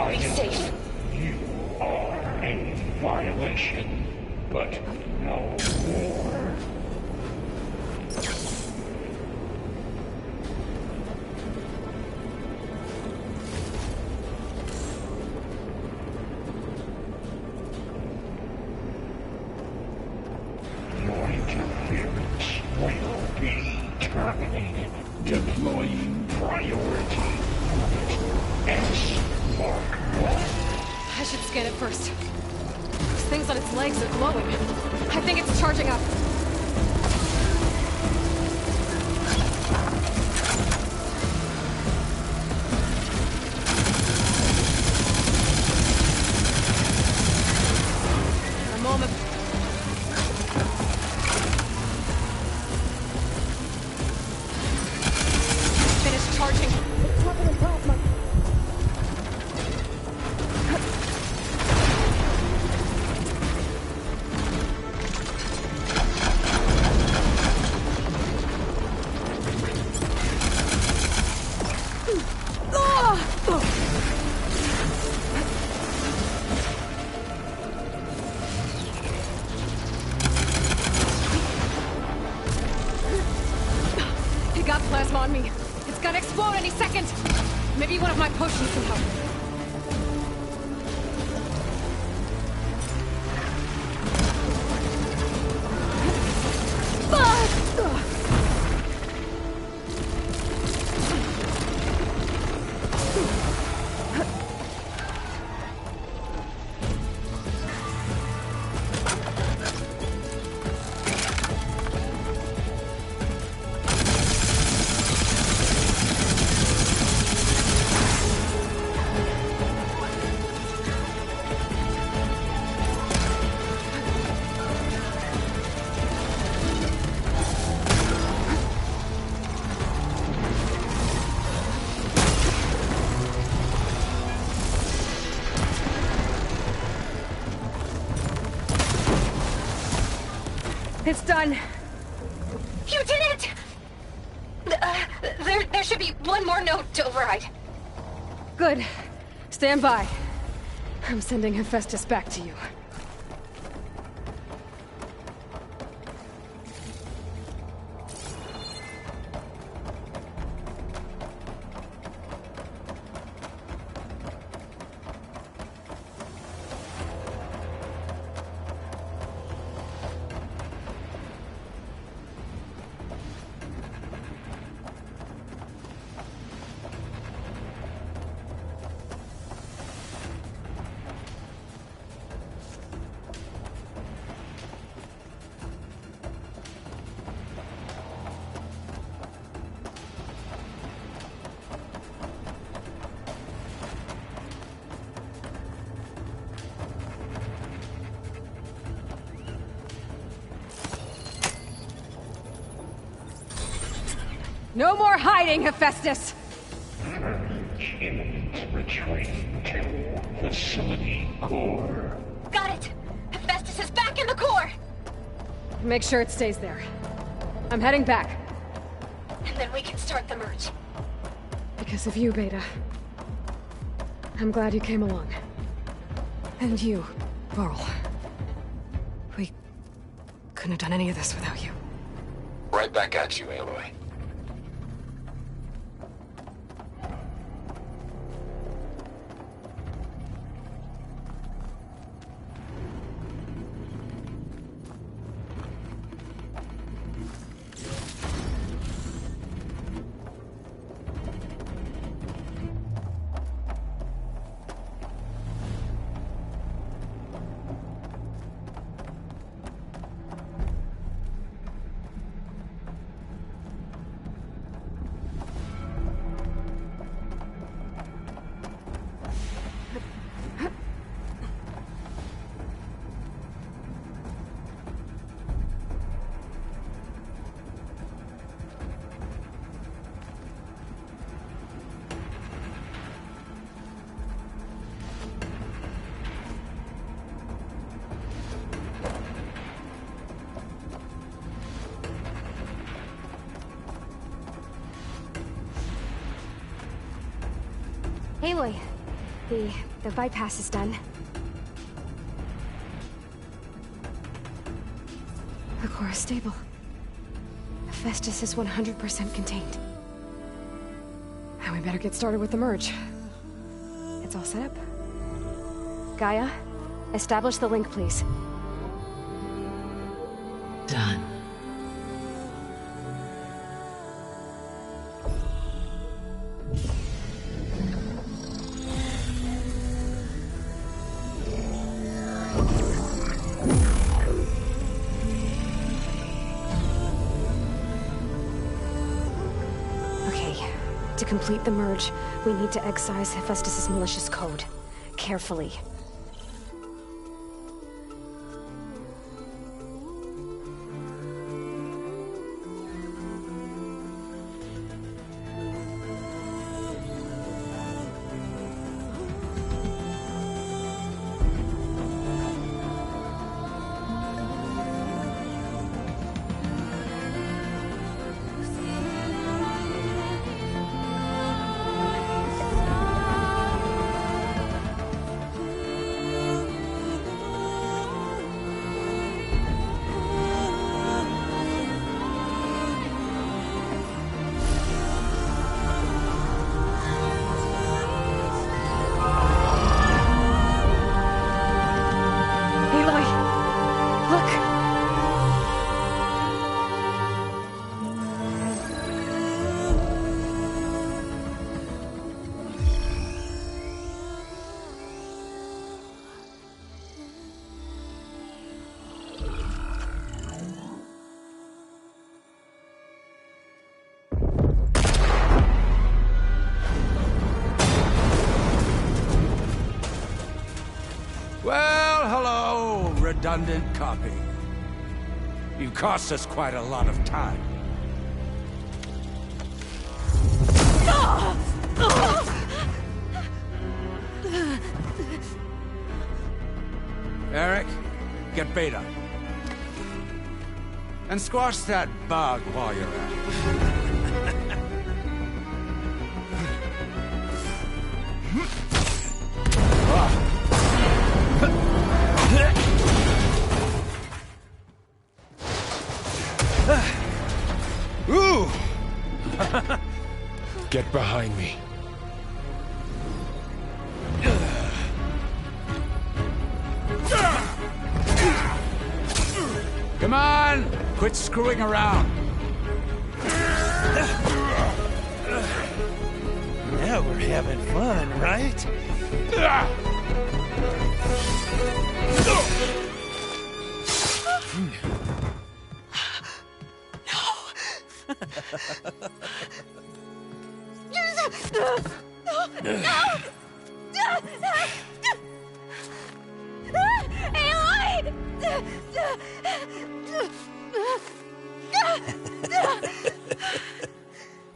Be safe. You are a violation, but no more. Your interference will be terminated. Deploying priority. S Mark 1. I should scan it first. Those things on its legs are glowing. I think it's charging up. A moment. Finish charging. It's covered in plasma. It got plasma on me. It's gonna explode any second. Maybe one of my potions can help. It's done. You did it! There should be one more note to override. Good. Stand by. I'm sending Hephaestus back to you. No more hiding, Hephaestus! Retreating to facility core. Got it! Hephaestus is back in the core! Make sure it stays there. I'm heading back. And then we can start the merge. Because of you, Beta. I'm glad you came along. And you, Varl. We couldn't have done any of this without you. Right back at you, Aloy. Aloy, the bypass is done. The core is stable. Hephaestus is 100% contained. And we better get started with the merge. It's all set up. Gaia, establish the link, please. Done. To complete the merge, we need to excise Hephaestus' malicious code. Carefully. Well, hello, redundant copy. You cost us quite a lot of time. Eric, get Beta. And squash that bug while you're at it. Ooh! Get behind me. Come on! Quit screwing around. Now we're having fun, right? Aloy!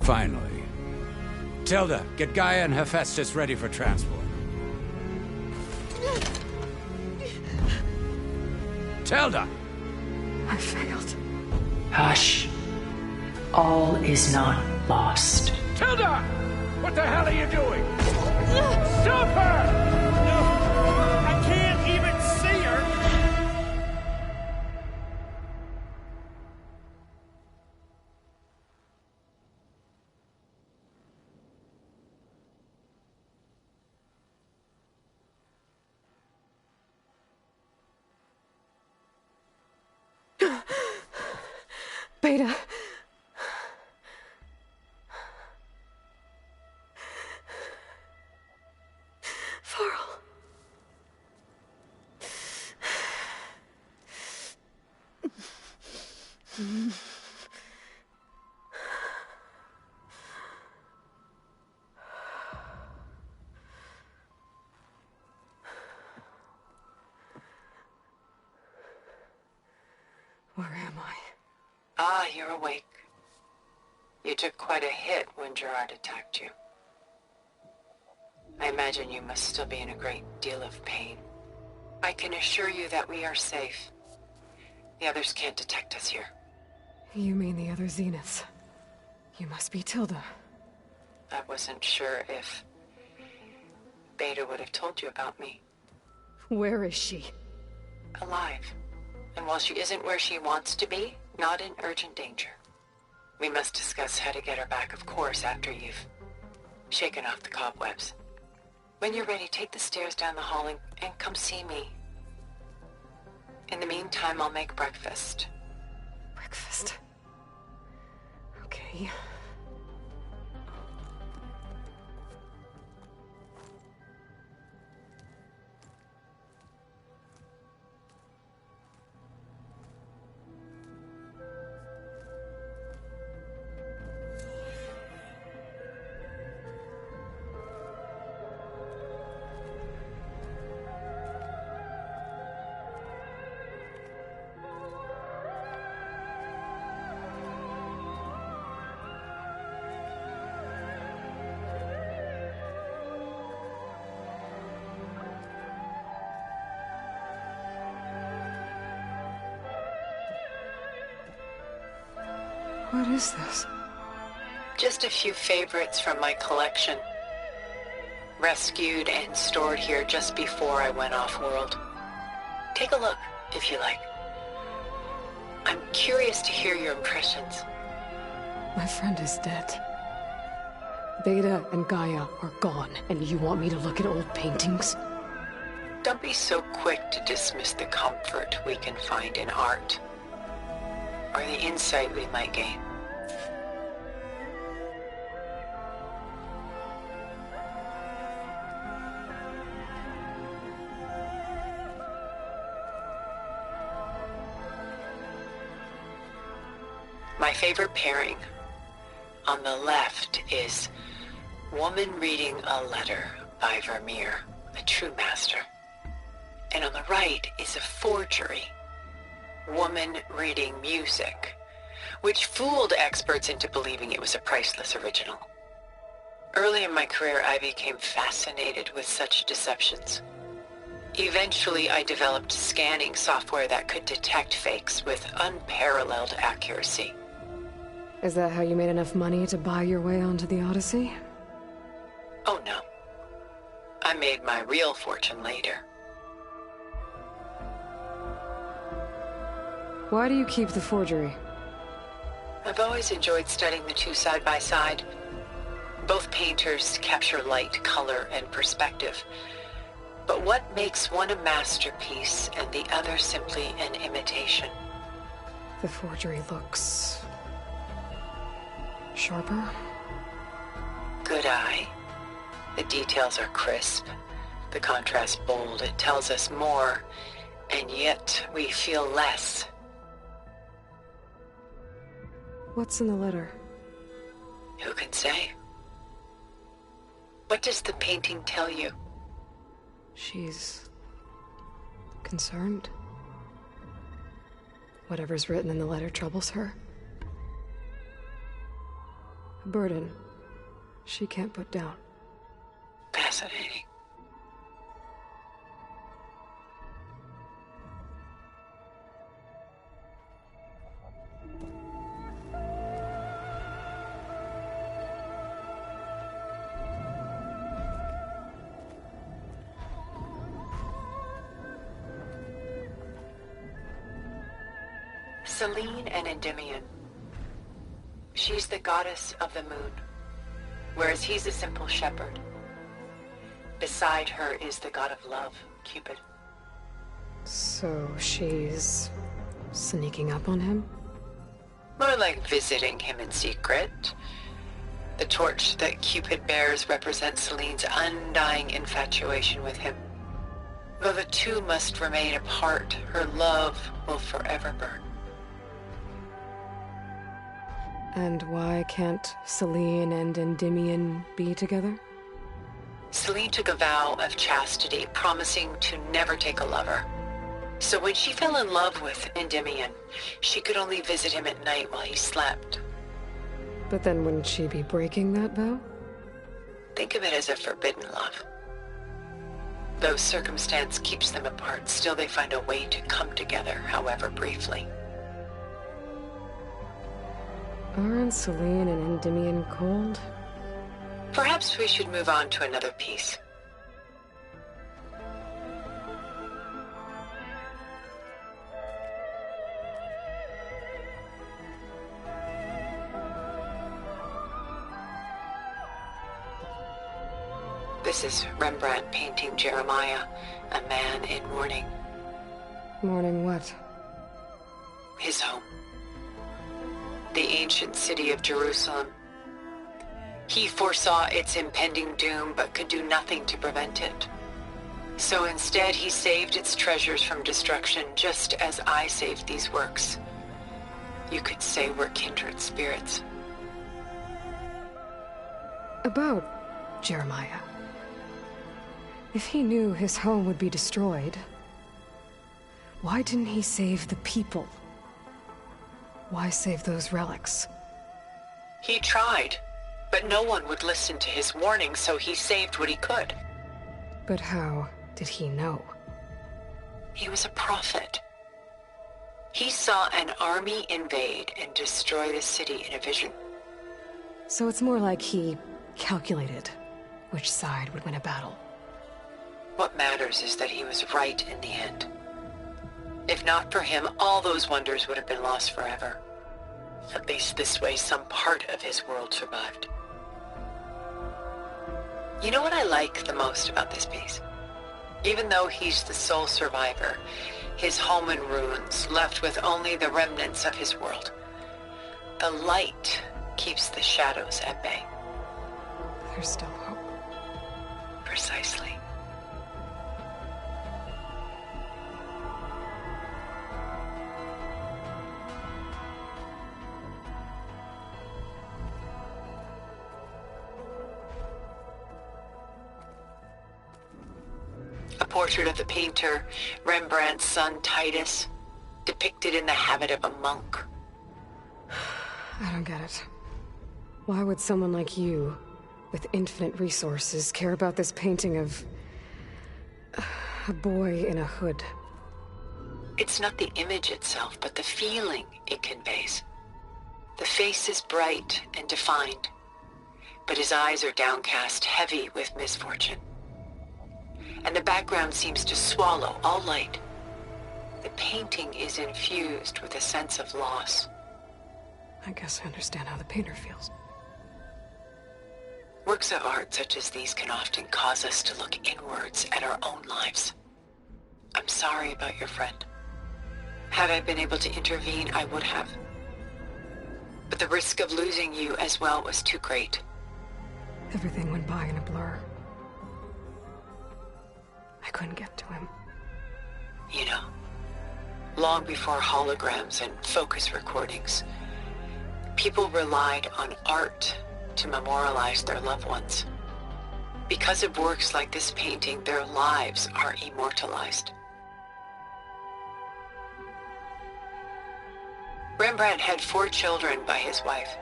Finally. Tilda, get Gaia and Hephaestus ready for transport. Tilda! I failed. Hush. All is not lost. Tilda! What the hell are you doing? Stop her! I can't even see her! Beta. Farrell. Where am I? Ah, you're awake. You took quite a hit when Gerard attacked you. I imagine you must still be in a great deal of pain. I can assure you that we are safe. The others can't detect us here. You mean the other Zeniths? You must be Tilda. I wasn't sure if Beta would have told you about me. Where is she? Alive. And while she isn't where she wants to be, not in urgent danger. We must discuss how to get her back, of course, after you've shaken off the cobwebs. When you're ready, take the stairs down the hall and come see me. In the meantime, I'll make breakfast. Breakfast? Okay. What is this? Just a few favorites from my collection. Rescued and stored here just before I went off-world. Take a look, if you like. I'm curious to hear your impressions. My friend is dead. Beta and Gaia are gone, and you want me to look at old paintings? Don't be so quick to dismiss the comfort we can find in art, or the insight we might gain. My favorite pairing on the left is Woman Reading a Letter by Vermeer, a true master. And on the right is a forgery, Woman Reading Music, which fooled experts into believing it was a priceless original. Early in my career, I became fascinated with such deceptions. Eventually, I developed scanning software that could detect fakes with unparalleled accuracy. Is that how you made enough money to buy your way onto the Odyssey? Oh no. I made my real fortune later. Why do you keep the forgery? I've always enjoyed studying the two side by side. Both painters capture light, color, and perspective. But what makes one a masterpiece and the other simply an imitation? The forgery looks... sharper? Good eye. The details are crisp. The contrast bold. It tells us more, and yet we feel less. What's in the letter? Who can say? What does the painting tell you? She's... concerned? Whatever's written in the letter troubles her. A burden she can't put down. Fascinating. Selene and Endymion. She's the goddess of the moon, whereas he's a simple shepherd. Beside her is the god of love, Cupid. So she's... sneaking up on him? More like visiting him in secret. The torch that Cupid bears represents Selene's undying infatuation with him. Though the two must remain apart, her love will forever burn. And why can't Selene and Endymion be together? Selene took a vow of chastity, promising to never take a lover. So when she fell in love with Endymion, she could only visit him at night while he slept. But then wouldn't she be breaking that vow? Think of it as a forbidden love. Though circumstance keeps them apart, still they find a way to come together, however briefly. Aren't Selene and Endymion cold? Perhaps we should move on to another piece. This is Rembrandt painting Jeremiah, a man in mourning. Mourning what? His home. The ancient city of Jerusalem. He foresaw its impending doom, but could do nothing to prevent it. So instead, he saved its treasures from destruction, just as I saved these works. You could say we're kindred spirits. About Jeremiah. If he knew his home would be destroyed, why didn't he save the people? Why save those relics? He tried, but no one would listen to his warning, so he saved what he could. But how did he know? He was a prophet. He saw an army invade and destroy the city in a vision. So it's more like he calculated which side would win a battle. What matters is that he was right in the end. If not for him, all those wonders would have been lost forever. At least this way, some part of his world survived. You know what I like the most about this piece? Even though he's the sole survivor, his home in ruins, left with only the remnants of his world. The light keeps the shadows at bay. There's still hope. Precisely. A portrait of the painter, Rembrandt's son Titus, depicted in the habit of a monk. I don't get it. Why would someone like you, with infinite resources, care about this painting of... A boy in a hood. It's not the image itself, but the feeling it conveys. The face is bright and defined, but his eyes are downcast, heavy with misfortune. And the background seems to swallow all light. The painting is infused with a sense of loss. I guess I understand how the painter feels. Works of art such as these can often cause us to look inwards at our own lives. I'm sorry about your friend. Had I been able to intervene, I would have. But the risk of losing you as well was too great. Everything went by in a blur. I couldn't get to him. You know, long before holograms and focus recordings, people relied on art to memorialize their loved ones. Because of works like this painting, their lives are immortalized. Rembrandt had 4 children by his wife.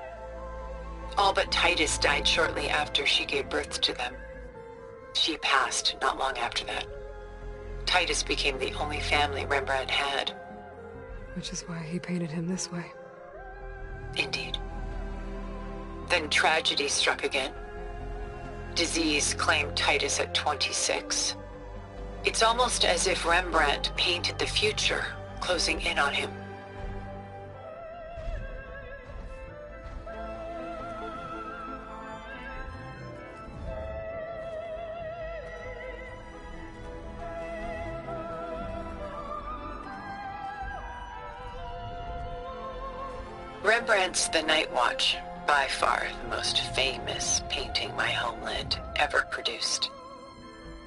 All but Titus died shortly after she gave birth to them. She passed not long after that. Titus became the only family Rembrandt had. Which is why he painted him this way. Indeed. Then tragedy struck again. Disease claimed Titus at 26. It's almost as if Rembrandt painted the future, closing in on him. Rembrandt's The Night Watch, by far the most famous painting my homeland ever produced.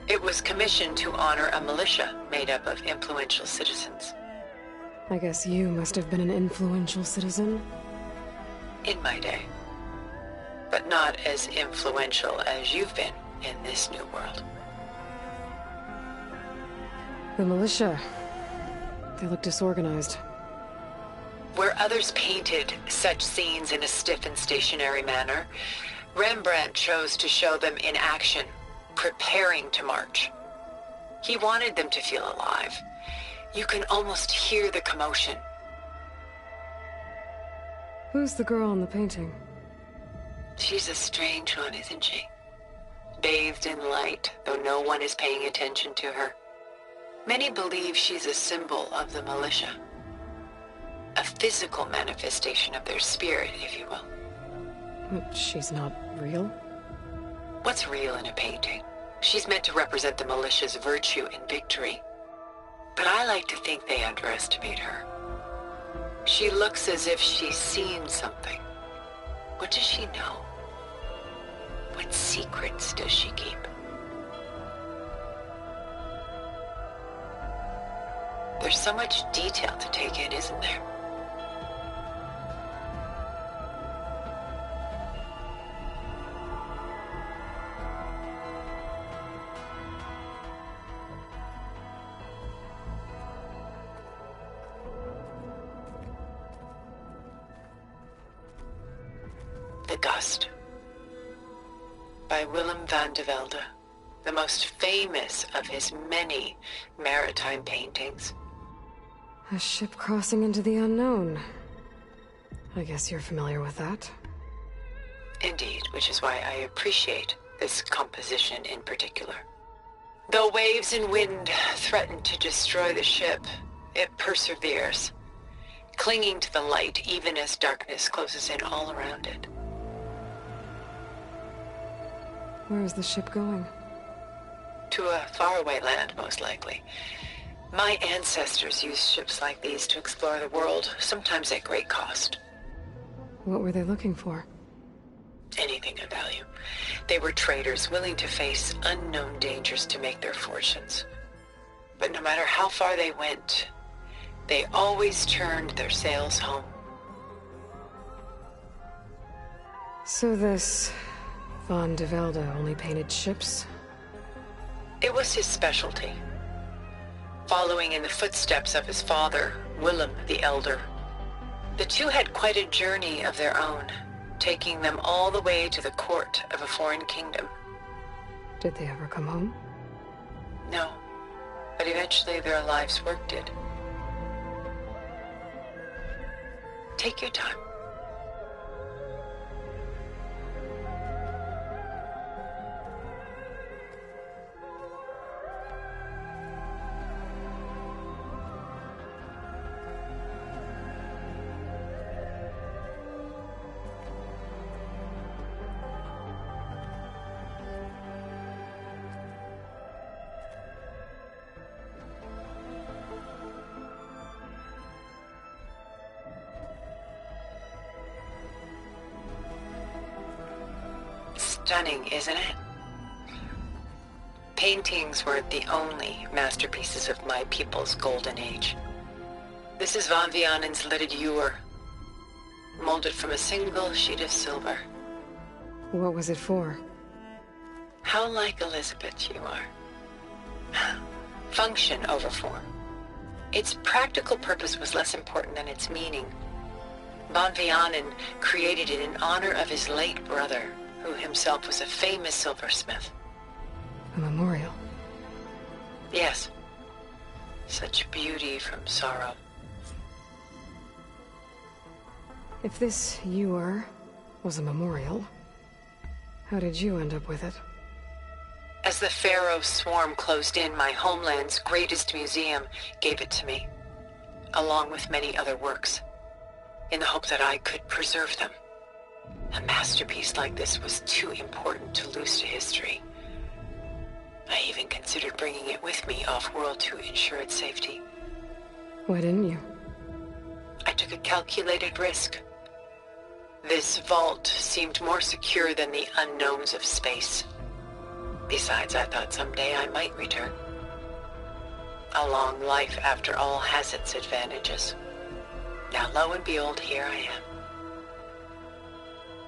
It was commissioned to honor a militia made up of influential citizens. I guess you must have been an influential citizen. In my day. But not as influential as you've been in this new world. The militia. They look disorganized. Where others painted such scenes in a stiff and stationary manner, Rembrandt chose to show them in action, preparing to march. He wanted them to feel alive. You can almost hear the commotion. Who's the girl in the painting? She's a strange one, isn't she? Bathed in light, though no one is paying attention to her. Many believe she's a symbol of the militia. A physical manifestation of their spirit, if you will. But she's not real? What's real in a painting? She's meant to represent the militia's virtue and victory. But I like to think they underestimate her. She looks as if she's seen something. What does she know? What secrets does she keep? There's so much detail to take in, isn't there? The Gust, by Willem van de Velde, the most famous of his many maritime paintings. A ship crossing into the unknown. I guess you're familiar with that. Indeed, which is why I appreciate this composition in particular. Though waves and wind threaten to destroy the ship, it perseveres, clinging to the light even as darkness closes in all around it. Where is the ship going? To a faraway land, most likely. My ancestors used ships like these to explore the world, sometimes at great cost. What were they looking for? Anything of value. They were traders willing to face unknown dangers to make their fortunes. But no matter how far they went, they always turned their sails home. So this Van de Velde only painted ships? It was his specialty. Following in the footsteps of his father, Willem the Elder. The two had quite a journey of their own, taking them all the way to the court of a foreign kingdom. Did they ever come home? No. But eventually their lives worked it. Take your time. Stunning, isn't it? Paintings weren't the only masterpieces of my people's golden age. This is Von Vianen's lidded ewer, molded from a single sheet of silver. What was it for? How like Elizabeth you are. Function over form. Its practical purpose was less important than its meaning. Von Vianen created it in honor of his late brother, who himself was a famous silversmith. A memorial? Yes. Such beauty from sorrow. If this ewer was a memorial, how did you end up with it? As the Pharaoh swarm closed in, my homeland's greatest museum gave it to me, along with many other works, in the hope that I could preserve them. A masterpiece like this was too important to lose to history. I even considered bringing it with me off-world to ensure its safety. Why didn't you? I took a calculated risk. This vault seemed more secure than the unknowns of space. Besides, I thought someday I might return. A long life, after all, has its advantages. Now, lo and behold, here I am.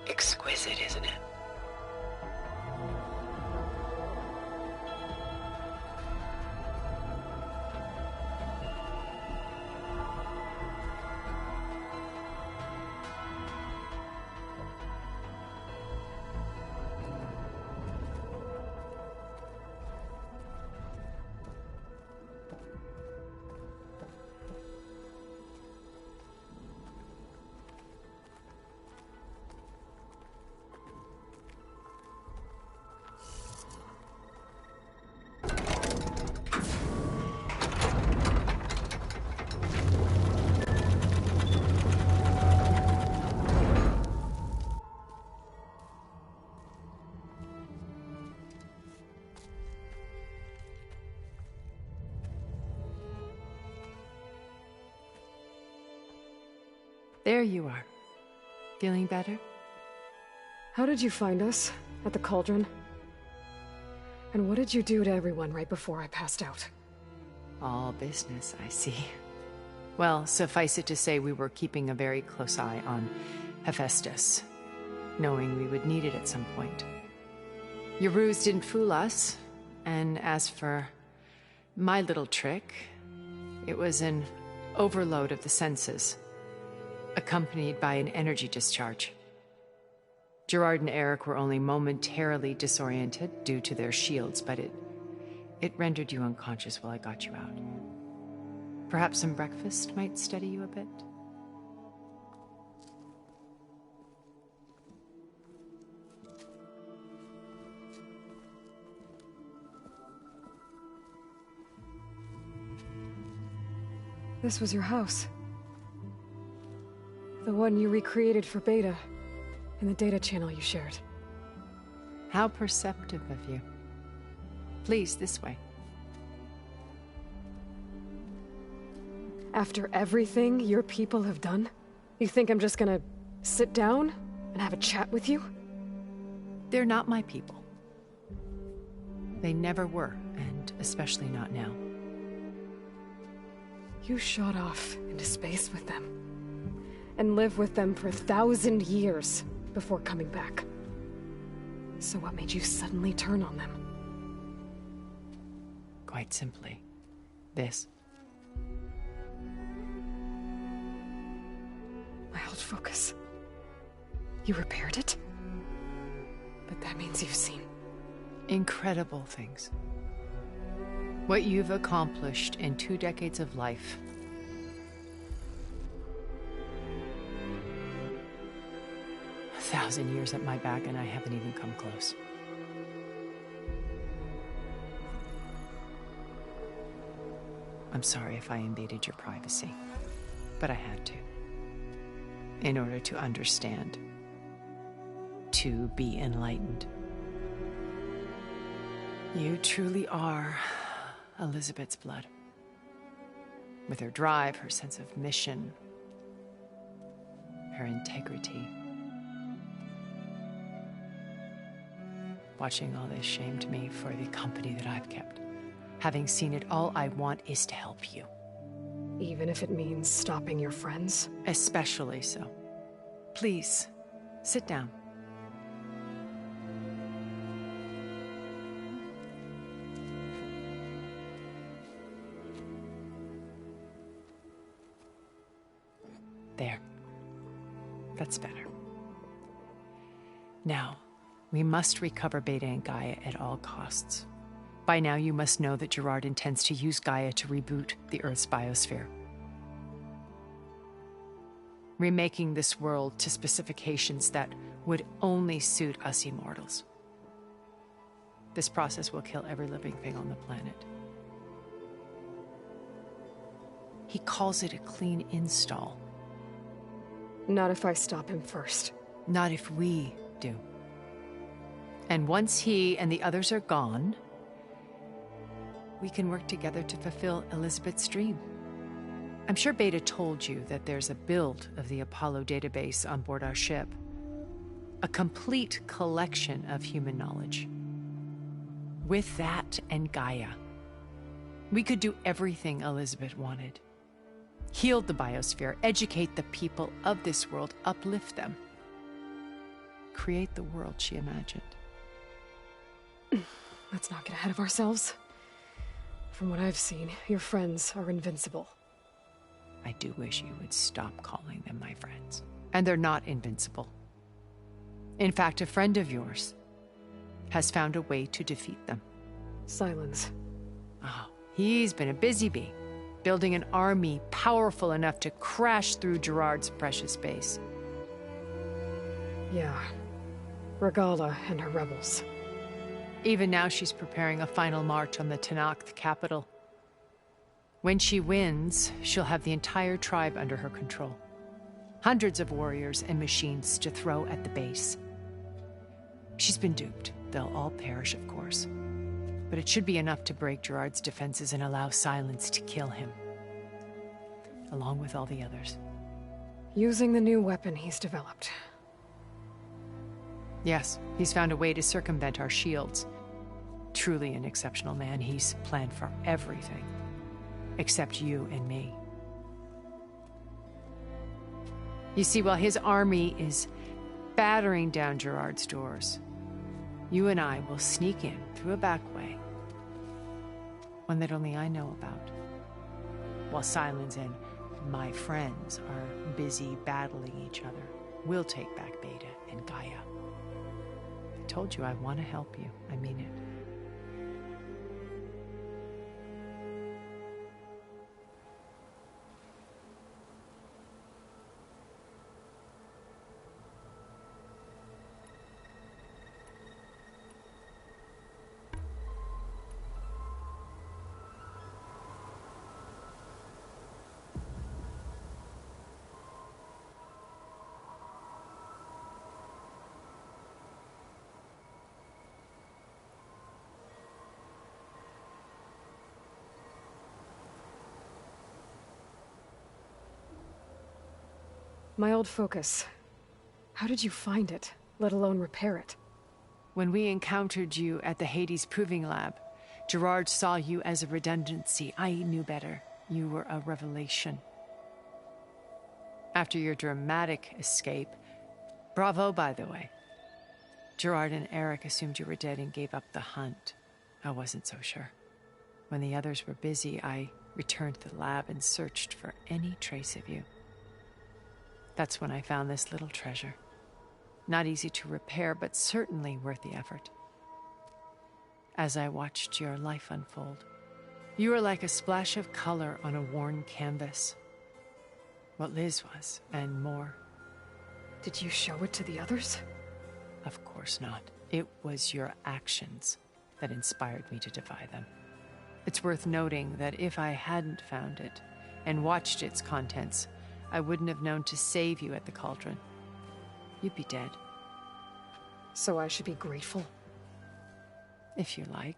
Exquisite, isn't it? There you are. Feeling better? How did you find us? At the cauldron? And what did you do to everyone right before I passed out? All business, I see. Well, suffice it to say we were keeping a very close eye on Hephaestus, knowing we would need it at some point. Your ruse didn't fool us, and as for my little trick, it was an overload of the senses, accompanied by an energy discharge. Gerard and Eric were only momentarily disoriented due to their shields, but it rendered you unconscious while I got you out. Perhaps some breakfast might steady you a bit? This was your house. The one you recreated for Beta, in the data channel you shared. How perceptive of you. Please, this way. After everything your people have done, you think I'm just gonna sit down and have a chat with you? They're not my people. They never were, and especially not now. You shot off into space with them, and lived with them for 1,000 years before coming back. So what made you suddenly turn on them? Quite simply, this. My old focus. You repaired it? But that means you've seen... incredible things. What you've accomplished in 2 decades of life. A 1,000 years at my back and I haven't even come close. I'm sorry if I invaded your privacy, but I had to. In order to understand. To be enlightened. You truly are Elizabeth's blood. With her drive, her sense of mission, her integrity. Watching all this shamed me for the company that I've kept. Having seen it, all I want is to help you. Even if it means stopping your friends? Especially so. Please, sit down. There. That's better. Now, we must recover Beta and Gaia at all costs. By now, you must know that Gerard intends to use Gaia to reboot the Earth's biosphere. Remaking this world to specifications that would only suit us immortals. This process will kill every living thing on the planet. He calls it a clean install. Not if I stop him first. Not if we do. And once he and the others are gone, we can work together to fulfill Elizabeth's dream. I'm sure Beta told you that there's a build of the Apollo database on board our ship. A complete collection of human knowledge. With that and Gaia, we could do everything Elizabeth wanted. Heal the biosphere, educate the people of this world, uplift them. Create the world she imagined. Let's not get ahead of ourselves. From what I've seen, your friends are invincible. I do wish you would stop calling them my friends. And they're not invincible. In fact, a friend of yours has found a way to defeat them. Silence. Oh, he's been a busy bee, building an army powerful enough to crash through Gerard's precious base. Yeah. Regala and her rebels. Even now she's preparing a final march on the Tenakth capital. When she wins, she'll have the entire tribe under her control. Hundreds of warriors and machines to throw at the base. She's been duped. They'll all perish, of course. But it should be enough to break Gerard's defenses and allow Silence to kill him. Along with all the others. Using the new weapon he's developed. Yes, he's found a way to circumvent our shields. Truly an exceptional man. He's planned for everything. Except you and me. You see, while his army is battering down Gerard's doors, you and I will sneak in through a back way. One that only I know about. While Silence and my friends are busy battling each other, we'll take back Beta and Gaia. I told you I want to help you. I mean it. My old focus. How did you find it, let alone repair it? When we encountered you at the Hades Proving Lab, Gerard saw you as a redundancy. I knew better. You were a revelation. After your dramatic escape, bravo, by the way. Gerard and Eric assumed you were dead and gave up the hunt. I wasn't so sure. When the others were busy, I returned to the lab and searched for any trace of you. That's when I found this little treasure. Not easy to repair, but certainly worth the effort. As I watched your life unfold, You were like a splash of color on a worn canvas. What Liz was, and more. Did you show it to the others? Of course not. It was your actions that inspired me to defy them. It's worth noting that if I hadn't found it and watched its contents, I wouldn't have known to save you at the cauldron. You'd be dead. So I should be grateful? If you like.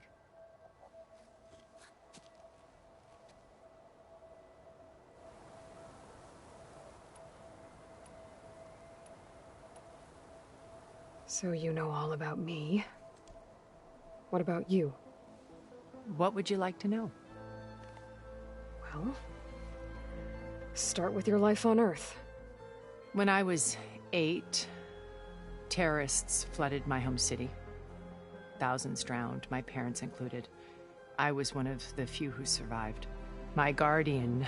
So you know all about me. What about you? What would you like to know? Well, start with your life on Earth. When I was 8, terrorists flooded my home city. Thousands drowned, my parents included. I was one of the few who survived. My guardian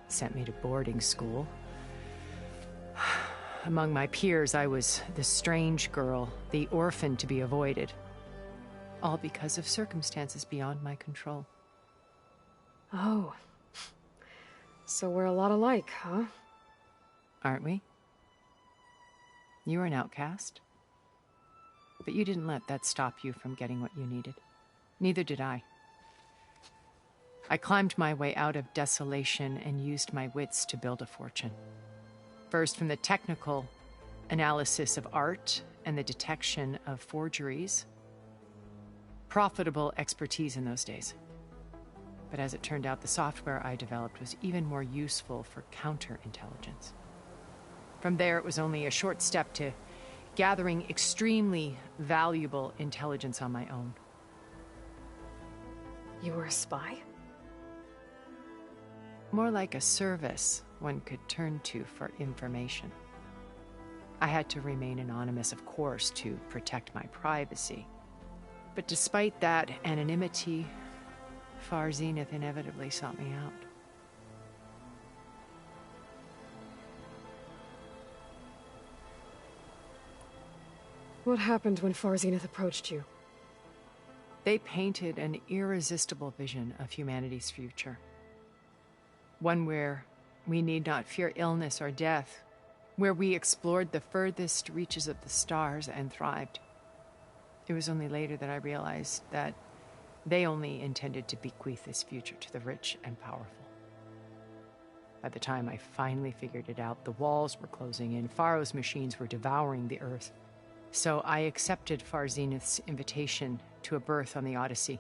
sent me to boarding school. Among my peers, I was the strange girl, the orphan to be avoided. All because of circumstances beyond my control. Oh. So we're a lot alike, huh? Aren't we? You were an outcast. But you didn't let that stop you from getting what you needed. Neither did I. I climbed my way out of desolation and used my wits to build a fortune. First, from the technical analysis of art and the detection of forgeries. Profitable expertise in those days. But as it turned out, the software I developed was even more useful for counterintelligence. From there, it was only a short step to gathering extremely valuable intelligence on my own. You were a spy? More like a service one could turn to for information. I had to remain anonymous, of course, to protect my privacy. But despite that anonymity, Far Zenith inevitably sought me out. What happened when Far Zenith approached you? They painted an irresistible vision of humanity's future. One where we need not fear illness or death, where we explored the furthest reaches of the stars and thrived. It was only later that I realized that they only intended to bequeath this future to the rich and powerful. By the time I finally figured it out, the walls were closing in, Pharaoh's machines were devouring the earth. So I accepted Far Zenith's invitation to a berth on the Odyssey.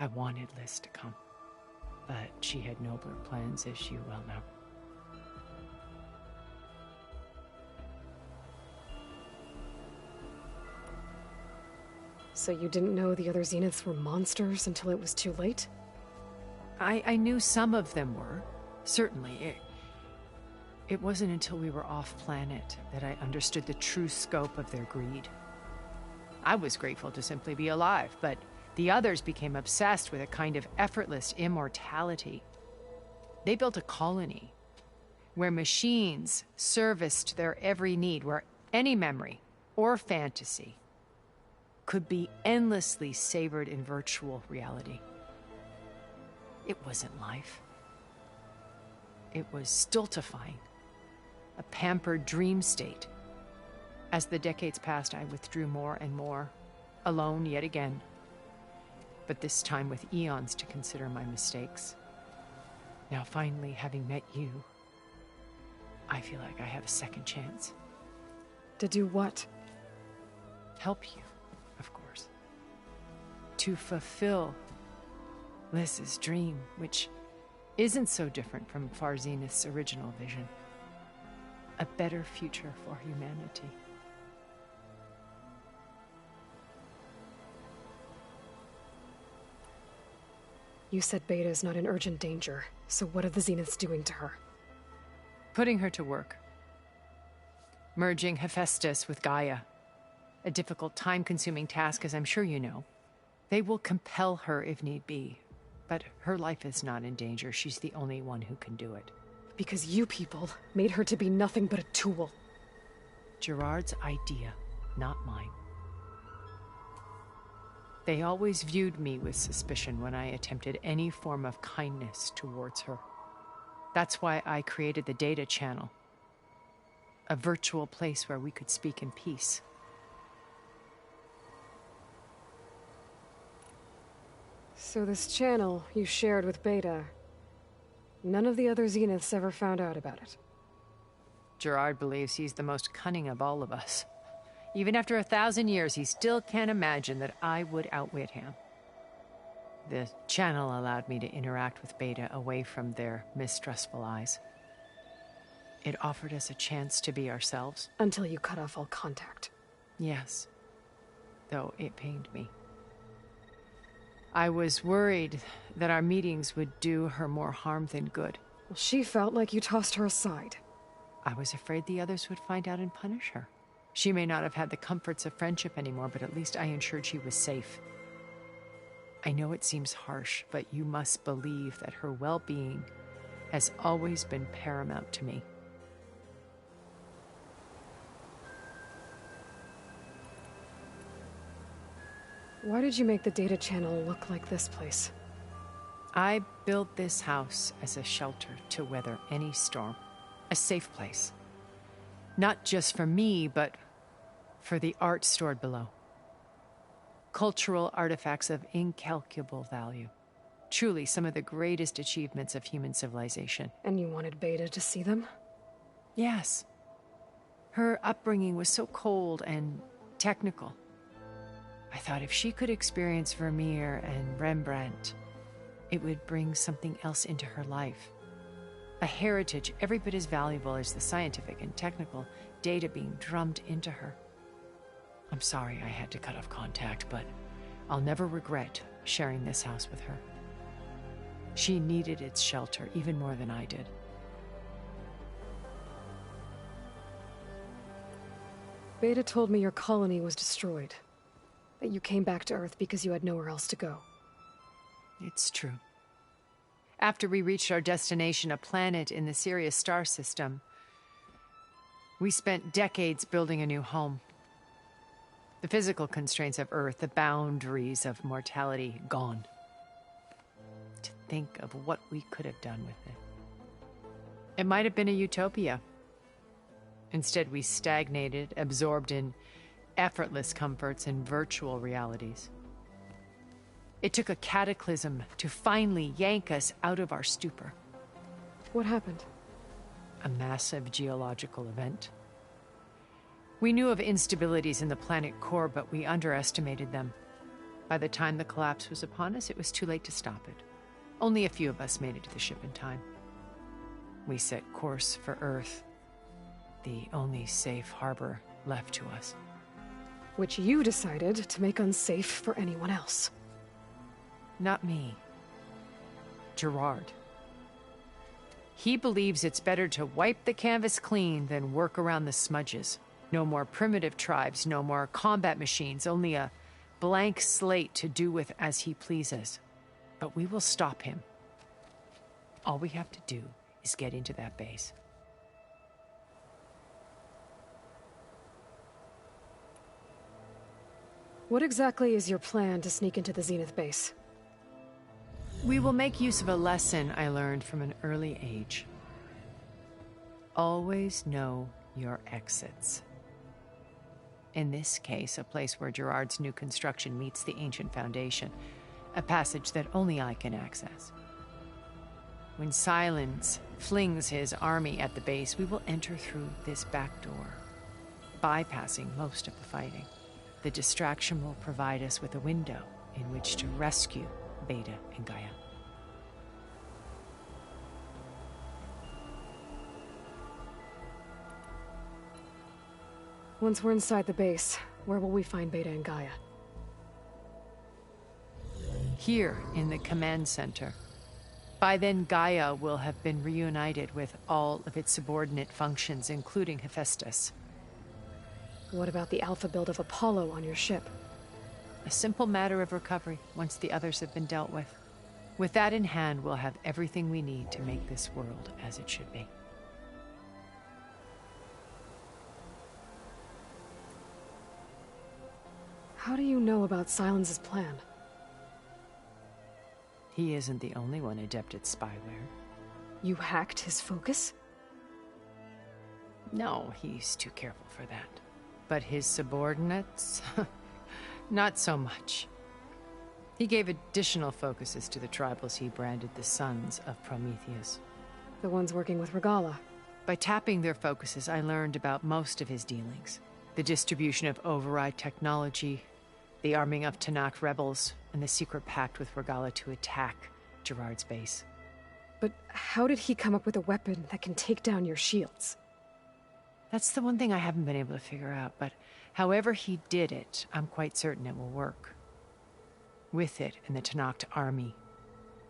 I wanted Liz to come, but she had nobler plans, as you well know. So you didn't know the other Zeniths were monsters until it was too late? I knew some of them were, certainly. It wasn't until we were off-planet that I understood the true scope of their greed. I was grateful to simply be alive, but the others became obsessed with a kind of effortless immortality. They built a colony where machines serviced their every need, where any memory or fantasy could be endlessly savored in virtual reality. It wasn't life. It was stultifying, a pampered dream state. As the decades passed, I withdrew more and more, alone yet again, but this time with eons to consider my mistakes. Now finally, having met you, I feel like I have a second chance. To do what? Help you, of course. To fulfill Liz's dream, which isn't so different from Far Zenith's original vision. A better future for humanity. You said Beta is not in urgent danger, so what are the Zeniths doing to her? Putting her to work. Merging Hephaestus with Gaia. A difficult, time-consuming task, as I'm sure you know. They will compel her if need be. But her life is not in danger. She's the only one who can do it. Because you people made her to be nothing but a tool. Gerard's idea, not mine. They always viewed me with suspicion when I attempted any form of kindness towards her. That's why I created the data channel. A virtual place where we could speak in peace. So this channel you shared with Beta, none of the other Zeniths ever found out about it? Gerard believes he's the most cunning of all of us. Even after 1,000 years, he still can't imagine that I would outwit him. The channel allowed me to interact with Beta away from their mistrustful eyes. It offered us a chance to be ourselves. Until you cut off all contact. Yes. Though it pained me. I was worried that our meetings would do her more harm than good. Well, she felt like you tossed her aside. I was afraid the others would find out and punish her. She may not have had the comforts of friendship anymore, but at least I ensured she was safe. I know it seems harsh, but you must believe that her well-being has always been paramount to me. Why did you make the data channel look like this place? I built this house as a shelter to weather any storm. A safe place. Not just for me, but for the art stored below. Cultural artifacts of incalculable value. Truly some of the greatest achievements of human civilization. And you wanted Beta to see them? Yes. Her upbringing was so cold and technical. I thought if she could experience Vermeer and Rembrandt, it would bring something else into her life. A heritage every bit as valuable as the scientific and technical data being drummed into her. I'm sorry I had to cut off contact, but I'll never regret sharing this house with her. She needed its shelter even more than I did. Beta told me your colony was destroyed. That you came back to Earth because you had nowhere else to go. It's true. After we reached our destination, a planet in the Sirius star system, we spent decades building a new home. The physical constraints of Earth, the boundaries of mortality, gone. To think of what we could have done with it. It might have been a utopia. Instead, we stagnated, absorbed in effortless comforts and virtual realities. It took a cataclysm to finally yank us out of our stupor. What happened? A massive geological event. We knew of instabilities in the planet core, but we underestimated them. By the time the collapse was upon us, it was too late to stop it. Only a few of us made it to the ship in time. We set course for Earth, the only safe harbor left to us. Which you decided to make unsafe for anyone else. Not me. Gerard. He believes it's better to wipe the canvas clean than work around the smudges. No more primitive tribes, no more combat machines, only a blank slate to do with as he pleases. But we will stop him. All we have to do is get into that base. What exactly is your plan to sneak into the Zenith base? We will make use of a lesson I learned from an early age. Always know your exits. In this case, a place where Gerard's new construction meets the ancient foundation, a passage that only I can access. When Silence flings his army at the base, we will enter through this back door, bypassing most of the fighting. The distraction will provide us with a window in which to rescue Beta and Gaia. Once we're inside the base, where will we find Beta and Gaia? Here in the command center. By then, Gaia will have been reunited with all of its subordinate functions, including Hephaestus. What about the alpha build of Apollo on your ship? A simple matter of recovery once the others have been dealt with. With that in hand, we'll have everything we need to make this world as it should be. How do you know about Silence's plan? He isn't the only one adept at spyware. You hacked his focus? No, he's too careful for that. But his subordinates? Not so much. He gave additional focuses to the tribals he branded the Sons of Prometheus. The ones working with Regala. By tapping their focuses, I learned about most of his dealings. The distribution of override technology, the arming of Tanakh rebels, and the secret pact with Regala to attack Gerard's base. But how did he come up with a weapon that can take down your shields? That's the one thing I haven't been able to figure out, but however he did it, I'm quite certain it will work. With it and the Tanakh army,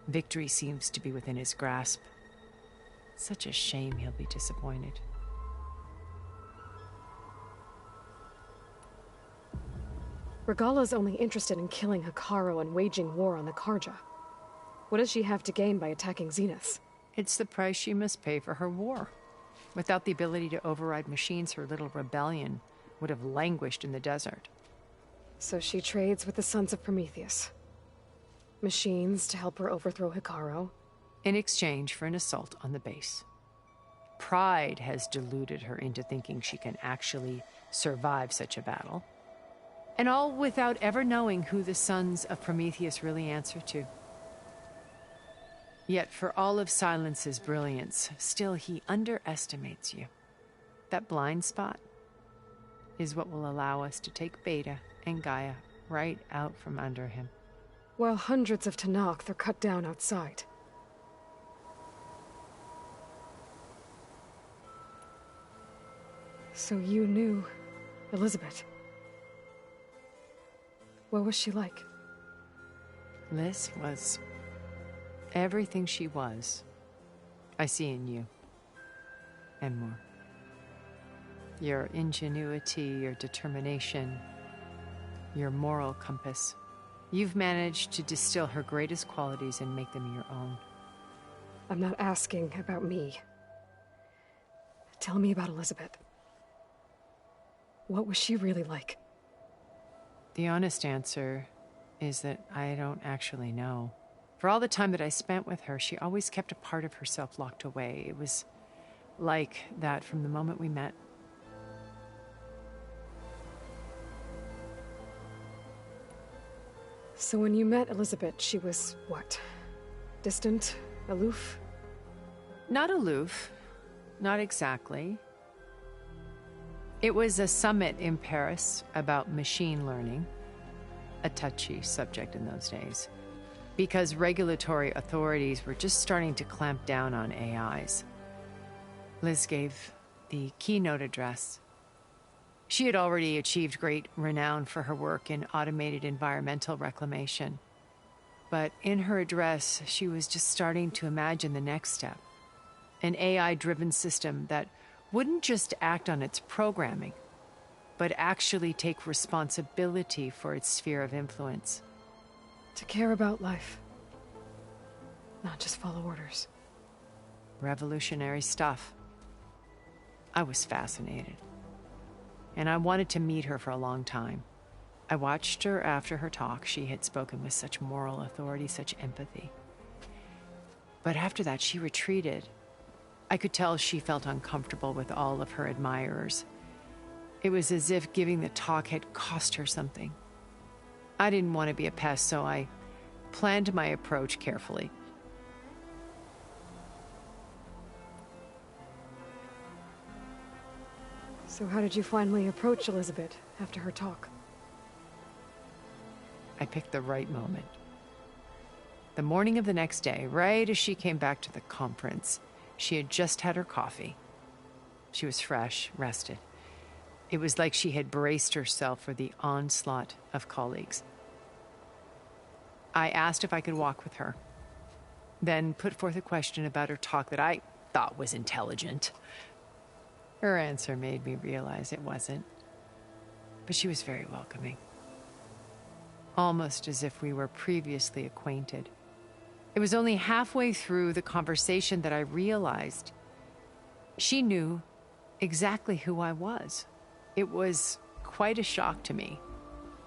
victory seems to be within his grasp. Such a shame he'll be disappointed. Regala's only interested in killing Hekarro and waging war on the Karja. What does she have to gain by attacking Zenith? It's the price she must pay for her war. Without the ability to override machines, her little rebellion would have languished in the desert. So she trades with the Sons of Prometheus. Machines to help her overthrow Hekarro. In exchange for an assault on the base. Pride has deluded her into thinking she can actually survive such a battle. And all without ever knowing who the Sons of Prometheus really answer to. Yet for all of Silence's brilliance, still he underestimates you. That blind spot is what will allow us to take Beta and Gaia right out from under him. While hundreds of Tanakh are cut down outside. So you knew Elizabeth. What was she like? Liz was everything she was. I see in you. And more. Your ingenuity, your determination, your moral compass. You've managed to distill her greatest qualities and make them your own. I'm not asking about me. Tell me about Elizabeth. What was she really like? The honest answer is that I don't actually know. For all the time that I spent with her, she always kept a part of herself locked away. It was like that from the moment we met. So when you met Elizabeth, she was what? Distant? Aloof? Not aloof. Not exactly. It was a summit in Paris about machine learning, a touchy subject in those days, because regulatory authorities were just starting to clamp down on AIs. Liz gave the keynote address. She had already achieved great renown for her work in automated environmental reclamation. But in her address, she was just starting to imagine the next step. An AI-driven system that wouldn't just act on its programming, but actually take responsibility for its sphere of influence. To care about life. Not just follow orders. Revolutionary stuff. I was fascinated. And I wanted to meet her for a long time. I watched her after her talk. She had spoken with such moral authority, such empathy. But after that, she retreated. I could tell she felt uncomfortable with all of her admirers. It was as if giving the talk had cost her something. I didn't want to be a pest, so I planned my approach carefully. So how did you finally approach Elizabeth after her talk? I picked the right moment. The morning of the next day, right as she came back to the conference, she had just had her coffee. She was fresh, rested. It was like she had braced herself for the onslaught of colleagues. I asked if I could walk with her, then put forth a question about her talk that I thought was intelligent. Her answer made me realize it wasn't, but she was very welcoming. Almost as if we were previously acquainted. It was only halfway through the conversation that I realized she knew exactly who I was. It was quite a shock to me,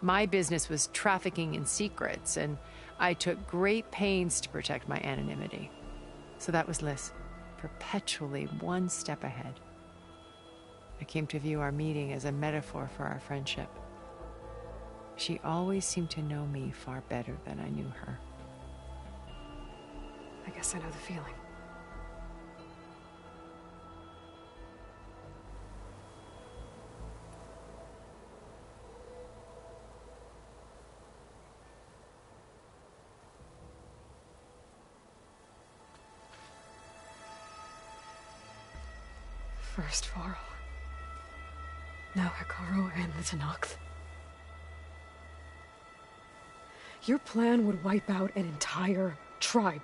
My business was trafficking in secrets, and I took great pains to protect my anonymity. So that was Liz, perpetually one step ahead. I came to view our meeting as a metaphor for our friendship. She always seemed to know me far better than I knew her. I guess I know the feeling. First Varl. Now Hikaru and the Tenakth. Your plan would wipe out an entire tribe.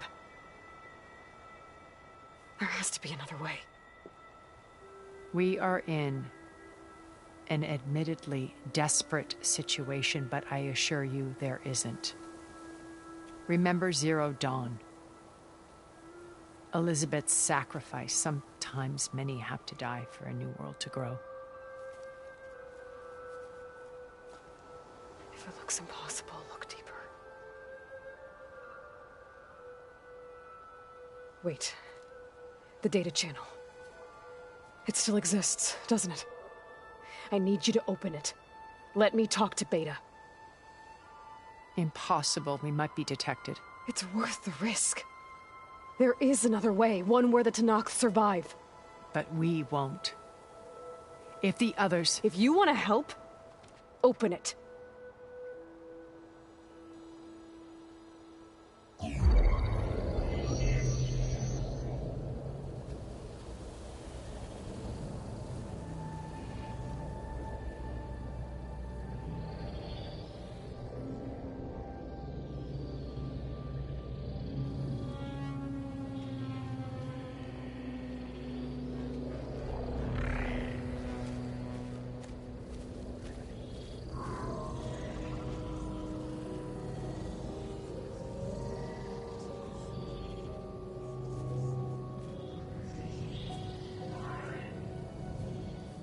There has to be another way. We are in an admittedly desperate situation, but I assure you there isn't. Remember Zero Dawn. Elizabeth's sacrifice. Sometimes many have to die for a new world to grow. If it looks impossible, look deeper. Wait. The data channel. It still exists, doesn't it? I need you to open it. Let me talk to Beta. Impossible. We might be detected. It's worth the risk. There is another way, one where the Tenakth survive. But we won't. If the others... If you want to help, open it.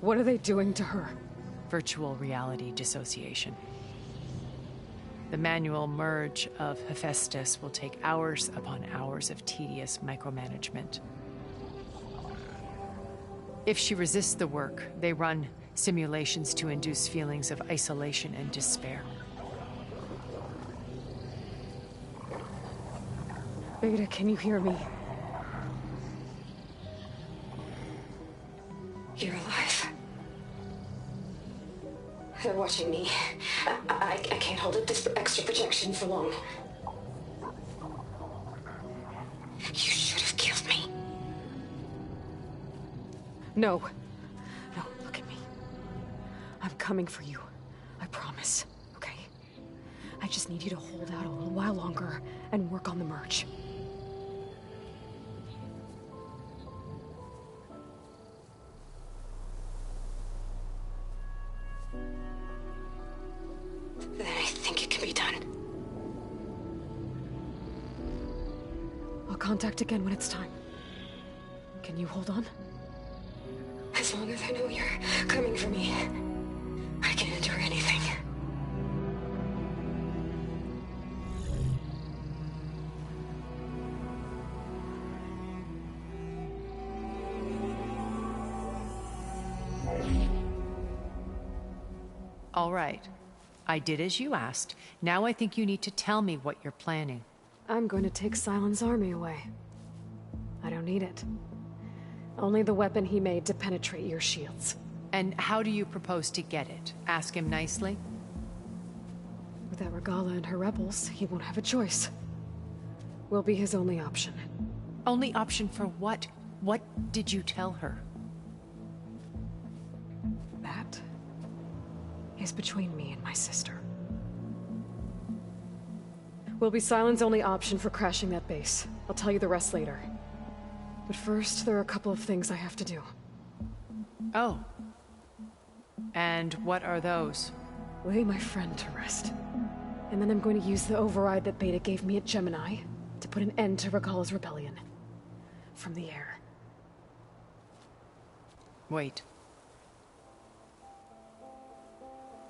What are they doing to her? Virtual reality dissociation. The manual merge of Hephaestus will take hours upon hours of tedious micromanagement. If she resists the work, they run simulations to induce feelings of isolation and despair. Beta, can you hear me? You're alive. They're watching me. I can't hold up this extra projection for long. You should have killed me. No. No, look at me. I'm coming for you. I promise, okay? I just need you to hold out a little while longer and work on the merge. Then I think it can be done. I'll contact again when it's time. Can you hold on? As long as I know you're coming for me, I can endure anything. All right. I did as you asked. Now I think you need to tell me what you're planning. I'm going to take Silent's army away. I don't need it. Only the weapon he made to penetrate your shields. And how do you propose to get it? Ask him nicely? Without Regala and her rebels, he won't have a choice. We'll be his only option. Only option for what? What did you tell her? That is between me and my sister. Will be Silent's only option for crashing that base. I'll tell you the rest later. But first, there are a couple of things I have to do. Oh. And what are those? Lay my friend to rest. And then I'm going to use the override that Beta gave me at Gemini to put an end to Regala's rebellion. From the air. Wait.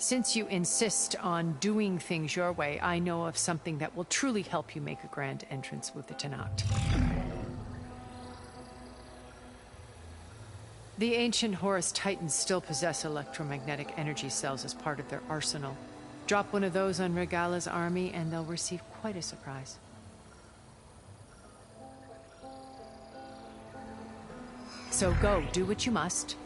Since you insist on doing things your way, I know of something that will truly help you make a grand entrance with the Tenat. The ancient Horus Titans still possess electromagnetic energy cells as part of their arsenal. Drop one of those on Regala's army and they'll receive quite a surprise. So go, do what you must.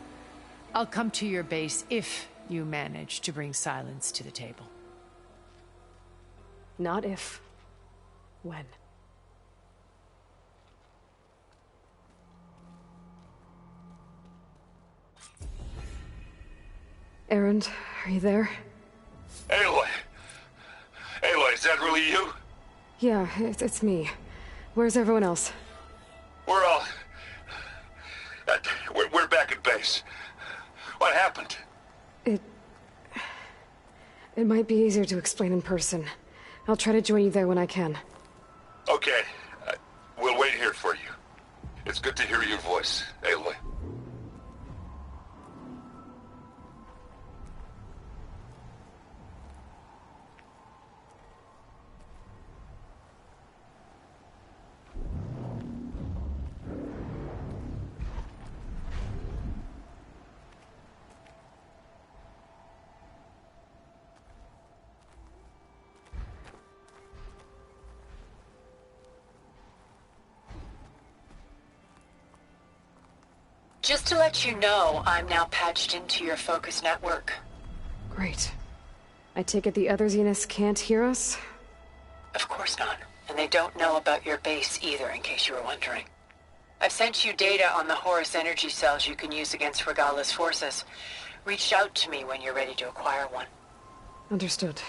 I'll come to your base if you manage to bring silence to the table. Not if. When. Erend, are you there? Aloy! Aloy, is that really you? Yeah, it's me. Where's everyone else? We're all... We're back at base. What happened? It might be easier to explain in person. I'll try to join you there when I can. Okay. We'll wait here for you. It's good to hear your voice, Aloy. Just to let you know, I'm now patched into your focus network. Great. I take it the other Zeniths can't hear us? Of course not. And they don't know about your base either, in case you were wondering. I've sent you data on the Horus energy cells you can use against Regala's forces. Reach out to me when you're ready to acquire one. Understood.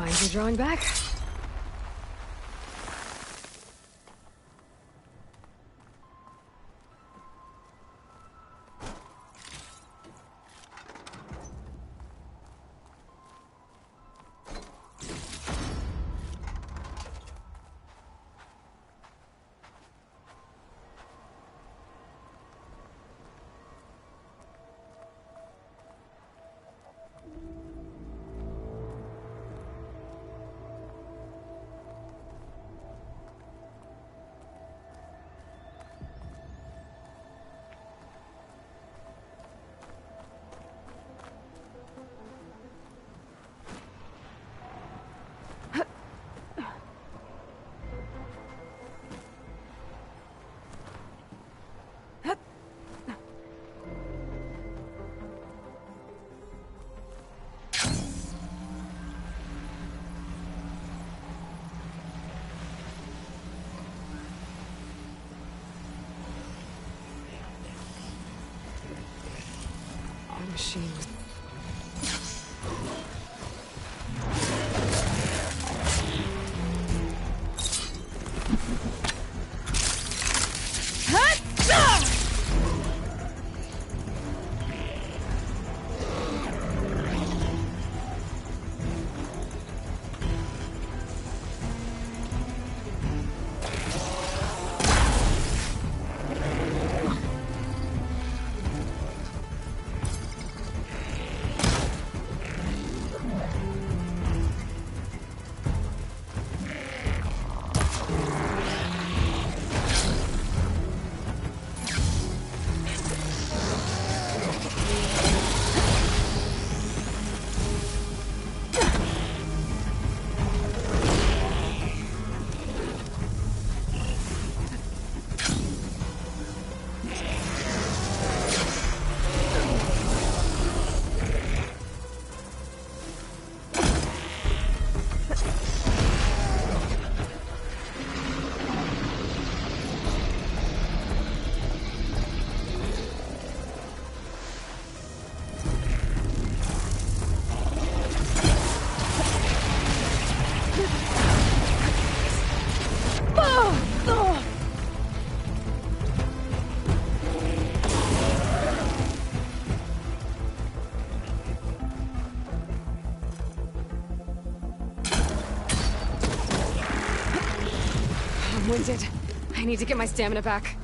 Find your drawing back. Machine. Winded. I need to get my stamina back.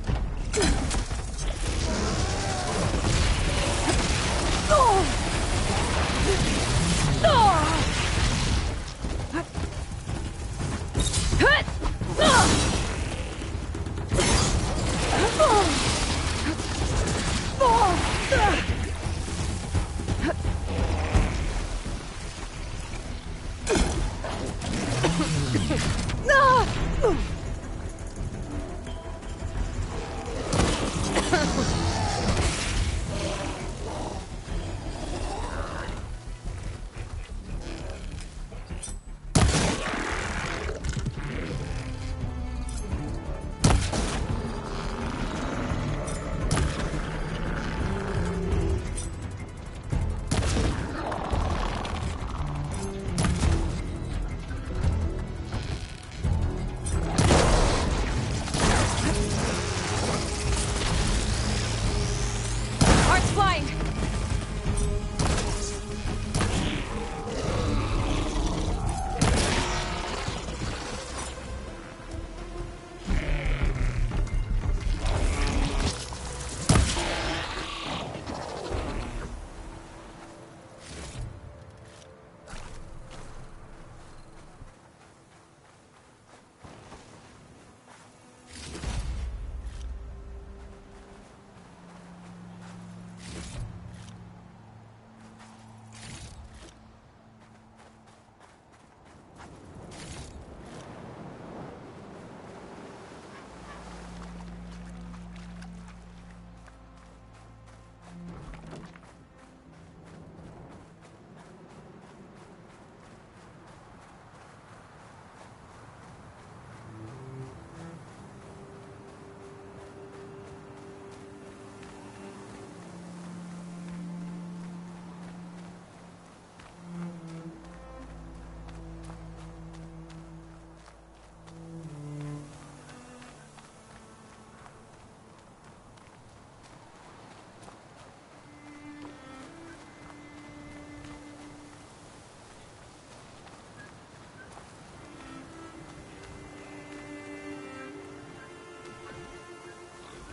blind!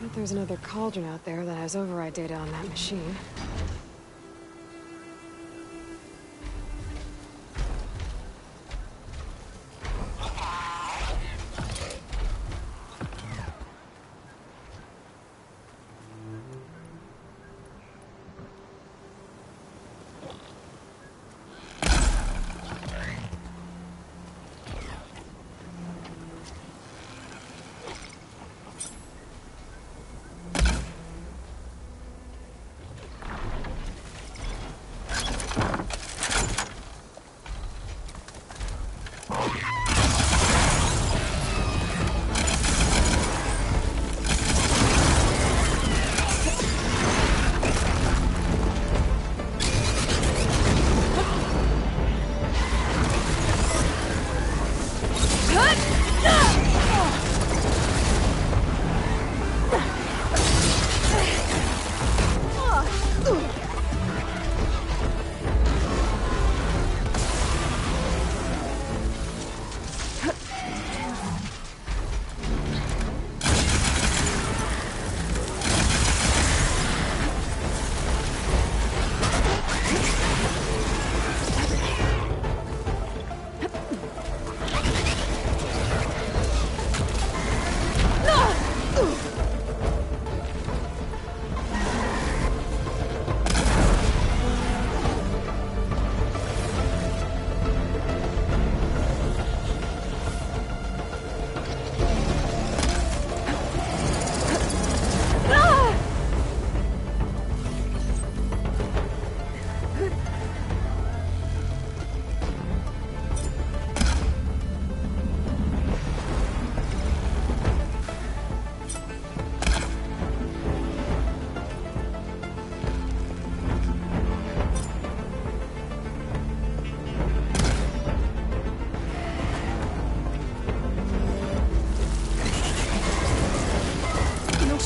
But there's another cauldron out there that has override data on that machine.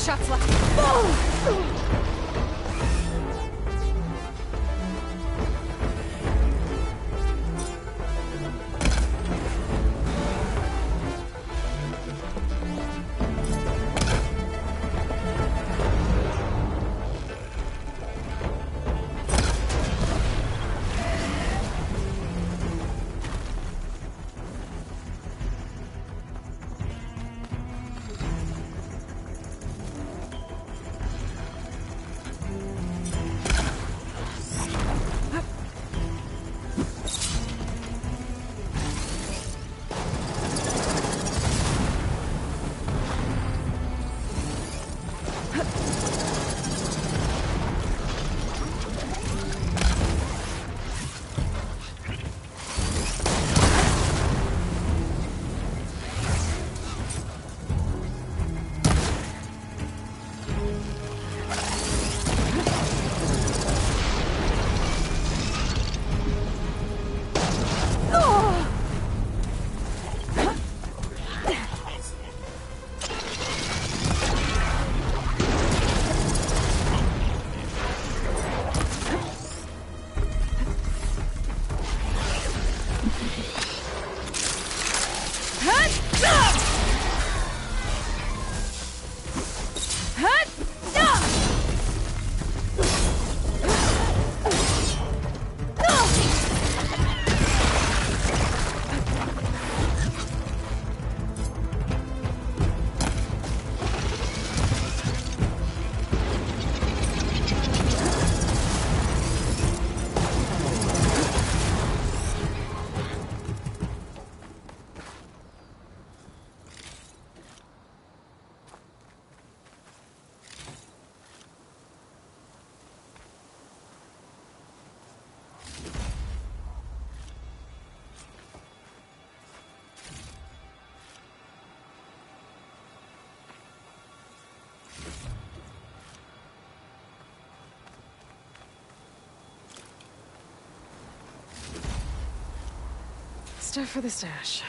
Shots left. Stuff for the stash.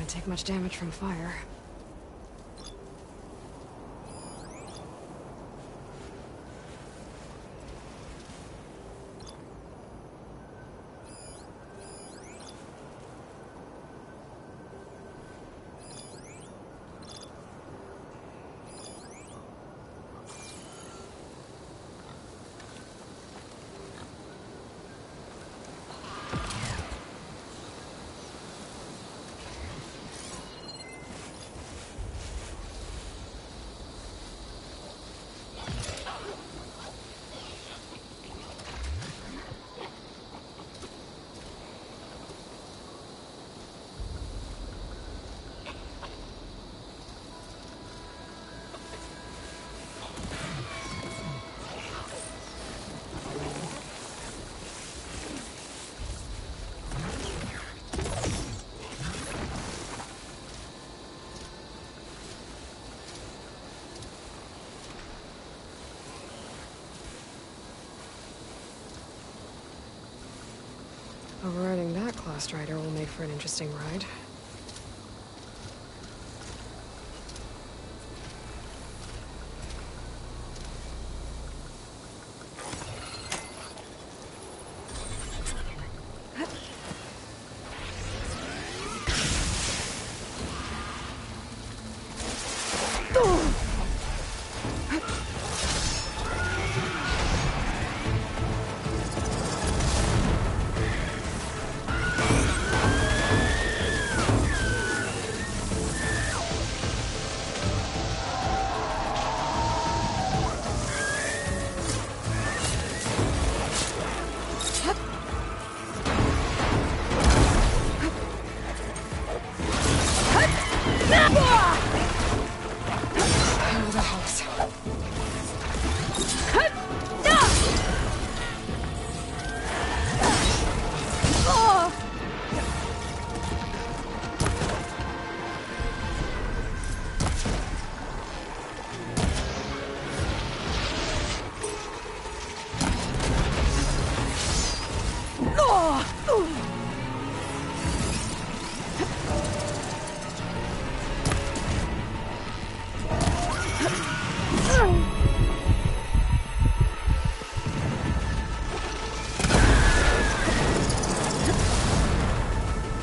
Doesn't take much damage from fire. Overriding that class strider will make for an interesting ride.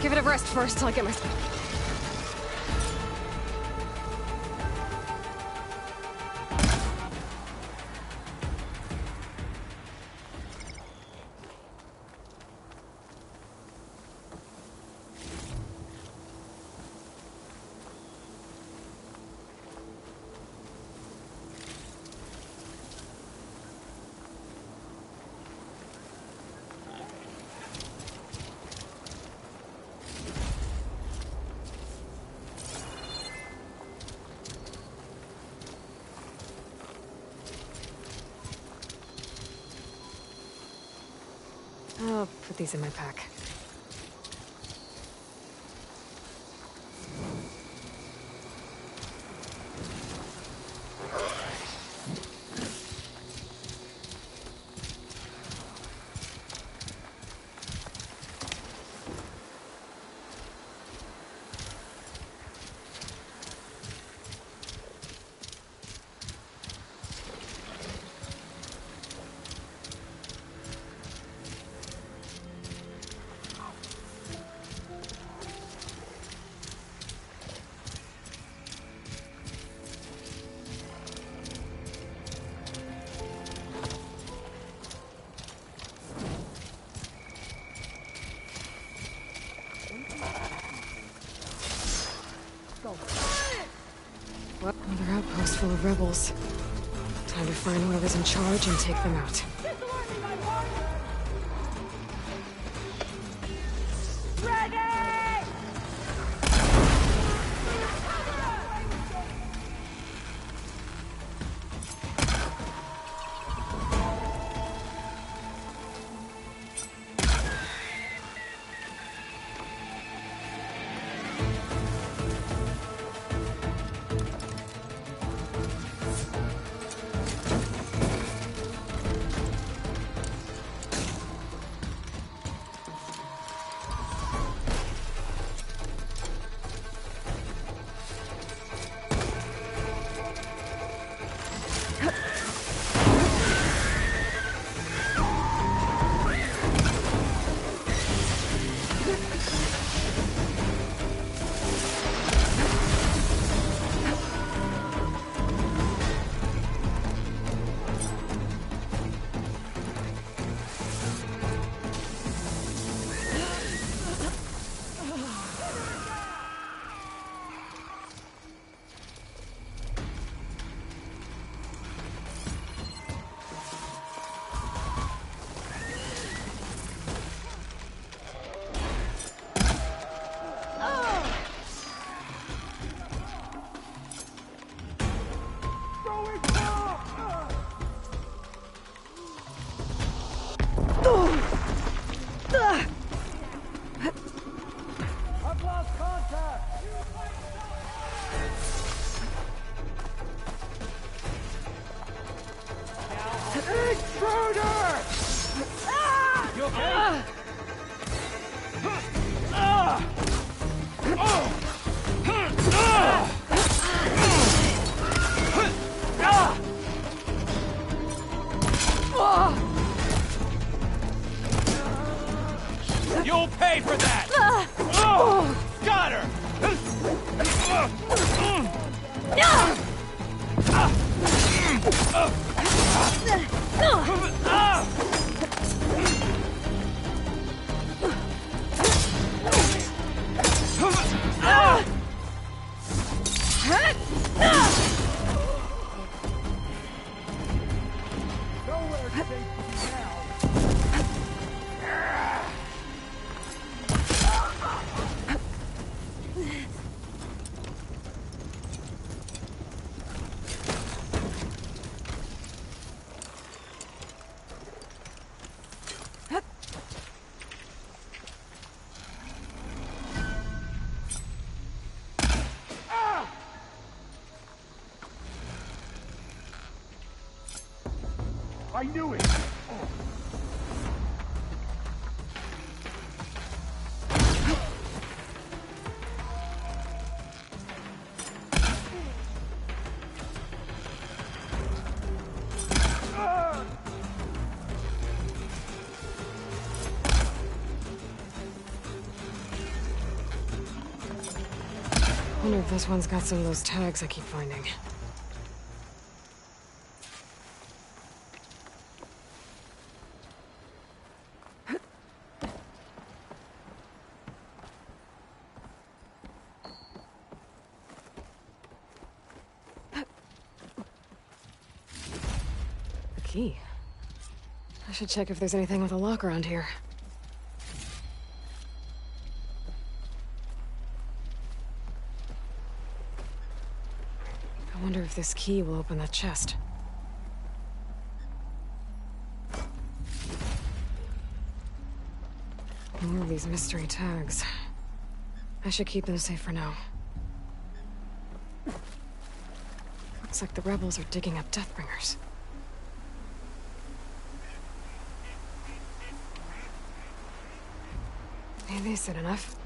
Give it a rest first, I'll get my... I'll put these in my pack. Another outpost full of rebels. Time to find whoever's in charge and take them out. You'll pay for that! Got her! I knew it! I wonder if this one's got some of those tags I keep finding. A key. I should check if there's anything with a lock around here. I wonder if this key will open that chest. More of these mystery tags. I should keep them safe for now. Looks like the rebels are digging up Deathbringers. Ain't they said enough?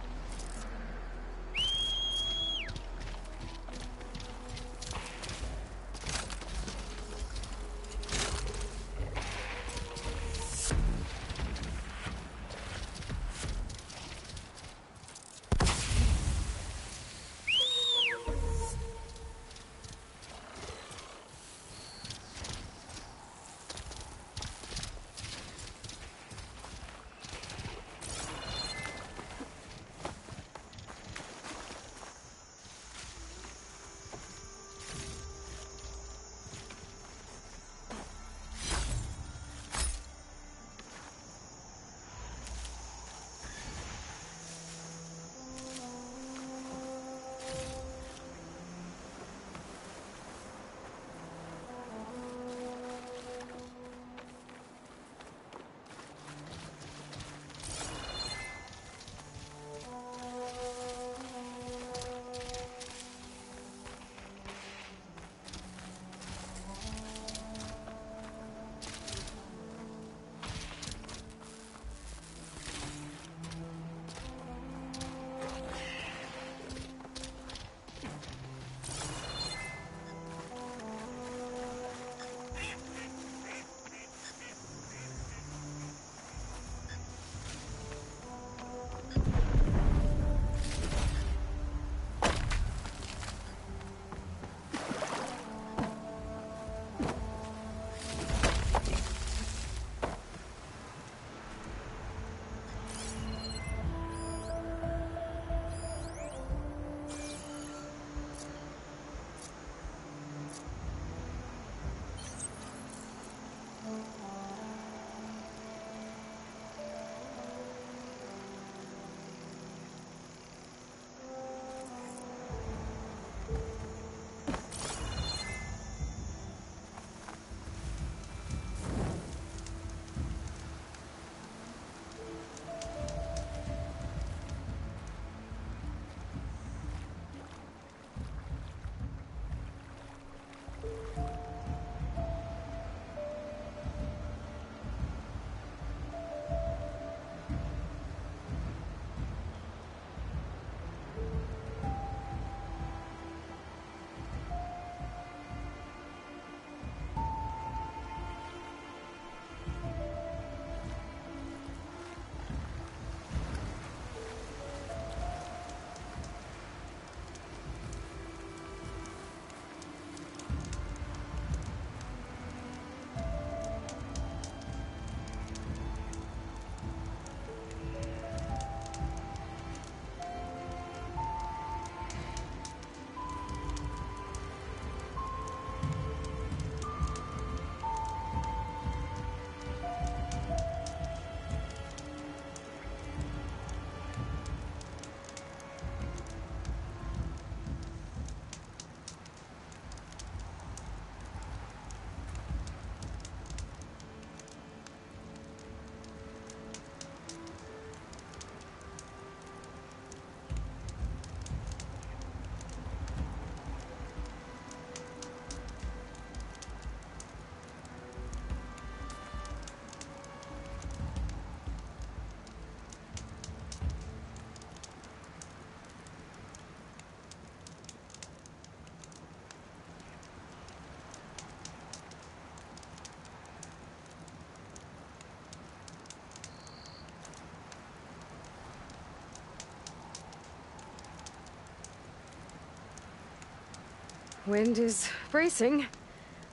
Wind is bracing,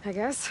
I guess.